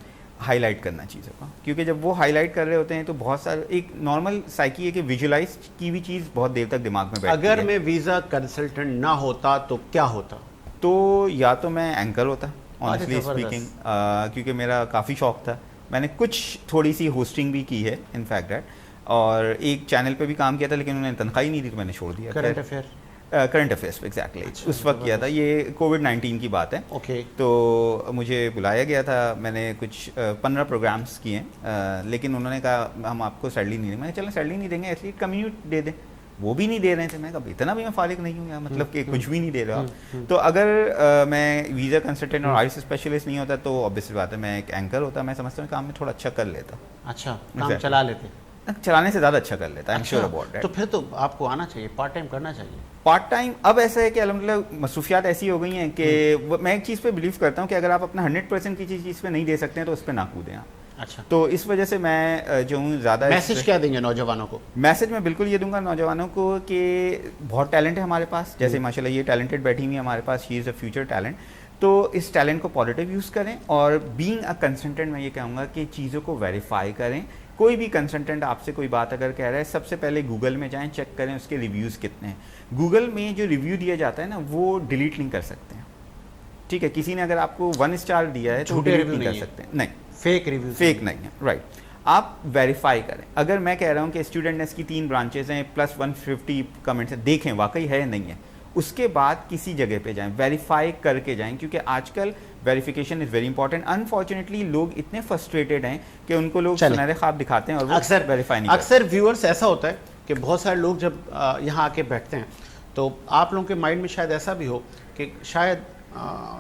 C: ہائی لائٹ کرنا چیزوں کا, کیونکہ جب وہ ہائی لائٹ کر رہے ہوتے ہیں تو بہت سارے ایک نارمل سائیکی ہے کہ ویژولائز کی بھی چیز بہت دیر تک دماغ میں بیٹھتی ہے.
B: اگر میں ویزا کنسلٹنٹ نہ ہوتا تو کیا ہوتا؟
C: تو یا تو میں اینکر ہوتا آنیسٹلی اسپیکنگ, کیونکہ میرا کافی شوق تھا. میں نے کچھ تھوڑی سی ہوسٹنگ بھی کی ہے ان فیکٹ دیٹ, اور ایک چینل پہ بھی کام کیا تھا لیکن انہوں نے تنخواہ ہی نہیں دی تو میں نے چھوڑ دیا.
B: کرنٹ افیئر,
C: کرنٹ افیئرس پہ ایگزیکٹلی اس وقت کیا تھا. یہ کووڈ-19 کی بات ہے.
B: اوکے,
C: تو مجھے بلایا گیا تھا, میں نے کچھ 15 پروگرامس کیے ہیں, لیکن انہوں نے کہا ہم آپ کو سیلری نہیں دیں. میں نے چلیں سیلری نہیں دیں گے, ایٹ لیسٹ کمیونٹ دے دیں. وہ بھی نہیں دے رہے تھے. میں کہا اتنا بھی میں فارغ نہیں ہوں, مطلب کہ کچھ بھی نہیں دے رہا. تو اگر میں ویزا کنسلٹنٹ اور آئیس اسپیشلسٹ نہیں ہوتا تو obvious بات ہے میں ایک اینکر ہوتا. میں سمجھتا ہوں کام میں تھوڑا اچھا کر لیتا.
B: اچھا, کام چلا لیتے,
C: چلانے سے زیادہ اچھا کر لیتا. I am sure about that.
B: تو پھر تو آپ کو آنا چاہیے, پارٹ ٹائم کرنا چاہیے.
C: پارٹ ٹائم اب ایسا ہے کہ الحمدللہ مصروفیات ایسی ہو گئی ہیں کہ میں ایک چیز پہ بلیو کرتا ہوں کہ اگر آپ اپنا 100% کی چیز پہ نہیں دے سکتے ہیں تو اس پہ نہ کودیں آپ.
B: اچھا,
C: تو اس وجہ سے میں جو ہوں زیادہ
B: میسج کیا دیں گے نوجوانوں کو؟
C: میسج میں بالکل یہ دوں گا نوجوانوں کو کہ بہت ٹیلنٹ ہے ہمارے پاس. جیسے ماشاءاللہ یہ ٹیلنٹڈ بیٹھی ہوئی ہے ہمارے پاس, شی از اے فیوچر ٹیلنٹ. تو اس ٹیلنٹ کو پازیٹیو یوز کریں, اور بینگ اے کنسلٹنٹ میں یہ کہوں گا کہ چیزوں کو ویریفائی کریں. کوئی بھی کنسلٹنٹ آپ سے کوئی بات اگر کہہ رہا ہے, سب سے پہلے گوگل میں جائیں, چیک کریں اس کے ریویوز کتنے ہیں. گوگل میں جو ریویو دیا جاتا ہے نا وہ ڈیلیٹ نہیں کر سکتے ہیں. ٹھیک ہے, کسی نے اگر آپ کو 1 اسٹار دیا ہے تو ڈیلیٹ نہیں کر سکتے. نہیں,
B: فیک ریویو,
C: فیک نہیں ہے, رائٹ. آپ ویریفائی کریں. اگر میں کہہ رہا ہوں کہ اسٹوڈنٹ نیس کی 3 برانچز ہیں پلس 150 کمنٹس ہیں, دیکھیں واقعی ہے نہیں ہے. اس کے بعد کسی جگہ پہ جائیں, ویریفائی کر کے جائیں, کیونکہ آج کل verification is very important. Unfortunately لوگ اتنے فرسٹریٹڈ ہیں کہ ان کو لوگ سنہرے خواب دکھاتے ہیں اور وہ
B: اکثر
C: ویریفائی نہیں کرتے.
B: اکثر ویورز ایسا ہوتا ہے کہ بہت سارے لوگ جب یہاں آ کے بیٹھتے ہیں تو آپ لوگوں کے مائنڈ میں شاید ایسا بھی ہو کہ شاید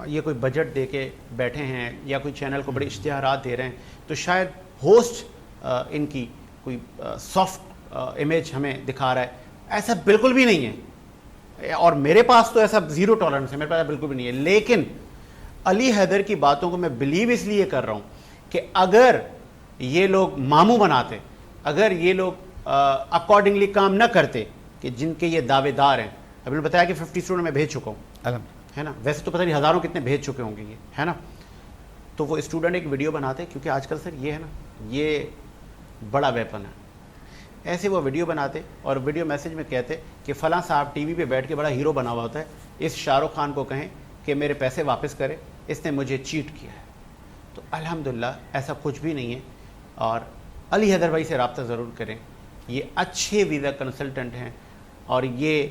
B: یہ کوئی بجٹ دے کے بیٹھے ہیں یا کوئی چینل کو بڑے اشتہارات دے رہے ہیں, تو شاید ہوسٹ ان کی کوئی سافٹ امیج ہمیں دکھا رہا ہے. ایسا بالکل بھی نہیں ہے, اور میرے پاس تو ایسا زیرو ٹالرنس ہے, میرے پاس بالکل بھی نہیں ہے. لیکن علی حیدر کی باتوں کو میں بلیو اس لیے کر رہا ہوں کہ اگر یہ لوگ ماموں بناتے, اگر یہ لوگ اکارڈنگلی کام نہ کرتے کہ جن کے یہ دعوے دار ہیں, ابھی نے بتایا کہ 50 اسٹوڈنٹ میں بھیج چکا ہوں, ہے نا. ویسے تو پتہ نہیں ہزاروں کتنے بھیج چکے ہوں گے یہ, ہے نا. تو وہ اسٹوڈنٹ ایک ویڈیو بناتے ہیں, کیونکہ آج کل سر یہ ہے نا, یہ بڑا ویپن ہے. ایسے وہ ویڈیو بناتے اور ویڈیو میسیج میں کہتے کہ فلاں صاحب ٹی وی پہ بیٹھ کے بڑا ہیرو بنا ہوا ہوتا ہے, اس شاہ رخ خان کو کہیں کہ میرے پیسے واپس کرے, اس نے مجھے چیٹ کیا ہے. تو الحمدللہ ایسا کچھ بھی نہیں ہے. اور علی حیدر بھائی سے رابطہ ضرور کریں, یہ اچھے ویزا کنسلٹنٹ ہیں اور یہ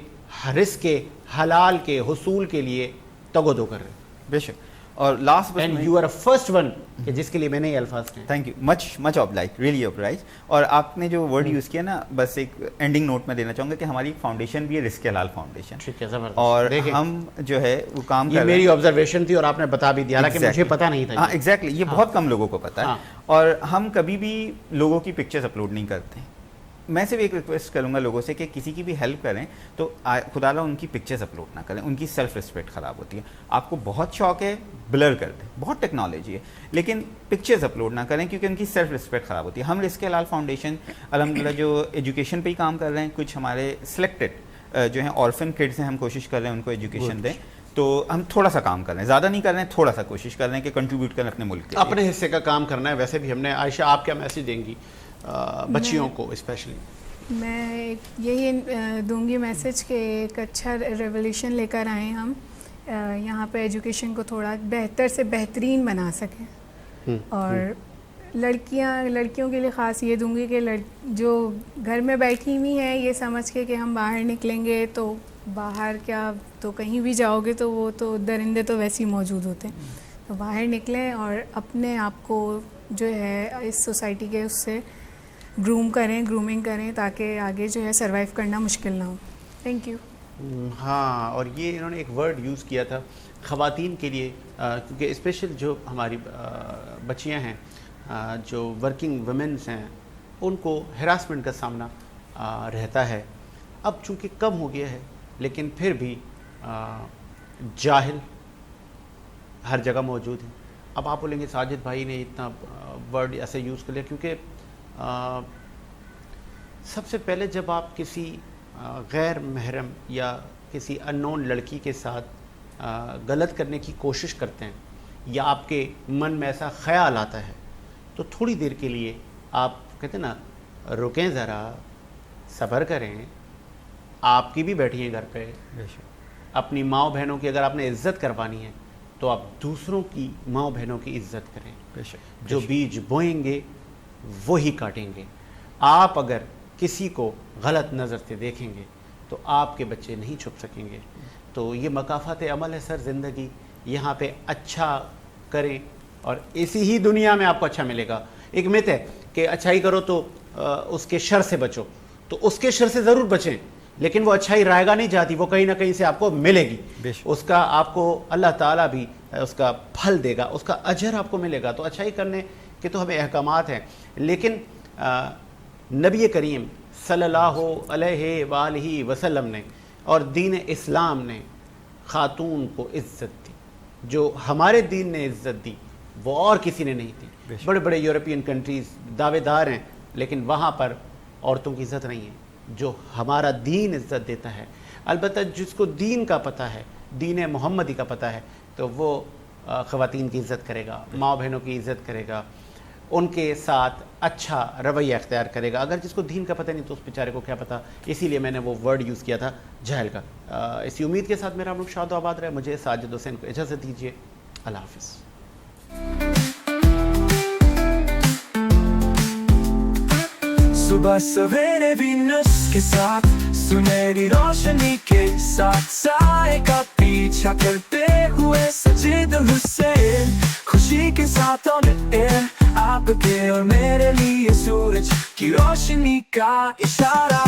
B: رزق کے حلال کے حصول کے لیے تگ و دو کر رہے ہیں.
C: بے شک. اور last
B: and you are first one کہ جس کے لیے میں نے یہ الفاظ کہے.
C: Thank you much of like really appraise. اور آپ نے جو ورڈ یوز کیا نا, بس ایک اینڈنگ نوٹ میں دینا چاہوں گا کہ ہماری فاؤنڈیشن بھی ہے رزق حلال فاؤنڈیشن.
B: ٹھیک ہے, زبردست.
C: اور ہم جو ہے وہ کام کر رہے ہیں.
B: یہ میری آبزرویشن تھی اور آپ نے بتا بھی دیا, حالانکہ مجھے پتا نہیں تھا.
C: ہاں ایگزیکٹلی, یہ بہت کم لوگوں کو پتا ہے. اور ہم کبھی بھی لوگوں کی پکچرز اپلوڈ نہیں کرتے. میں صرف ایک ریکویسٹ کروں گا لوگوں سے کہ کسی کی بھی ہیلپ کریں تو خدا اللہ ان کی پکچرز اپلوڈ نہ کریں, ان کی سیلف رسپیکٹ خراب ہوتی ہے. آپ کو بہت شوق ہے بلر کر دیں, بہت ٹیکنالوجی ہے, لیکن پکچرز اپلوڈ نہ کریں کیونکہ ان کی سیلف رسپیکٹ خراب ہوتی ہے. ہم رزق حلال فاؤنڈیشن الحمدللہ جو ایجوکیشن پہ ہی کام کر رہے ہیں, کچھ ہمارے سلیکٹڈ جو ہیں آرفن کڈس ہیں, ہم کوشش کر رہے ہیں ان کو ایجوکیشن دیں. تو ہم تھوڑا سا کام کر رہے ہیں, زیادہ نہیں کر رہے ہیں, تھوڑا سا کوشش کر رہے ہیں کہ کنٹریبیوٹ کریں اپنے ملک کے,
B: اپنے حصے کا کام کرنا ہے. ویسے بھی ہم نے, عائشہ آپ کیا میسیج دیں گی بچیوں کو اسپیشلی؟
D: میں یہی دوں گی میسج کہ ایک اچھا ریولیوشن لے کر آئیں ہم یہاں پہ, ایجوکیشن کو تھوڑا بہتر سے بہترین بنا سکیں. اور لڑکیوں کے لیے خاص یہ دوں گی کہ جو گھر میں بیٹھی ہوئی ہیں یہ سمجھ کے کہ ہم باہر نکلیں گے تو باہر کیا, تو کہیں بھی جاؤ گے تو وہ تو درندے تو ویسے ہی موجود ہوتے ہیں. تو باہر نکلیں اور اپنے آپ کو جو ہے اس سوسائٹی کے اس سے گرومنگ کریں تاکہ آگے جو ہے سروائیو کرنا مشکل نہ ہو. Thank you.
B: ہاں, اور یہ انہوں نے ایک ورڈ یوز کیا تھا خواتین کے لیے, کیونکہ اسپیشل جو ہماری بچیاں ہیں جو ورکنگ ویمنس ہیں ان کو ہراسمنٹ کا سامنا رہتا ہے. اب چونکہ کم ہو گیا ہے لیکن پھر بھی جاہل ہر جگہ موجود ہیں. اب آپ بولیں گے ساجد بھائی نے اتنا ورڈ ایسے یوز کر لیا, کیونکہ سب سے پہلے جب آپ کسی غیر محرم یا کسی ان نون لڑکی کے ساتھ غلط کرنے کی کوشش کرتے ہیں یا آپ کے من میں ایسا خیال آتا ہے تو تھوڑی دیر کے لیے آپ کہتے ہیں نا, رکیں ذرا, صبر کریں. آپ کی بھی بیٹھی ہیں گھر پہ, اپنی ماؤں بہنوں کی اگر آپ نے عزت کروانی ہے تو آپ دوسروں کی ماؤں بہنوں کی عزت کریں. جو بیج بوئیں گے وہی کاٹیں گے. آپ اگر کسی کو غلط نظر سے دیکھیں گے تو آپ کے بچے نہیں چھپ سکیں گے. تو یہ مکافات عمل ہے سر زندگی. یہاں پہ اچھا کریں اور اسی ہی دنیا میں آپ کو اچھا ملے گا. ایک مت ہے کہ اچھائی کرو تو اس کے شر سے بچو, تو اس کے شر سے ضرور بچیں, لیکن وہ اچھائی رائے گا نہیں جاتی, وہ کہیں نہ کہیں سے آپ کو ملے گی. اس کا آپ کو اللہ تعالیٰ بھی اس کا پھل دے گا, اس کا اجر آپ کو ملے گا. تو اچھائی کرنے کے تو ہمیں احکامات ہیں, لیکن نبی کریم صلی اللہ علیہ وآلہ وسلم نے اور دین اسلام نے خاتون کو عزت دی. جو ہمارے دین نے عزت دی وہ اور کسی نے نہیں دی. بڑے بڑے یورپین کنٹریز دعوے دار ہیں لیکن وہاں پر عورتوں کی عزت نہیں ہے. جو ہمارا دین عزت دیتا ہے, البتہ جس کو دین کا پتہ ہے, دین محمدی کا پتہ ہے, تو وہ خواتین کی عزت کرے گا, ماں بہنوں کی عزت کرے گا, ان کے ساتھ اچھا رویہ اختیار کرے گا. اگر جس کو دین کا پتہ نہیں تو اس بیچارے کو کیا پتہ. اسی لیے میں نے وہ ورڈ یوز کیا تھا جاہل کا. اسی امید کے ساتھ میرا ملک شاد و آباد رہے. مجھے ساجد حسین کو اجازت دیجیے. اللہ حافظ.
A: صبح سویرے وینس کے ساتھ سنہری روشنی کے ساتھ سائے کا پیچھا کرتے ہوئے ساجد حسین, خوشی کے ساتھ آپ کے اور میرے لیے سورج کی روشنی کا اشارہ.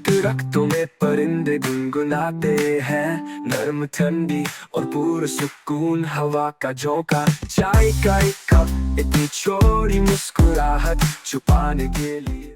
A: درختوں میں پرندے گنگناتے ہیں, نرم ٹھنڈی اور پرسکون ہوا کا جھونکا. چائے کا ایک کپ, اتنی چھوٹی مسکراہٹ چھپانے کے لیے.